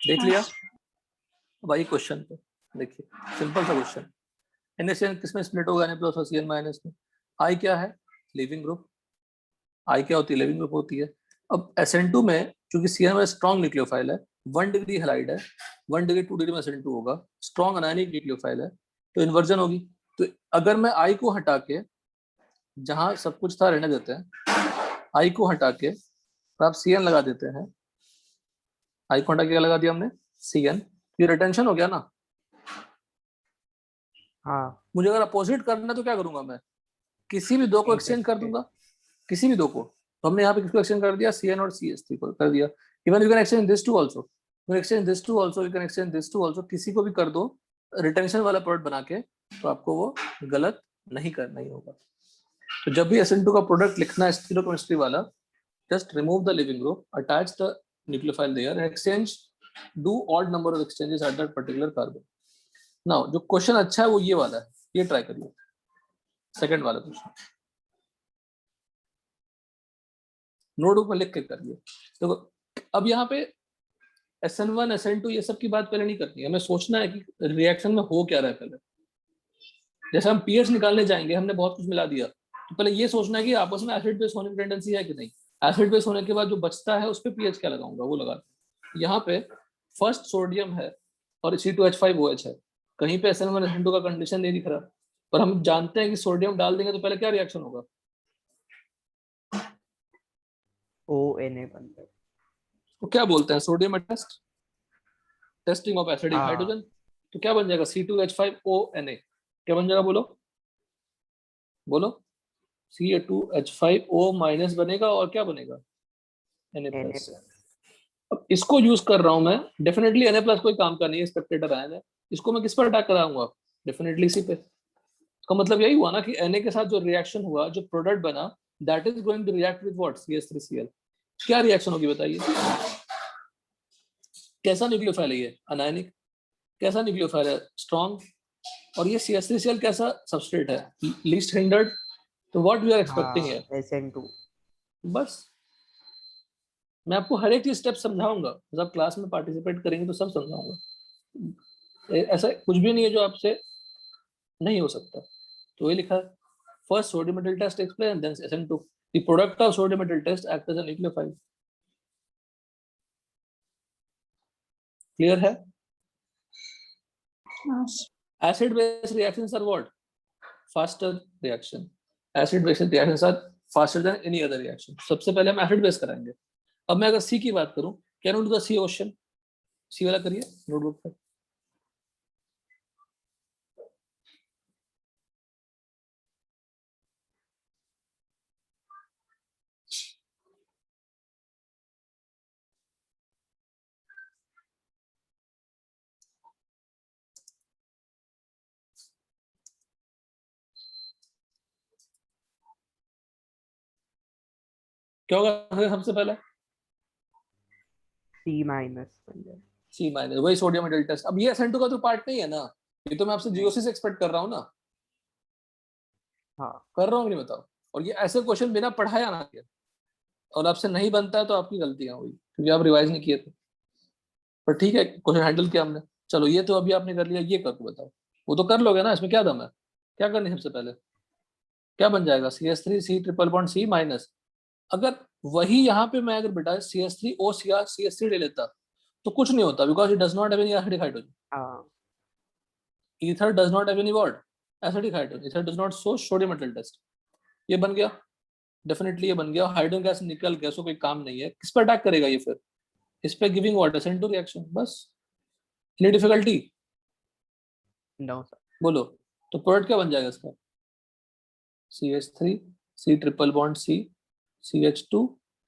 देख लिया? अब आइए क्वेश्चन पे। देखिए सिंपल सा क्वेश्चन, NaCN किसमें स्प्लिट होगा? Na प्लस और Cn माइनस में। I क्या है? Leaving group. I क्या होती है? लिविंग ग्रुप होती है। अब SN2 में चूंकि Cn में स्ट्रॉन्ग न्यूक्लियोफाइल है, 1 डिग्री हैलाइड है, 1 डिग्री 2 डिग्री में SN2 होगा, स्ट्रॉन्ग अनायनिक न्यूक्लियोफाइल है, तो इन्वर्जन होगी। तो अगर मैं I को हटा के, जहां सब कुछ था रहने देते हैं, I को हटा के तो आप Cn लगा देते हैं। I को हटा के क्या लगा दिया हमने? Cn। ये रिटेंशन हो गया ना। हाँ, मुझे अगर अपोजिट करना है तो क्या करूंगा मैं? किसी भी दो को एक्सचेंज कर दूंगा, किसी भी दो को। तो हमने यहाँ पे किसको एक्सचेंज कर दिया? Cn और CH3 को कर दिया। Even you can exchange this two also, you can exchange this two also, you can exchange this two also, किसी को भी कर दो रिटेंशन वाला प्रोडक्ट बना के, तो आपको वो गलत नहीं करना ही होगा। तो जब भी SN2 का प्रोडक्ट लिखना है स्टीरियोकेमिस्ट्री वाला, just remove the living group, attach the nucleophile there and exchange, do odd number of exchanges at that particular carbon. Now जो क्वेश्चन अच्छा है वो ये वाला है, ये ट्राई करिए, सेकंड वाला क्वेश्चन नोटबुक में लिख के करिए। तो अब यहाँ पे SN1 SN2 ये सब की बात पहले नहीं करनी है, हमें सोचना है कि रिएक्शन में हो क्या रहा है। पहले जैसे हम pH निकालने जाएंगे, हमने बहुत कुछ मिला दिया, तो पहले ये सोचना है कि आपस में एसिड बेस होने की टेंडेंसी है कि नहीं। एसिड बेस होने के बाद जो बचता है उस पे pH क्या लगाऊंगा, वो लगा। यहाँ पे फर्स्ट सोडियम है और C2H5OH है, कहीं पे SN1 SN2 का कंडीशन नहीं दिख रहा, पर हम जानते हैं कि सोडियम डाल देंगे तो पहले क्या रिएक्शन होगा? ONA बनता है। तो क्या बोलते हैं? Sodium test, testing of acidic hydrogen. तो क्या बन जाएगा? C2H5ONA। क्या बन जाएगा? बोलो बोलो। C2H5O माइनस बनेगा और क्या बनेगा? Na+। अब इसको यूज कर रहा हूं मैं, डेफिनेटली Na+ कोई काम का नहीं है, स्पेक्टेटर आयन है, इसको मैं किस पर अटैक कराऊंगा? डेफिनेटली इसी पे। इसका मतलब यही हुआ ना कि Na के साथ जो रिएक्शन हुआ, जो प्रोडक्ट बना, that is going to react with what? CH3Cl। क्या रिएक्शन होगी बताइए? कैसा न्यूक्लियोफाइल है ये? अनायनिक। कैसा न्यूक्लियोफाइल है? स्ट्रॉन्ग। और ये CH3Cl कैसा सबस्ट्रेट है? Least hindered. तो व्हाट वी आर एक्सपेक्टिंग है? SN2। बस मैं आपको हर एक चीज स्टेप समझाऊंगा, जब आप क्लास में पार्टिसिपेट करेंगे तो सब समझाऊंगा। ऐसा कुछ भी नहीं है जो आपसे नहीं हो सकता। तो ये लिखा है, first sodium metal test explain then SN2, the product of sodium metal test act as a nucleophile. Clear है? हाँ Acid base reactions are what? Faster reaction. Acid base reactions are faster than any other reaction. सबसे पहले हम acid base कराएंगे। अब मैं अगर C की बात करूं, can you do the C ocean? C वाला करिए नोटबुक पर। क्या होगा सबसे पहले? C माइनस बन जाए। C माइनस, वही सोडियम मेटल टेस्ट। अब ये SN2 का तो पार्ट नहीं है ना, ये तो मैं आपसे GOC से एक्सपेक्ट कर रहा हूँ ना। हाँ कर रहा हूँ कि नहीं बताओ। और ये ऐसे क्वेश्चन बिना पढ़ाया ना किया, और आपसे नहीं बनता है तो आपकी गलतियां हुई क्योंकि आप रिवाइज नहीं किए थे। पर ठीक है, क्वेश्चन हैंडल किया हमने। चलो ये तो अभी आपने कर लिया, ये करके बताओ। वो तो कर लोगे ना, इसमें क्या दम है? क्या करनी सबसे पहले? क्या बन जाएगा? CH3 C triple bond C minus. अगर वही यहाँ पे मैं अगर बेटा CH3O CH3 ले लेता तो कुछ नहीं होता, because it does not have any acidic hydrogen. हाँ ether does not have any what? Acidic hydrogen. Ether does not show sodium metal test. ये बन गया, डेफिनेटली ये बन गया। हाइड्रोजन गैस निकल गया, सो कोई काम नहीं है। किस पर अटैक करेगा ये फिर? इस पे गिविंग वाटर SN2 रिएक्शन, बस। इतनी डिफिकल्टी? No sir. बोलो तो प्रोडक्ट क्या बन जाएगा इसका? CH3 C triple bond C CH2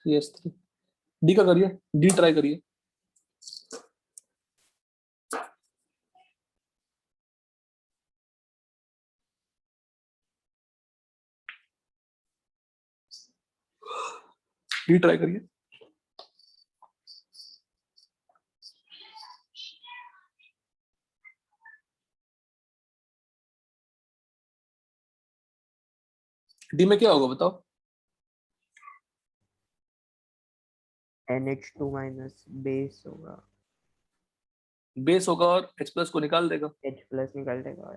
CH3। D का करिए, डी ट्राई करिए। डी ट्राई करिए। डी में क्या होगा बताओ? NH2 माइनस बेस होगा, बेस होगा और H प्लस को निकाल देगा। H प्लस निकाल देगा।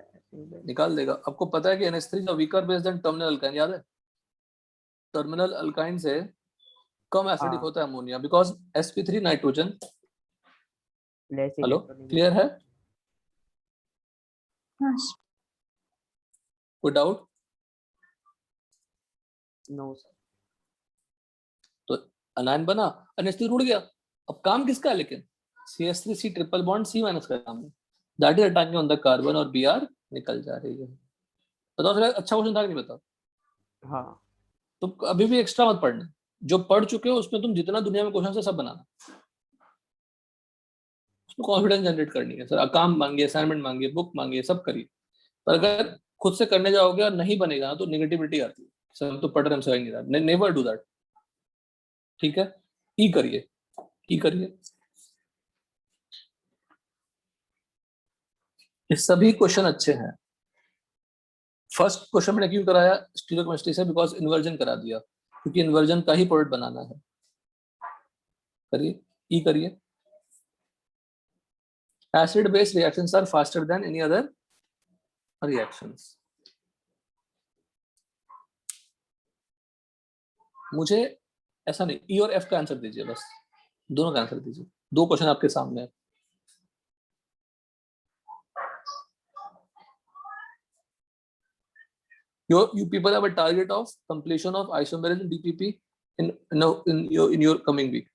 निकाल देगा। आपको पता है कि NH3 का weaker base than terminal alkyne, याद है? टर्मिनल अल्काइन से कम एसिडिक हाँ होता है ammonia, because sp3 nitrogen. Less hello, electronic. Clear है? हाँ कोई डाउट? No sir. तो अनायन बना, NH3 उड़ गया। अब काम किसका है लेकिन? CH3 C triple bond C minus का काम है। That is attacking on the carbon और Br निकल जा रही है। बताओ फिर अच्छा क्वेश्चन था कि नहीं? बताओ। हाँ तुम अभी भी एक्स्ट्रा मत पढ़ना, जो पढ़ चुके हो उसमें तुम जितना दुनिया में क्वेश्चन है सब बनाना। उसमें कॉन्फिडेंस जनरेट करनी है। सर काम मांगिए, असाइनमेंट मांगिए, बुक मांगिए, सब करिए। पर अगर खुद से करने जाओगे और नहीं बनेगा ना तो निगेटिविटी आती है, सर हम तो पढ़ रहे हैं, समझ नहीं रहा। नेवर डू दैट, ठीक है? ई करिए, ई करिए। ये सभी क्वेश्चन अच्छे हैं। फर्स्ट क्वेश्चन मैंने क्यों कराया स्टीरियोकेमिस्ट्री से? बिकॉज इन्वर्जन करा दिया, क्योंकि इन्वर्जन का ही प्रोडक्ट बनाना है। करिए, ई करिए। Acid base reactions are faster than any other reactions. मुझे ऐसा नहीं, ई और एफ का आंसर दीजिए बस, दोनों का आंसर दीजिए। दो क्वेश्चन आपके सामने है। You people have a target of completion of isomerism DPP in your coming week.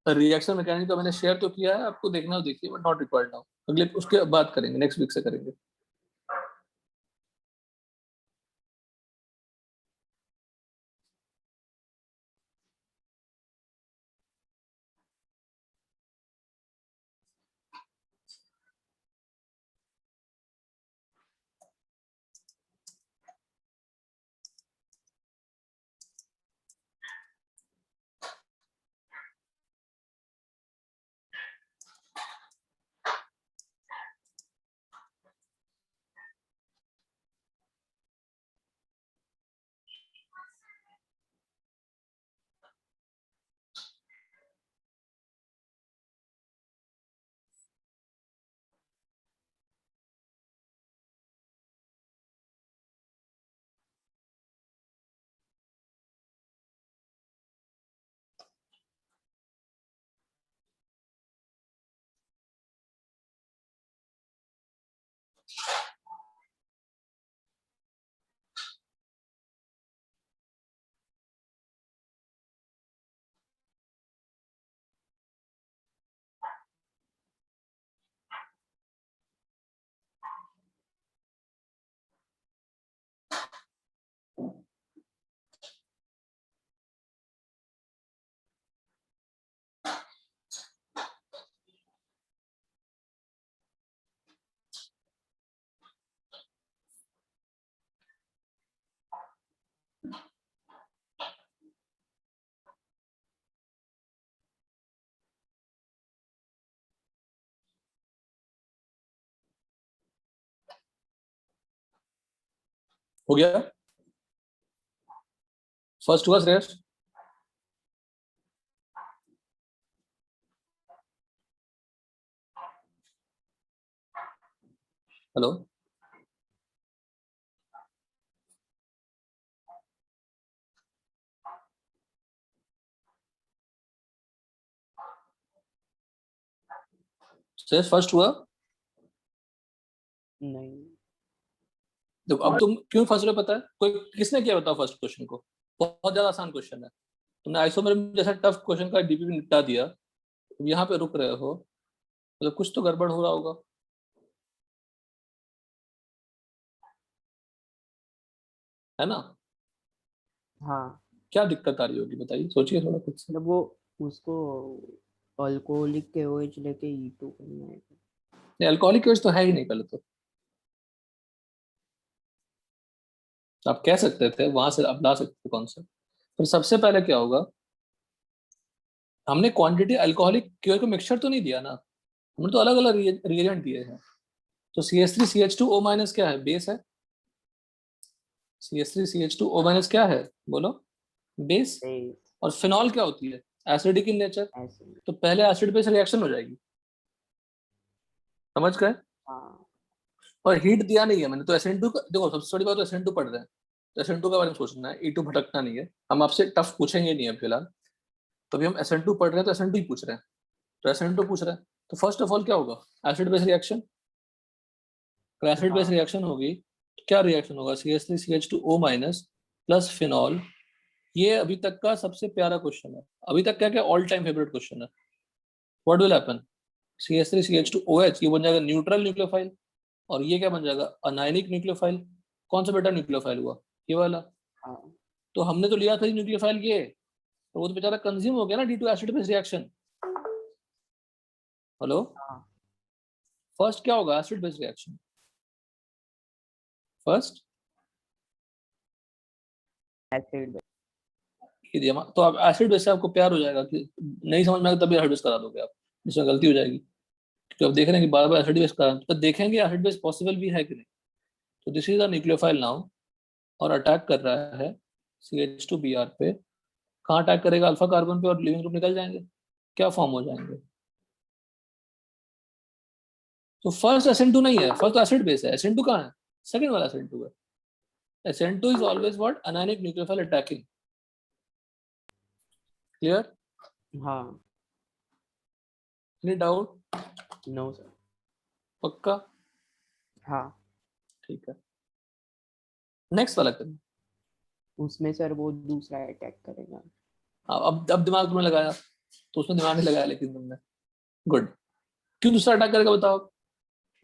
Reaction mechanism का मैंने शेयर तो किया है, आपको देखना हो देखिए, बट नॉट रिक्वायर्ड नाउ। अगले उसके बाद करेंगे, नेक्स्ट वीक से करेंगे। हो गया? फर्स्ट हुआ श्रेयस? हेलो, श्रेयस फर्स्ट हुआ? नहीं, देखो अब तुम क्यों फंस रहे हो पता है? कोई किसने किया बताओ फर्स्ट क्वेश्चन को? बहुत ज्यादा आसान क्वेश्चन है, तुमने आइसोमेर जैसा टफ क्वेश्चन का डीपीपी निपटा दिया, तुम यहाँ पे रुक रहे हो, मतलब कुछ तो गड़बड़ हो रहा होगा। है ना? हाँ, क्या दिक्कत आ रही होगी बताइए, सोचिए थोड़ा खुद से। मतलब वो उसको अल्कोहलिक के OH लेके E2 करना है। नहीं, अल्कोहलिक केस तो है ही नहीं पहले तो। आप कह सकते थे वहां से आप ला सकते थे कॉन्सेप्ट। तो सबसे पहले क्या होगा, हमने क्वांटिटी अल्कोहलिक क्योर को मिक्सचर तो नहीं दिया ना, हमने तो अलग अलग रिएजेंट दिए हैं। तो CH3CH2O- क्या है? बेस है। CH3CH2O- क्या है बोलो? बेस। बेस और फिनॉल क्या होती है? Acidic in nature. एसिड। तो पहले एसिड बेस रिएक्शन हो जाएगी, समझ गए? हाँ, और हीट दिया नहीं है मैंने, तो SN2 देखो सबसे बड़ी बात, तो SN2 पढ़ रहे हैं तो SN2 के बारे में सोचना है, E2 भटकना नहीं है। हम आपसे टफ पूछेंगे नहीं है फिलहाल, तो अभी हम SN2 पढ़ रहे हैं तो SN2 ही पूछ रहे हैं, तो SN2 पूछ रहे हैं। तो फर्स्ट ऑफ ऑल क्या होगा? Acid base reaction. Acid base हाँ, रिएक्शन होगी तो क्या रिएक्शन होगा? CH3CH2O- plus phenol. ये अभी तक का सबसे प्यारा क्वेश्चन है, अभी तक क्या क्या ऑल टाइम फेवरेट क्वेश्चन है। What will happen? CH3CH2OH ये बन जाएगा न्यूट्रल न्यूक्लियोफाइल, और ये क्या बन जाएगा? Anionic nucleophile. कौन सा बेटा न्यूक्लियोफाइल हुआ? ये वाला। हाँ, तो हमने तो लिया था न्यूक्लियोफाइल ये, तो वो तो बेचारा कंज्यूम हो गया ना D2 acid base reaction. Hello, हाँ, फर्स्ट क्या होगा? Acid base reaction first. Acid. ये दिया तो आप एसिड बेस से आपको प्यार हो जाएगा कि नहीं समझ में आएगा तभी एसिड बेस करा दोगे आप, जिसमें गलती हो जाएगी क्योंकि आप देख रहे हैं कि बार बार एसिड बेस करा, तो देखेंगे एसिड बेस पॉसिबल भी है कि नहीं। तो this is a nucleophile now, और अटैक कर रहा है CH2Br पे। कहाँ अटैक करेगा? अल्फा कार्बन पे, और लिविंग ग्रुप निकल जाएंगे, क्या फॉर्म हो जाएंगे? तो फर्स्ट SN2 नहीं है, फर्स्ट तो एसिड बेस है। SN2 कहाँ है? सेकंड वाला SN2 है। SN2 is always what? Anionic nucleophile attacking. Clear? हाँ, एनी डाउट? No sir. पक्का? हाँ, ठीक है, नेक्स्ट वाला करना। उसमें सर वो दूसरा अटैक करेगा। अब दिमाग तुमने लगाया, तो उसमें दिमाग नहीं लगाया लेकिन तुमने, गुड। क्यों दूसरा अटैक करेगा बताओ?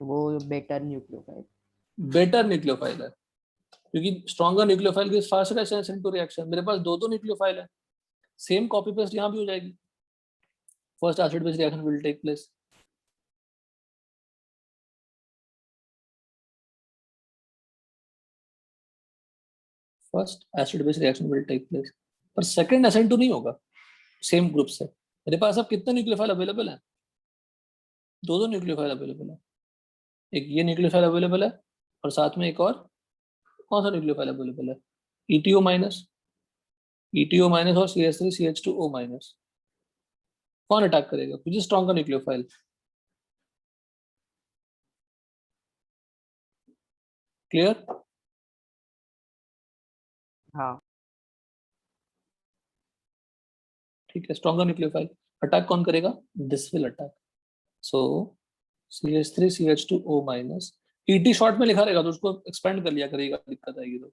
वो बेटर न्यूक्लियोफाइल। बेटर न्यूक्लियोफाइल है, क्योंकि स्ट्रॉन्गर न्यूक्लियोफाइल की फास्टर SN2 रिएक्शन। मेरे पास दो न्यूक्लियोफाइल है, सेम कॉपी पेस्ट यहाँ भी हो जाएगी। First acid base reaction will take place. First acid base reaction will take place, पर सेकंड SN2 नहीं होगा सेम ग्रुप से। मेरे पास अब कितने न्यूक्लियोफाइल अवेलेबल है? दो न्यूक्लियोफाइल अवेलेबल है, एक ये न्यूक्लियोफाइल अवेलेबल है, और साथ में एक और कौन सा न्यूक्लियोफाइल अवेलेबल है? ETO- और CH3CH2O-। कौन अटैक करेगा? कुछ स्ट्रॉन्गर न्यूक्लियोफाइल। क्लियर? हाँ, ठीक है, स्ट्रॉन्गर न्यूक्लियोफाइल अटैक कौन करेगा? This will attack. So CH3CH2O-। ET short में लिखा रहेगा तो उसको एक्सपेंड कर लिया करेगा, दिक्कत आएगी तो।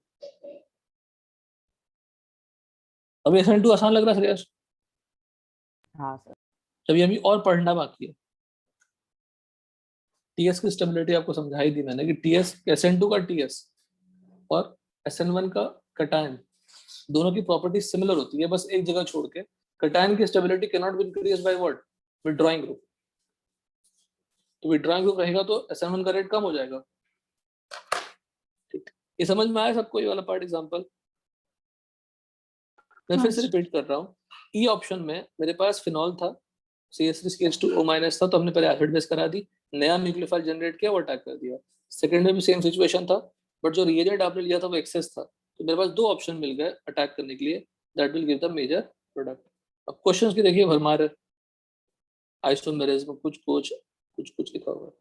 अभी SN2 आसान लग रहा है श्रेयस, हाँ सर। तभी अभी और पढ़ना बाकी है। TS की स्टेबिलिटी आपको समझाई दी मैंने कि TS SN2 का TS और SN1 का कटायन, दोनों की प्रॉपर्टी सिमिलर होती है, बस एक जगह छोड़ के। कटायन की stability can not be increase by what? Withdrawing group. तो विथड्रॉइंग ग्रुप रहेगा तो SN1 का रेट कम हो जाएगा। ठीक, ये समझ में आया सबको ये वाला पार्ट एग्जांपल? मैं फिर से रिपीट कर रहा हूँ, ई ऑप्शन में मेरे पास फिनॉल था, CH3CH2O- था, तो हमने पहले एसिड बेस करा दी, नया न्यूक्लियोफाइल जनरेट किया, वो अटैक कर दिया। सेकंड में भी सेम सिचुएशन था, बट जो रिएजेंट आपने लिया था वो एक्सेस था, तो मेरे पास 2 ऑप्शन मिल गए अटैक करने के लिए, that will give the major product. अब क्वेश्चंस की देखिए भरमार है, आइसोमेरिज्म में कुछ कुछ कुछ कुछ लिखा हुआ है।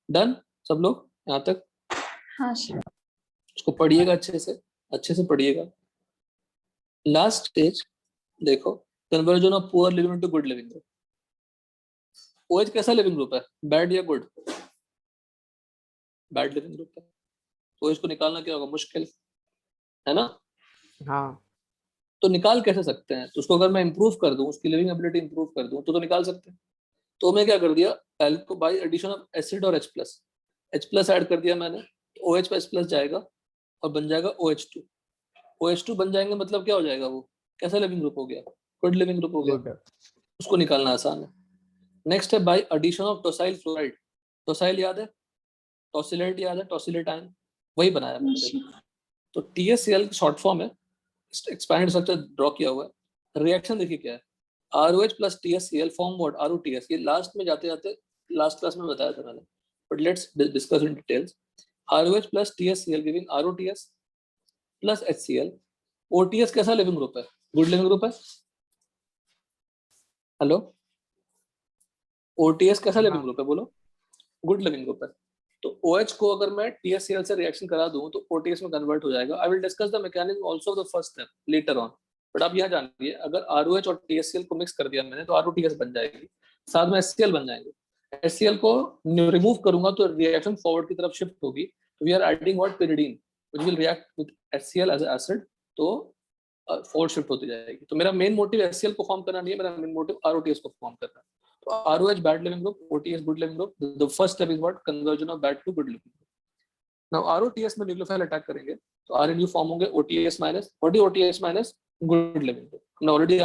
डन सब लोग यहाँ तक? हाँ सर। उसको पढ़िएगा अच्छे से पढ़िएगा। लास्ट स्टेज देखो, conversion of poor leaving into good leaving group. OH कैसा लिविंग ग्रुप है, बैड या गुड? बैड लिविंग ग्रुप है, तो इसको निकालना क्या होगा, मुश्किल है ना? हाँ तो निकाल कैसे सकते हैं, तो उसको अगर मैं इंप्रूव कर दूं, उसकी लिविंग एबिलिटी इंप्रूव कर दूं तो निकाल सकते हैं। तो मैं क्या कर दिया, एल को बाय एडिशन ऑफ एसिड और H प्लस ऐड कर दिया मैंने, तो OH पे H प्लस जाएगा और बन जाएगा OH2। OH2 बन जाएंगे मतलब क्या हो जाएगा, वो कैसा लिविंग ग्रुप हो गया, गुड लिविंग ग्रुप हो गया। गुड। उसको निकालना आसान है। नेक्स्ट है बाय एडिशन ऑफ टोसाइल फ्लोराइड। टोसाइल याद है, टोसिलेट याद है, टोसिलेट आयन वही बनाया मैंने। तो TSCl शॉर्ट फॉर्म है, एक्सपैंडेड स्ट्रक्चर ड्रॉ किया हुआ है। रिएक्शन देखिए क्या है, ROH plus TSCl form what, ROTS। ये लास्ट में जाते जाते लास्ट क्लास में बताया था मैंने, but let's discuss in details. ROH plus TSCl giving ROTS plus HCl। OTS कैसा लिविंग ग्रुप है, गुड लिविंग ग्रुप है। हेलो, OTS कैसा लिविंग ग्रुप है, बोलो, गुड लिविंग ग्रुप है। तो OH को अगर मैं TSCl से रिएक्शन करा दूं तो OTS में कन्वर्ट हो जाएगा। I will discuss the mechanism also of the first step later on, but आप यहाँ जानिए, अगर ROH और TSCl को मिक्स कर दिया मैंने तो ROTS बन जाएगी, साथ में HCl बन जाएंगे। HCl को रिमूव करूंगा तो रिएक्शन फॉरवर्ड की तरफ शिफ्ट होगी। तो we are adding what, pyridine which will react with HCl as an acid, तो फॉरवर्ड शिफ्ट होती जाएगी। तो मेरा मेन मोटिव HCl को फॉर्म करना नहीं है, मेरा मेन मोटिव ROTS को फॉर्म करना है। So ROH bad living group, OTS good living group. The first step is what, conversion of bad to good living group. Now ROTS में न्यूक्लियोफाइल अटैक करेंगे तो RNU फॉर्म होंगे OTS minus, what is OTS minus, good leaving group. हमने ऑलरेडी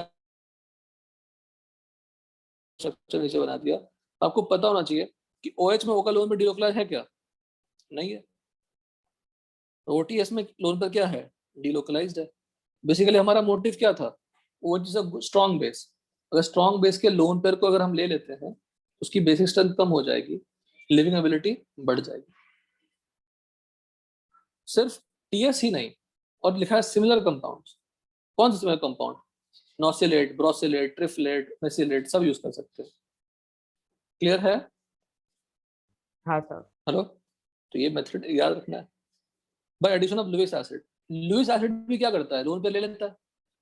स्ट्रक्चर नीचे बना दिया। आपको पता होना चाहिए कि OH में O का लोन पे डिलोकलाइज है क्या, नहीं है। OTS में लोन पर क्या है, डिलोकलाइज्ड है। बेसिकली हमारा मोटिव क्या था, OH is a strong base. अगर स्ट्रॉन्ग बेस के लोन पेयर को अगर हम ले लेते हैं, उसकी बेसिक स्ट्रेंथ कम हो जाएगी, लिविंग एबिलिटी बढ़ जाएगी। सिर्फ TS ही नहीं, और लिखा है सिमिलर कंपाउंड्स। कौन से सिमिलर कंपाउंड, नॉसिलेट, ब्रोसिलेट, ट्रिफलेट, मेसिलेट, सब यूज कर सकते हैं। क्लियर है? हाँ सर। हेलो, तो ये मेथड याद रखना है। By addition of Lewis acid. Lewis acid भी क्या करता है, लोन पे ले लेता है।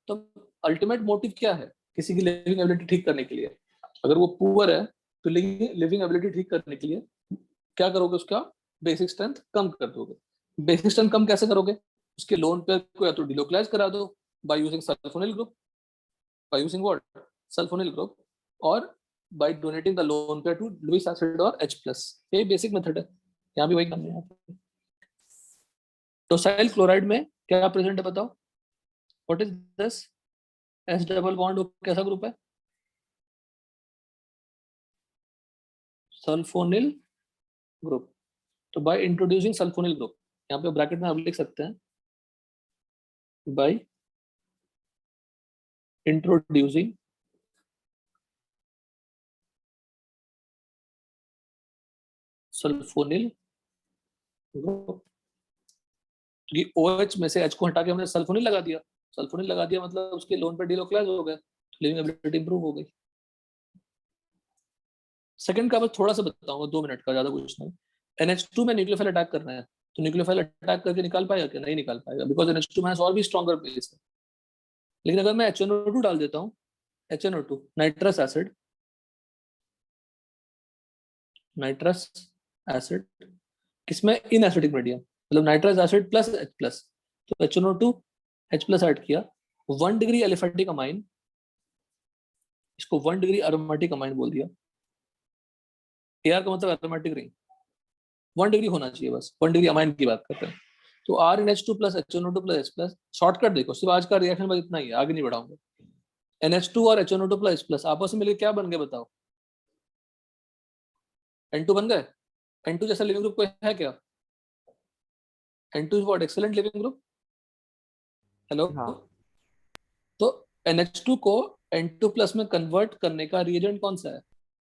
तो अल्टीमेट मोटिव क्या है, किसी की लिविंग एबिलिटी ठीक करने के लिए, अगर वो पुअर है तो लिविंग एबिलिटी ठीक करने के लिए क्या करोगे, उसका बेसिक स्ट्रेंथ कम कर दोगे। बेसिक स्ट्रेंथ कम कैसे करोगे, उसके लोन पेयर को या तो डिलोकलाइज करा दो by using sulfonyl group, by using what, sulfonyl group, और by donating the lone pair to Lewis acid और H+। ये बेसिक मेथड है, यहाँ भी वही काम है। टोसाइल क्लोराइड में क्या प्रेजेंट है बताओ, what is this, S double bond कैसा ग्रुप है, सल्फोनिल ग्रुप। तो बाय इंट्रोड्यूसिंग सल्फोनिल ग्रुप, यहाँ पे ब्रैकेट में आप लिख सकते हैं, बाय इंट्रोड्यूसिंग सल्फोनिल ग्रुप। क्योंकि OH में से H को हटा के हमने सल्फोनिल लगा दिया, सल्फोनिल लगा दिया मतलब उसके लोन पे डिलोकलाइज हो गए, लिविंग एबिलिटी इंप्रूव हो गई। सेकंड का बस थोड़ा सा बताऊंगा, 2 मिनट का, ज्यादा कुछ नहीं। NH2 में न्यूक्लियोफाइल अटैक करना है, तो न्यूक्लियोफाइल अटैक करके निकाल पाएगा क्या, नहीं निकाल पाएगा, बिकॉज NH2 माइनस और भी स्ट्रॉन्गर बेस है। लेकिन अगर मैं HNO2 डाल देता हूँ, HNO2 nitrous acid, nitrous acid किसमें, इन एसिडिक मीडियम, मतलब नाइट्रस एसिड प्लस H+, तो HNO2 H+ ऐड किया, 1 डिग्री एलिफेटिक अमाइन, इसको 1 डिग्री एरोमेटिक अमाइन बोल दिया। AR का मतलब एरोमेटिक रिंग, 1 डिग्री होना चाहिए बस, 1 डिग्री अमाइन की बात करते हैं। तो RNH2 plus HNO2 plus H+, shortcut देखो, सिर्फ आज का रिएक्शन बस इतना ही है, आगे नहीं बढ़ाऊंगा। NH2 और HNO2 प्लस H+ आपस में मिलकर क्या बन गए बताओ, N2 बन गए। N2 जैसा लिविंग ग्रुप कोई है क्या, N2 is what, excellent leaving group. Hello, हाँ। तो NH2 को N2 प्लस में कन्वर्ट करने का रिएजेंट कौन सा है,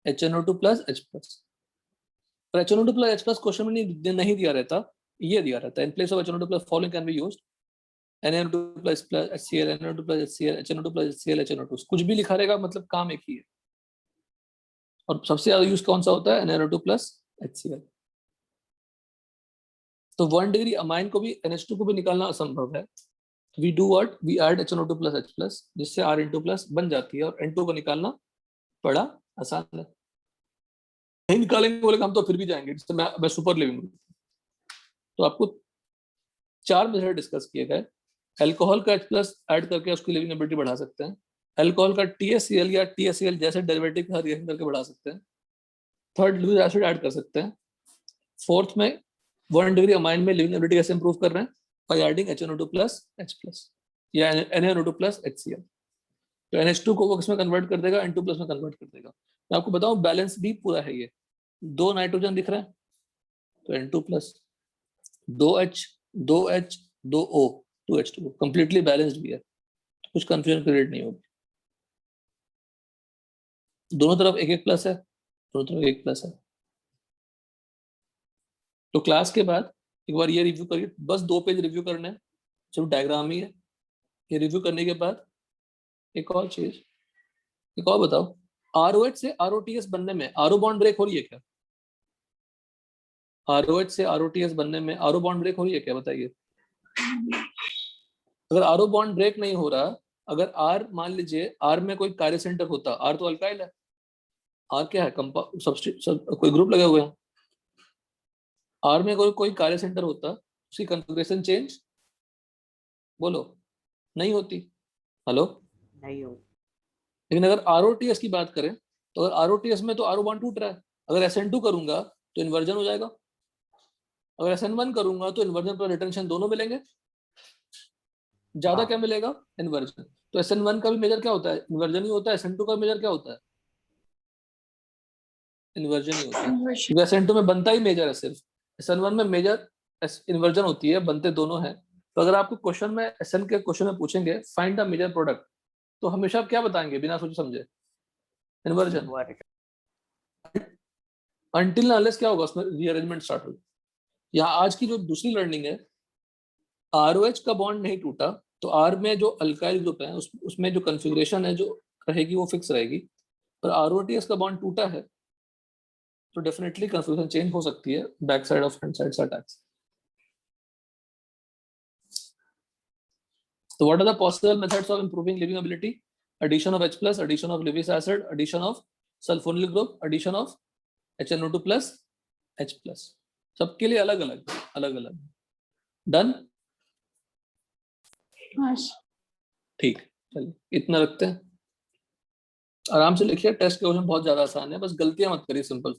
HNO2 प्लस H+। पर HNO2 प्लस H+ क्वेश्चन में नहीं दिया रहता, ये दिया रहता है in place of HNO2 plus following can be used NaNO2 plus HCl NaNO2 plus HCl HNO2 plus HCl HNO2 कुछ भी लिखा रहेगा मतलब काम एक ही है। और सबसे ज्यादा यूज कौन सा होता है NaNO2 प्लस HCl। तो 1 डिग्री अमाइन को भी NH2 को भी निकालना असंभव है। We do what, we add HNO2 plus H plus जिससे R प्लस बन जाती है और N2 को निकालना बड़ा आसान है। नहीं निकालेंगे बोले हम तो फिर भी जाएंगे, जिससे मैं सुपर लिविंग। तो आपको 4 मेथड डिस्कस किए गए। अल्कोहल का H प्लस ऐड करके उसकी लिविंग एबिलिटी बढ़ा सकते हैं। अल्कोहल का THCl या THCl जैसे डेरिवेटिव का रिएक्शन करके बढ़ा सकते हैं। थर्ड लिविंग एसिड ऐड कर सकते हैं। फोर्थ में 1 डिग्री अमाइन में लिविंग एबिलिटी कैसे इंप्रूव कर रहे हैं, by adding HNO2 plus H plus या NaNO2 प्लस HCl। तो NH2 को वो किसमें कन्वर्ट कर देगा, N2 प्लस में कन्वर्ट कर देगा। मैं आपको बताऊं बैलेंस भी पूरा है। ये 2 नाइट्रोजन दिख रहे हैं तो N2 plus, 2H 2H 2O 2H2 completely balanced भी है, कुछ कंफ्यूजन क्रिएट नहीं होगी। दोनों तरफ एक एक प्लस है, दोनों तरफ एक प्लस है। तो क्लास के बाद एक बार ये रिव्यू करिए, बस 2 पेज रिव्यू करने हैं, सिर्फ डायग्राम ही है। ये रिव्यू करने के बाद एक और चीज, एक और बताओ, ROH से ROTS बनने में RO बॉन्ड ब्रेक हो रही है क्या? ROH से ROTS बनने में RO बॉन्ड ब्रेक हो रही है क्या, बताइए। अगर RO बॉन्ड ब्रेक नहीं हो रहा, अगर R मान लीजिए R में कोई कार्य सेंटर होता, R तो अल्काइल है, R क्या है, कंपाउंड सब्स्टिट्यूट कोई ग्रुप लगे हुए हैं। R में कोई कार्य सेंटर होता, उसकी कॉन्फ़िगरेशन चेंज बोलो नहीं होती। हेलो, नहीं हो। लेकिन अगर ROTS की बात करें तो अगर ROTS में तो RO बॉन्ड टूट रहा है, अगर SN2 करूंगा तो इन्वर्जन हो जाएगा, अगर SN1 करूंगा तो इन्वर्जन पर रिटेंशन दोनों मिलेंगे। ज्यादा क्या मिलेगा, इन्वर्जन। तो SN1 का भी मेजर क्या होता है, इन्वर्जन ही होता है। SN2 का मेजर क्या होता है, इन्वर्जन ही होता है। क्योंकि SN2 में बनता ही मेजर है सिर्फ, SN1 में मेजर इन्वर्जन होती है, बनते दोनों हैं। तो अगर आपको क्वेश्चन में SN के क्वेश्चन में पूछेंगे फाइंड द मेजर प्रोडक्ट, तो हमेशा आप क्या बताएंगे बिना सोचे समझे, इन्वर्जन। अनटिल अनलेस क्या होगा, उसमें रीअरेंजमेंट स्टार्ट होगा। यहाँ आज की जो दूसरी लर्निंग है, ROH का बॉन्ड नहीं टूटा तो R में जो अल्काइल ग्रुप है उसमें जो कॉन्फ़िगरेशन है जो रहेगी वो फिक्स रहेगी। पर ROTS का बॉन्ड टूटा है तो डेफिनेटली कॉन्फ़िगरेशन चेंज हो सकती है back side of front side attacks. So what are the possible methods of improving living ability? Addition of H plus, addition of Lewis acid, addition of sulfonyl group, addition of HNO2 plus H plus। सबके लिए अलग अलग। डन, ठीक, चलिए इतना रखते हैं। आराम से लिखिए, टेस्ट के क्वेश्चन बहुत ज्यादा आसान है, बस गलतियां मत करिए, सिंपल।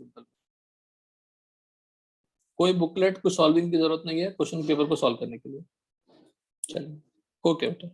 कोई बुकलेट को सॉल्विंग की जरूरत नहीं है क्वेश्चन पेपर को सॉल्व करने के लिए। चलिए ओके बेटा।